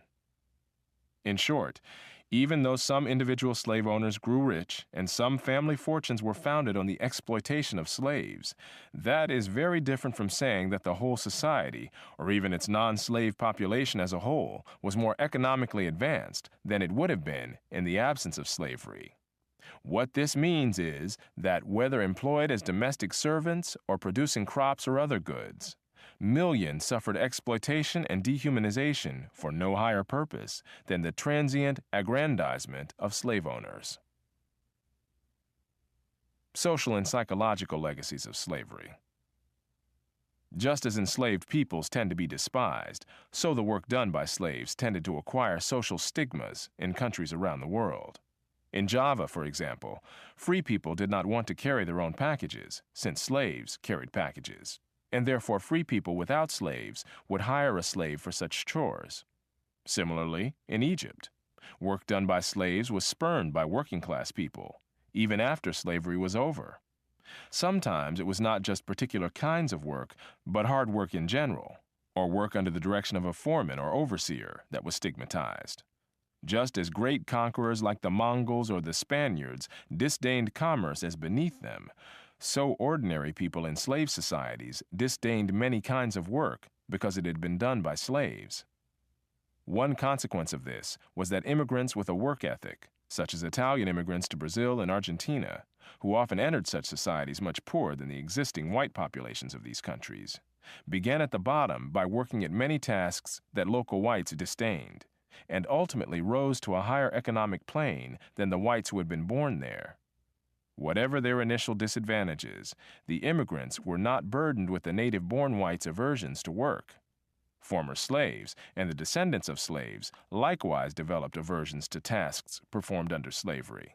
In short, Even though some individual slave owners grew rich and some family fortunes were founded on the exploitation of slaves, that is very different from saying that the whole society, or even its non-slave population as a whole, was more economically advanced than it would have been in the absence of slavery. What this means is that whether employed as domestic servants or producing crops or other goods, millions suffered exploitation and dehumanization for no higher purpose than the transient aggrandizement of slave owners. Social and psychological legacies of slavery. Just as enslaved peoples tend to be despised, so the work done by slaves tended to acquire social stigmas in countries around the world. In Java, for example, free people did not want to carry their own packages, since slaves carried packages, and therefore free people without slaves would hire a slave for such chores. Similarly, in Egypt, work done by slaves was spurned by working-class people, even after slavery was over. Sometimes it was not just particular kinds of work, but hard work in general, or work under the direction of a foreman or overseer that was stigmatized. Just as great conquerors like the Mongols or the Spaniards disdained commerce as beneath them, so ordinary people in slave societies disdained many kinds of work because it had been done by slaves. One consequence of this was that immigrants with a work ethic, such as Italian immigrants to Brazil and Argentina, who often entered such societies much poorer than the existing white populations of these countries, began at the bottom by working at many tasks that local whites disdained, and ultimately rose to a higher economic plane than the whites who had been born there. Whatever their initial disadvantages, the immigrants were not burdened with the native-born whites' aversions to work. Former slaves and the descendants of slaves likewise developed aversions to tasks performed under slavery.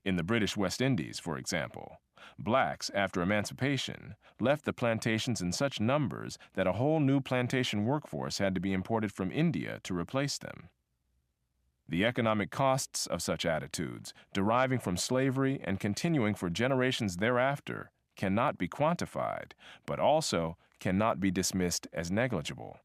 In the British West Indies, for example, blacks, after emancipation, left the plantations in such numbers that a whole new plantation workforce had to be imported from India to replace them. The economic costs of such attitudes, deriving from slavery and continuing for generations thereafter, cannot be quantified, but also cannot be dismissed as negligible.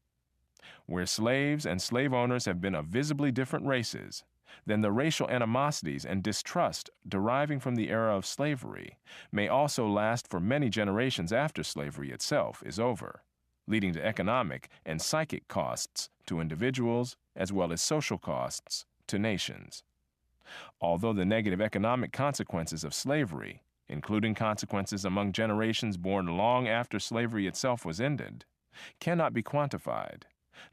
Where slaves and slave owners have been of visibly different races, then the racial animosities and distrust deriving from the era of slavery may also last for many generations after slavery itself is over, leading to economic and psychic costs to individuals as well as social costs to nations. Although the negative economic consequences of slavery, including consequences among generations born long after slavery itself was ended, cannot be quantified,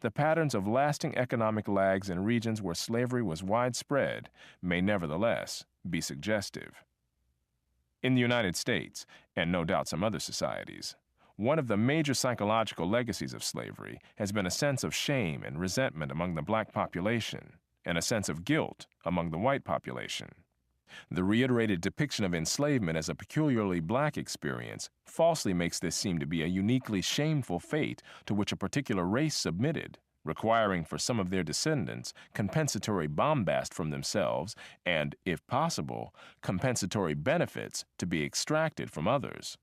the patterns of lasting economic lags in regions where slavery was widespread may nevertheless be suggestive. In the United States, and no doubt some other societies, one of the major psychological legacies of slavery has been a sense of shame and resentment among the black population, and a sense of guilt among the white population. The reiterated depiction of enslavement as a peculiarly black experience falsely makes this seem to be a uniquely shameful fate to which a particular race submitted, requiring for some of their descendants compensatory bombast from themselves and, if possible, compensatory benefits to be extracted from others.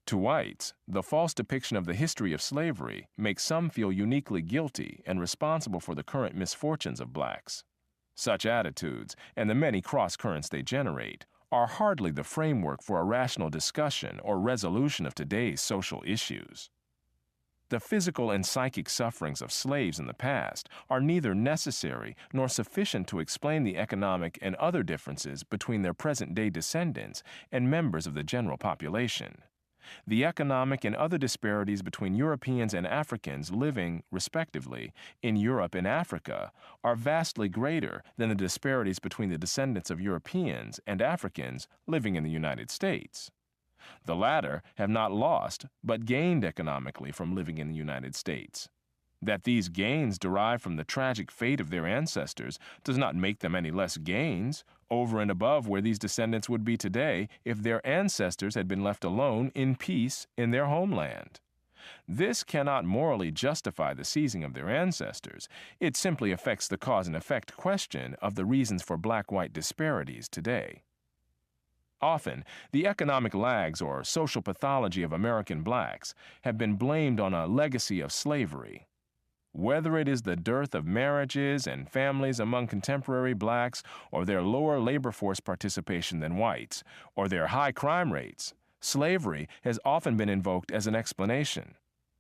To whites, the false depiction of the history of slavery makes some feel uniquely guilty and responsible for the current misfortunes of blacks. Such attitudes, and the many cross-currents they generate, are hardly the framework for a rational discussion or resolution of today's social issues. The physical and psychic sufferings of slaves in the past are neither necessary nor sufficient to explain the economic and other differences between their present-day descendants and members of the general population. The economic and other disparities between Europeans and Africans living, respectively, in Europe and Africa are vastly greater than the disparities between the descendants of Europeans and Africans living in the United States. The latter have not lost but gained economically from living in the United States. That these gains derive from the tragic fate of their ancestors does not make them any less gains, over and above where these descendants would be today if their ancestors had been left alone in peace in their homeland. This cannot morally justify the seizing of their ancestors. It simply affects the cause and effect question of the reasons for black-white disparities today. Often, the economic lags or social pathology of American blacks have been blamed on a legacy of slavery. Whether it is the dearth of marriages and families among contemporary blacks, or their lower labor force participation than whites, or their high crime rates, slavery has often been invoked as an explanation.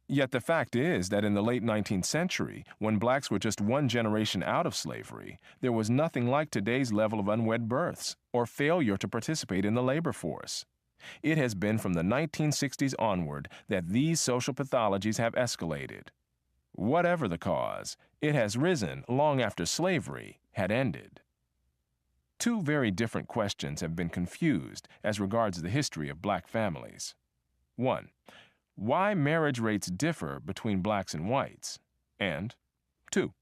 Yet the fact is that in the late 19th century, when blacks were just one generation out of slavery, there was nothing like today's level of unwed births or failure to participate in the labor force. It has been from the 1960s onward that these social pathologies have escalated. Whatever the cause, it has risen long after slavery had ended. Two very different questions have been confused as regards the history of black families. 1. Why marriage rates differ between blacks and whites, and 2.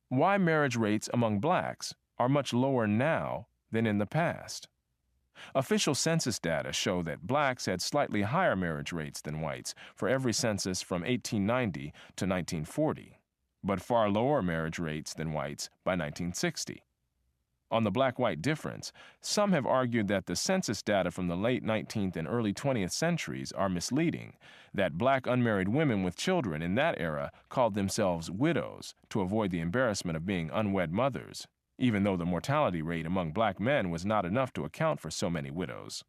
Why marriage rates among blacks are much lower now than in the past. Official census data show that blacks had slightly higher marriage rates than whites for every census from 1890 to 1940, but far lower marriage rates than whites by 1960. On the black-white difference, some have argued that the census data from the late 19th and early 20th centuries are misleading, that black unmarried women with children in that era called themselves widows to avoid the embarrassment of being unwed mothers, even though the mortality rate among black men was not enough to account for so many widows.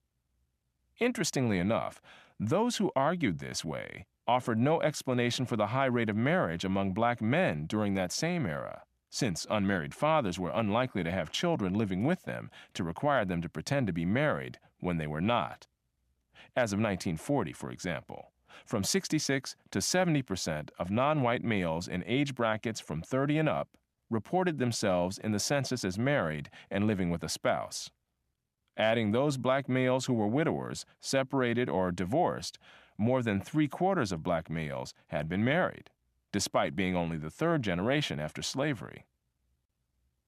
Interestingly enough, those who argued this way offered no explanation for the high rate of marriage among black men during that same era, since unmarried fathers were unlikely to have children living with them to require them to pretend to be married when they were not. As of 1940, for example, from 66 to 70% of non-white males in age brackets from 30 and up reported themselves in the census as married and living with a spouse. Adding those black males who were widowers, separated, or divorced, more than 3/4 of black males had been married, despite being only the third generation after slavery.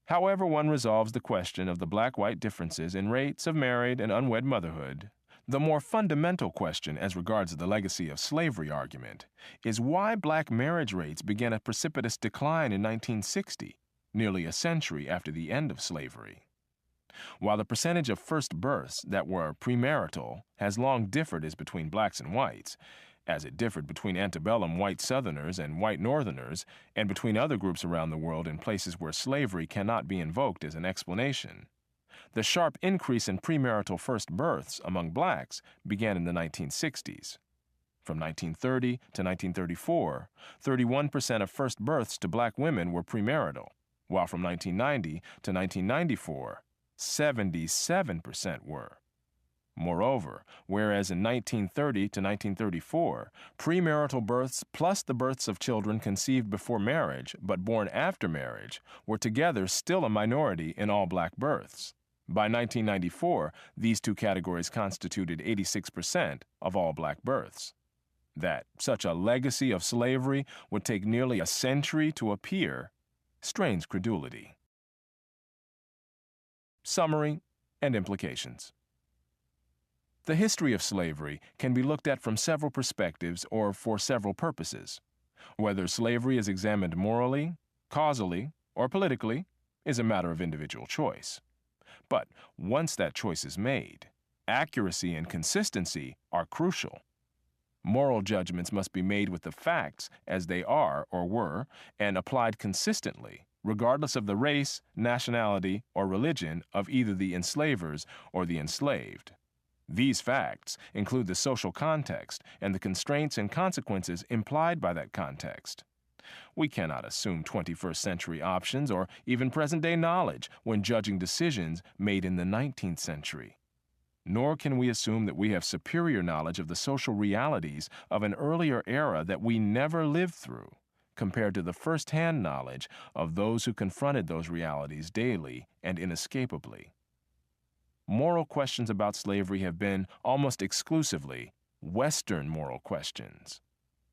However one resolves the question of the black-white differences in rates of married and unwed motherhood, the more fundamental question as regards the legacy of slavery argument is why black marriage rates began a precipitous decline in 1960, nearly a century after the end of slavery. While the percentage of first births that were premarital has long differed as between blacks and whites, as it differed between antebellum white Southerners and white Northerners, and between other groups around the world in places where slavery cannot be invoked as an explanation, the sharp increase in premarital first births among blacks began in the 1960s. From 1930 to 1934, 31% of first births to black women were premarital, while from 1990 to 1994, 77% were. Moreover, whereas in 1930 to 1934, premarital births plus the births of children conceived before marriage but born after marriage were together still a minority in all black births. By 1994, these two categories constituted 86% of all black births. That such a legacy of slavery would take nearly a century to appear strains credulity. Summary and implications. The history of slavery can be looked at from several perspectives or for several purposes. Whether slavery is examined morally, causally, or politically is a matter of individual choice. But once that choice is made, accuracy and consistency are crucial. Moral judgments must be made with the facts as they are or were and applied consistently, regardless of the race, nationality, or religion of either the enslavers or the enslaved. These facts include the social context and the constraints and consequences implied by that context. We cannot assume 21st century options or even present-day knowledge when judging decisions made in the 19th century. Nor can we assume that we have superior knowledge of the social realities of an earlier era that we never lived through, compared to the first-hand knowledge of those who confronted those realities daily and inescapably. Moral questions about slavery have been, almost exclusively, Western moral questions.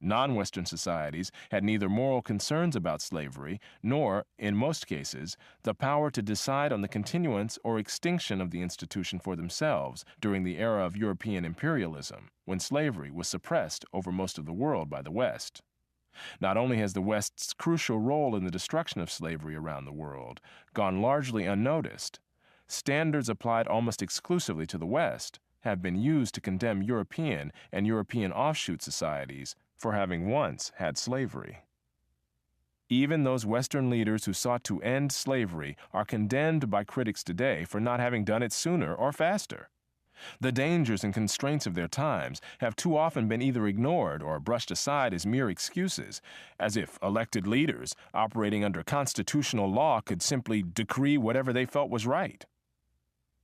Non-Western societies had neither moral concerns about slavery nor, in most cases, the power to decide on the continuance or extinction of the institution for themselves during the era of European imperialism, when slavery was suppressed over most of the world by the West. Not only has the West's crucial role in the destruction of slavery around the world gone largely unnoticed, standards applied almost exclusively to the West have been used to condemn European and European offshoot societies for having once had slavery. Even those Western leaders who sought to end slavery are condemned by critics today for not having done it sooner or faster. The dangers and constraints of their times have too often been either ignored or brushed aside as mere excuses, as if elected leaders operating under constitutional law could simply decree whatever they felt was right.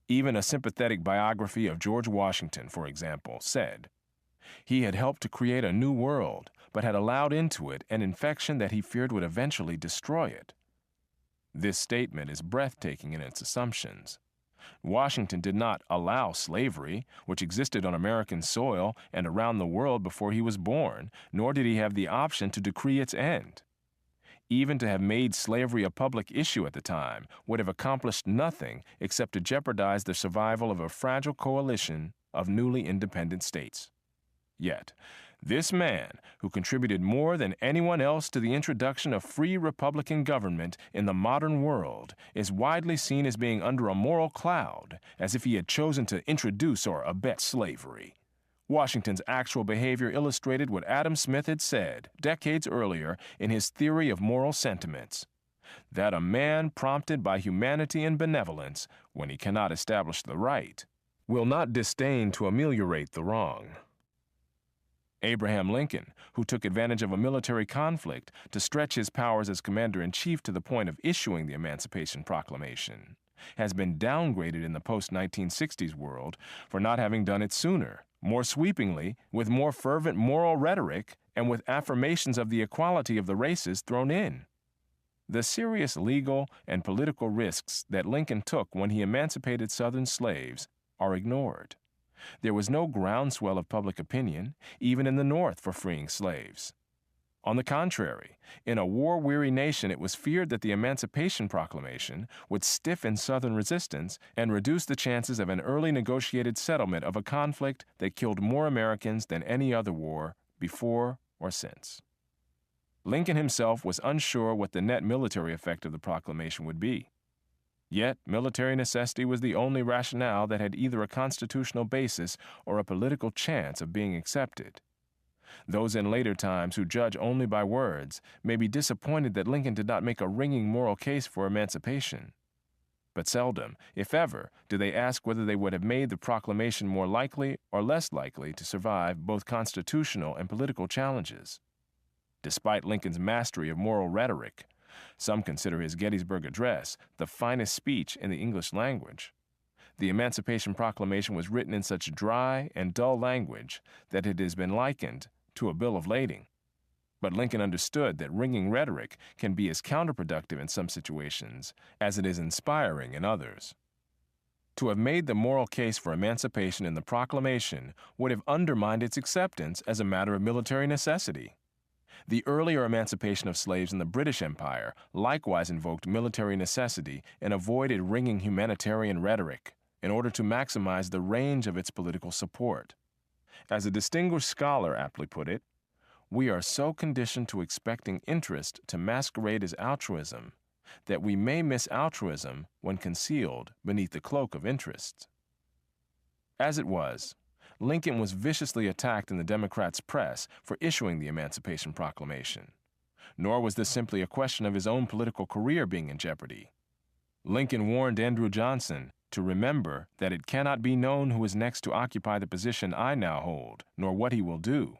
Even a sympathetic biography of George Washington, for example, said, "He had helped to create a new world, but had allowed into it an infection that he feared would eventually destroy it." This statement is breathtaking in its assumptions. Washington did not allow slavery, which existed on American soil and around the world before he was born, nor did he have the option to decree its end. Even to have made slavery a public issue at the time would have accomplished nothing except to jeopardize the survival of a fragile coalition of newly independent states. Yet, this man, who contributed more than anyone else to the introduction of free republican government in the modern world, is widely seen as being under a moral cloud, as if he had chosen to introduce or abet slavery. Washington's actual behavior illustrated what Adam Smith had said decades earlier in his theory of moral sentiments, that a man prompted by humanity and benevolence, when he cannot establish the right, will not disdain to ameliorate the wrong. Abraham Lincoln, who took advantage of a military conflict to stretch his powers as commander-in-chief to the point of issuing the Emancipation Proclamation, has been downgraded in the post-1960s world for not having done it sooner, more sweepingly, with more fervent moral rhetoric, and with affirmations of the equality of the races thrown in. The serious legal and political risks that Lincoln took when he emancipated Southern slaves are ignored. There was no groundswell of public opinion, even in the North, for freeing slaves. On the contrary, in a war-weary nation, it was feared that the Emancipation Proclamation would stiffen Southern resistance and reduce the chances of an early negotiated settlement of a conflict that killed more Americans than any other war before or since. Lincoln himself was unsure what the net military effect of the proclamation would be. Yet, military necessity was the only rationale that had either a constitutional basis or a political chance of being accepted. Those in later times who judge only by words may be disappointed that Lincoln did not make a ringing moral case for emancipation. But seldom, if ever, do they ask whether they would have made the proclamation more likely or less likely to survive both constitutional and political challenges. Despite Lincoln's mastery of moral rhetoric, some consider his Gettysburg Address the finest speech in the English language. The Emancipation Proclamation was written in such dry and dull language that it has been likened to a bill of lading. But Lincoln understood that ringing rhetoric can be as counterproductive in some situations as it is inspiring in others. To have made the moral case for emancipation in the proclamation would have undermined its acceptance as a matter of military necessity. The earlier emancipation of slaves in the British Empire likewise invoked military necessity and avoided ringing humanitarian rhetoric in order to maximize the range of its political support. As a distinguished scholar aptly put it, "We are so conditioned to expecting interest to masquerade as altruism that we may miss altruism when concealed beneath the cloak of interest." As it was, Lincoln was viciously attacked in the Democrats' press for issuing the Emancipation Proclamation. Nor was this simply a question of his own political career being in jeopardy. Lincoln warned Andrew Johnson to remember that it cannot be known who is next to occupy the position I now hold, nor what he will do,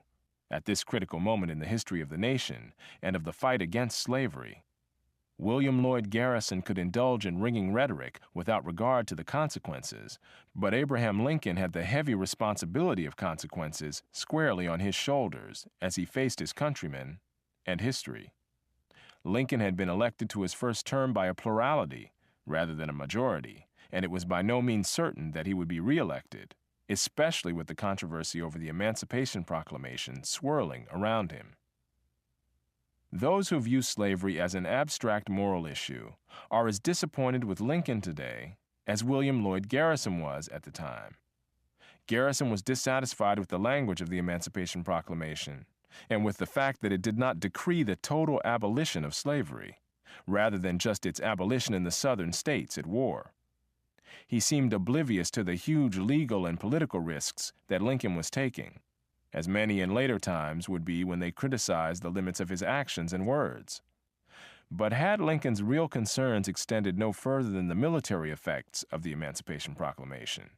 at this critical moment in the history of the nation and of the fight against slavery. William Lloyd Garrison could indulge in ringing rhetoric without regard to the consequences, but Abraham Lincoln had the heavy responsibility of consequences squarely on his shoulders as he faced his countrymen and history. Lincoln had been elected to his first term by a plurality rather than a majority, and it was by no means certain that he would be reelected, especially with the controversy over the Emancipation Proclamation swirling around him. Those who view slavery as an abstract moral issue are as disappointed with Lincoln today as William Lloyd Garrison was at the time. Garrison was dissatisfied with the language of the Emancipation Proclamation and with the fact that it did not decree the total abolition of slavery, rather than just its abolition in the southern states at war. He seemed oblivious to the huge legal and political risks that Lincoln was taking, as many in later times would be when they criticized the limits of his actions and words. But had Lincoln's real concerns extended no further than the military effects of the Emancipation Proclamation,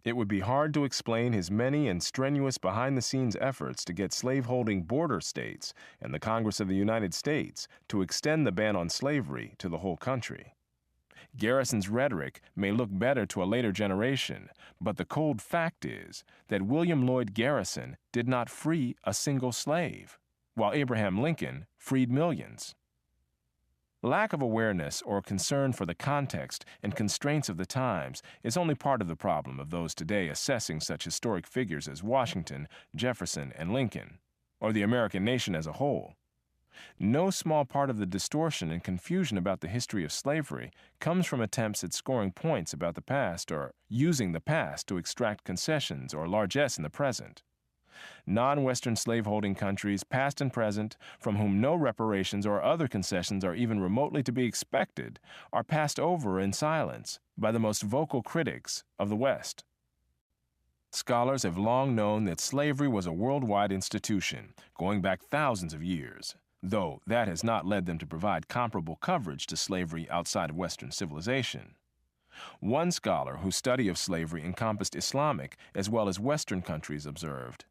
it would be hard to explain his many and strenuous behind-the-scenes efforts to get slaveholding border states and the Congress of the United States to extend the ban on slavery to the whole country. Garrison's rhetoric may look better to a later generation, but the cold fact is that William Lloyd Garrison did not free a single slave, while Abraham Lincoln freed millions. Lack of awareness or concern for the context and constraints of the times is only part of the problem of those today assessing such historic figures as Washington, Jefferson, and Lincoln, or the American nation as a whole. No small part of the distortion and confusion about the history of slavery comes from attempts at scoring points about the past or using the past to extract concessions or largesse in the present. Non-Western slaveholding countries, past and present, from whom no reparations or other concessions are even remotely to be expected, are passed over in silence by the most vocal critics of the West. Scholars have long known that slavery was a worldwide institution, going back thousands of years, though that has not led them to provide comparable coverage to slavery outside of Western civilization. One scholar whose study of slavery encompassed Islamic as well as Western countries observed,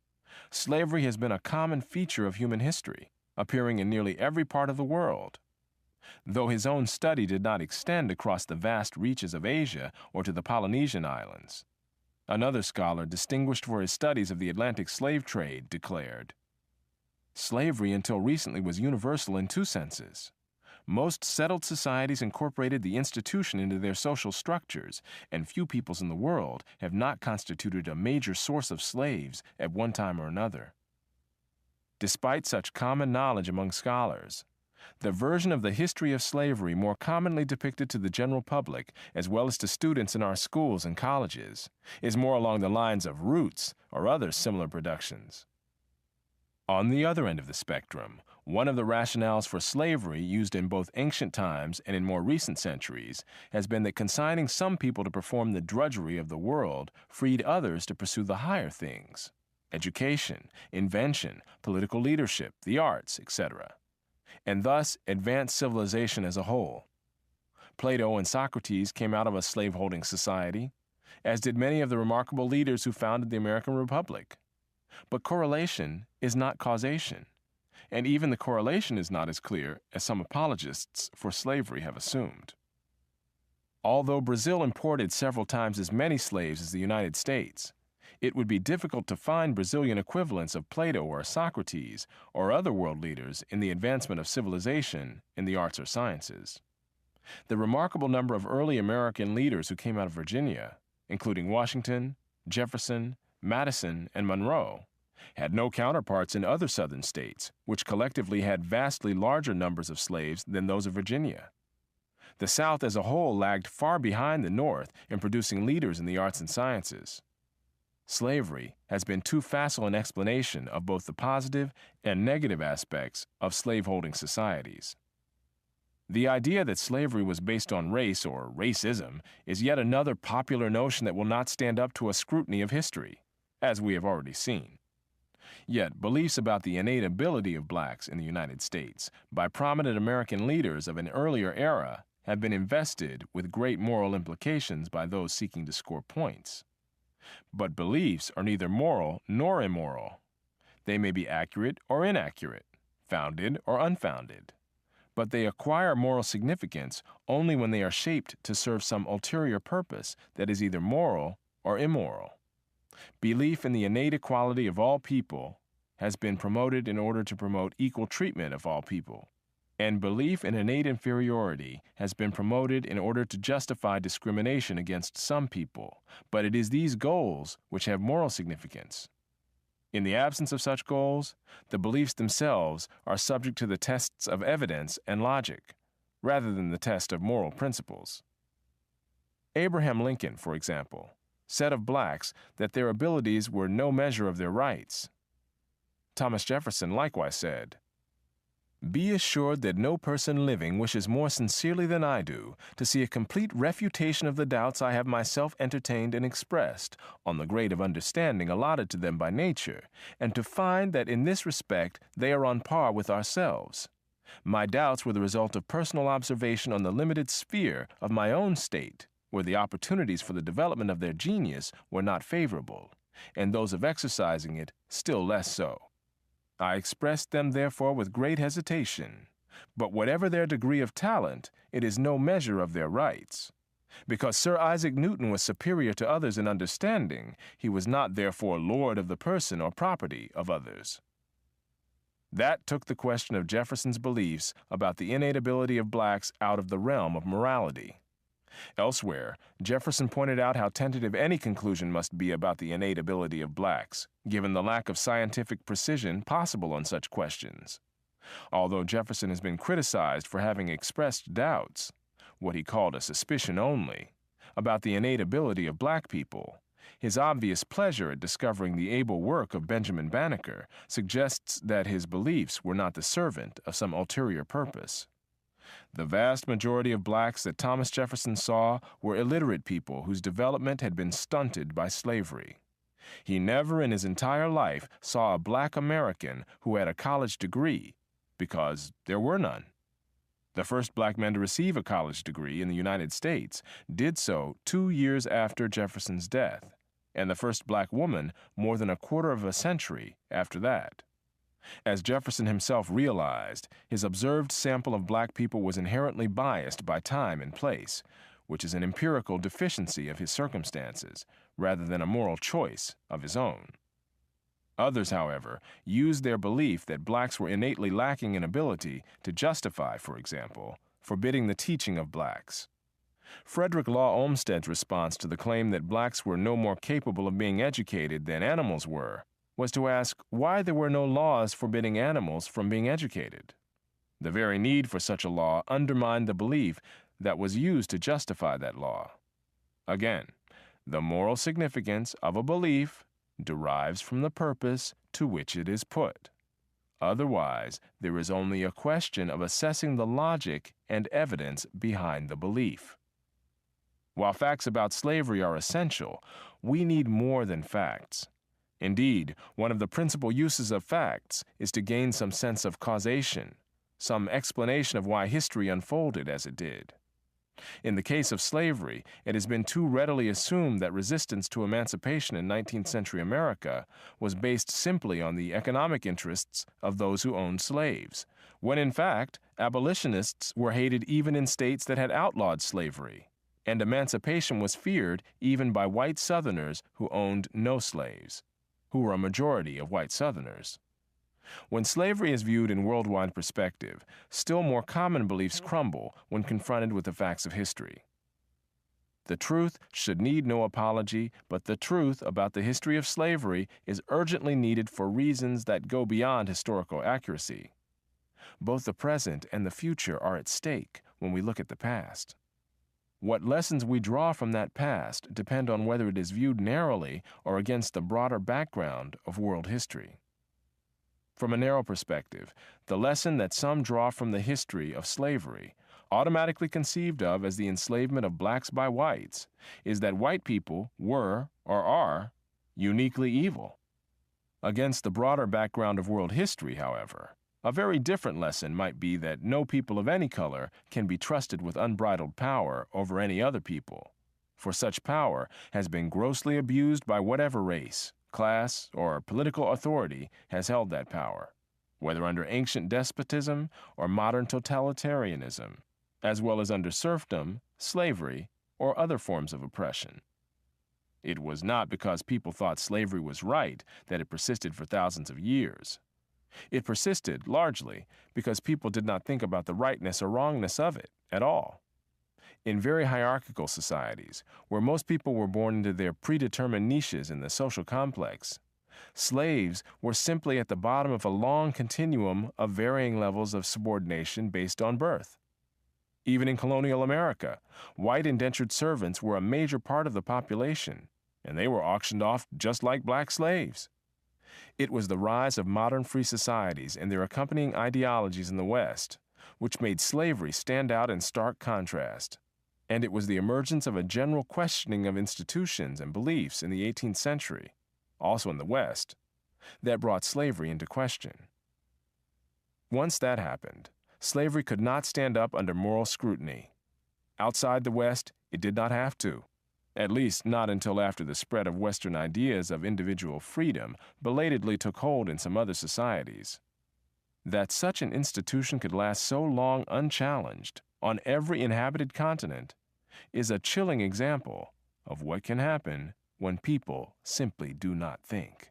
"Slavery has been a common feature of human history, appearing in nearly every part of the world." Though his own study did not extend across the vast reaches of Asia or to the Polynesian islands. Another scholar, distinguished for his studies of the Atlantic slave trade, declared, "Slavery until recently was universal in two senses. Most settled societies incorporated the institution into their social structures, and few peoples in the world have not constituted a major source of slaves at one time or another." Despite such common knowledge among scholars, the version of the history of slavery more commonly depicted to the general public, as well as to students in our schools and colleges, is more along the lines of Roots or other similar productions. On the other end of the spectrum, one of the rationales for slavery used in both ancient times and in more recent centuries has been that consigning some people to perform the drudgery of the world freed others to pursue the higher things: education, invention, political leadership, the arts, etc., and thus advanced civilization as a whole. Plato and Socrates came out of a slaveholding society, as did many of the remarkable leaders who founded the American Republic. But correlation is not causation, and even the correlation is not as clear as some apologists for slavery have assumed. Although Brazil imported several times as many slaves as the United States, it would be difficult to find Brazilian equivalents of Plato or Socrates or other world leaders in the advancement of civilization in the arts or sciences. The remarkable number of early American leaders who came out of Virginia, including Washington, Jefferson, Madison, and Monroe, had no counterparts in other southern states, which collectively had vastly larger numbers of slaves than those of Virginia. The South as a whole lagged far behind the North in producing leaders in the arts and sciences. Slavery has been too facile an explanation of both the positive and negative aspects of slaveholding societies. The idea that slavery was based on race or racism is yet another popular notion that will not stand up to a scrutiny of history, as we have already seen. Yet, beliefs about the innate ability of blacks in the United States by prominent American leaders of an earlier era have been invested with great moral implications by those seeking to score points. But beliefs are neither moral nor immoral. They may be accurate or inaccurate, founded or unfounded. But they acquire moral significance only when they are shaped to serve some ulterior purpose that is either moral or immoral. Belief in the innate equality of all people has been promoted in order to promote equal treatment of all people, and belief in innate inferiority has been promoted in order to justify discrimination against some people, but it is these goals which have moral significance. In the absence of such goals, the beliefs themselves are subject to the tests of evidence and logic, rather than the test of moral principles. Abraham Lincoln, for example, said of blacks that their abilities were no measure of their rights. Thomas Jefferson likewise said, "Be assured that no person living wishes more sincerely than I do to see a complete refutation of the doubts I have myself entertained and expressed on the grade of understanding allotted to them by nature, and to find that in this respect they are on par with ourselves. My doubts were the result of personal observation on the limited sphere of my own state, where the opportunities for the development of their genius were not favorable, and those of exercising it still less so. I expressed them, therefore, with great hesitation. But whatever their degree of talent, it is no measure of their rights. Because Sir Isaac Newton was superior to others in understanding, he was not therefore lord of the person or property of others. That took the question of Jefferson's beliefs about the innate ability of blacks out of the realm of morality. Elsewhere, Jefferson pointed out how tentative any conclusion must be about the innate ability of blacks, given the lack of scientific precision possible on such questions. Although Jefferson has been criticized for having expressed doubts, what he called a suspicion only, about the innate ability of black people, his obvious pleasure at discovering the able work of Benjamin Banneker suggests that his beliefs were not the servant of some ulterior purpose. The vast majority of blacks that Thomas Jefferson saw were illiterate people whose development had been stunted by slavery. He never in his entire life saw a black American who had a college degree, because there were none. The first black man to receive a college degree in the United States did so 2 years after Jefferson's death, and the first black woman more than a quarter of a century after that. As Jefferson himself realized, his observed sample of black people was inherently biased by time and place, which is an empirical deficiency of his circumstances, rather than a moral choice of his own. Others, however, used their belief that blacks were innately lacking in ability to justify, for example, forbidding the teaching of blacks. Frederick Law Olmsted's response to the claim that blacks were no more capable of being educated than animals were was to ask why there were no laws forbidding animals from being educated. The very need for such a law undermined the belief that was used to justify that law. Again, the moral significance of a belief derives from the purpose to which it is put. Otherwise, there is only a question of assessing the logic and evidence behind the belief. While facts about slavery are essential, we need more than facts. Indeed, one of the principal uses of facts is to gain some sense of causation, some explanation of why history unfolded as it did. In the case of slavery, it has been too readily assumed that resistance to emancipation in 19th century America was based simply on the economic interests of those who owned slaves, when in fact, abolitionists were hated even in states that had outlawed slavery, and emancipation was feared even by white Southerners who owned no slaves, who were a majority of white Southerners. When slavery is viewed in worldwide perspective, still more common beliefs crumble when confronted with the facts of history. The truth should need no apology, but the truth about the history of slavery is urgently needed for reasons that go beyond historical accuracy. Both the present and the future are at stake when we look at the past. What lessons we draw from that past depend on whether it is viewed narrowly or against the broader background of world history. From a narrow perspective, the lesson that some draw from the history of slavery, automatically conceived of as the enslavement of blacks by whites, is that white people were, or are, uniquely evil. Against the broader background of world history, however, a very different lesson might be that no people of any color can be trusted with unbridled power over any other people, for such power has been grossly abused by whatever race, class, or political authority has held that power, whether under ancient despotism or modern totalitarianism, as well as under serfdom, slavery, or other forms of oppression. It was not because people thought slavery was right that it persisted for thousands of years. It persisted, largely, because people did not think about the rightness or wrongness of it at all. In very hierarchical societies, where most people were born into their predetermined niches in the social complex, slaves were simply at the bottom of a long continuum of varying levels of subordination based on birth. Even in colonial America, white indentured servants were a major part of the population, and they were auctioned off just like black slaves. It was the rise of modern free societies and their accompanying ideologies in the West, which made slavery stand out in stark contrast. And it was the emergence of a general questioning of institutions and beliefs in the 18th century, also in the West, that brought slavery into question. Once that happened, slavery could not stand up under moral scrutiny. Outside the West, it did not have to, at least not until after the spread of Western ideas of individual freedom belatedly took hold in some other societies. That such an institution could last so long unchallenged on every inhabited continent is a chilling example of what can happen when people simply do not think.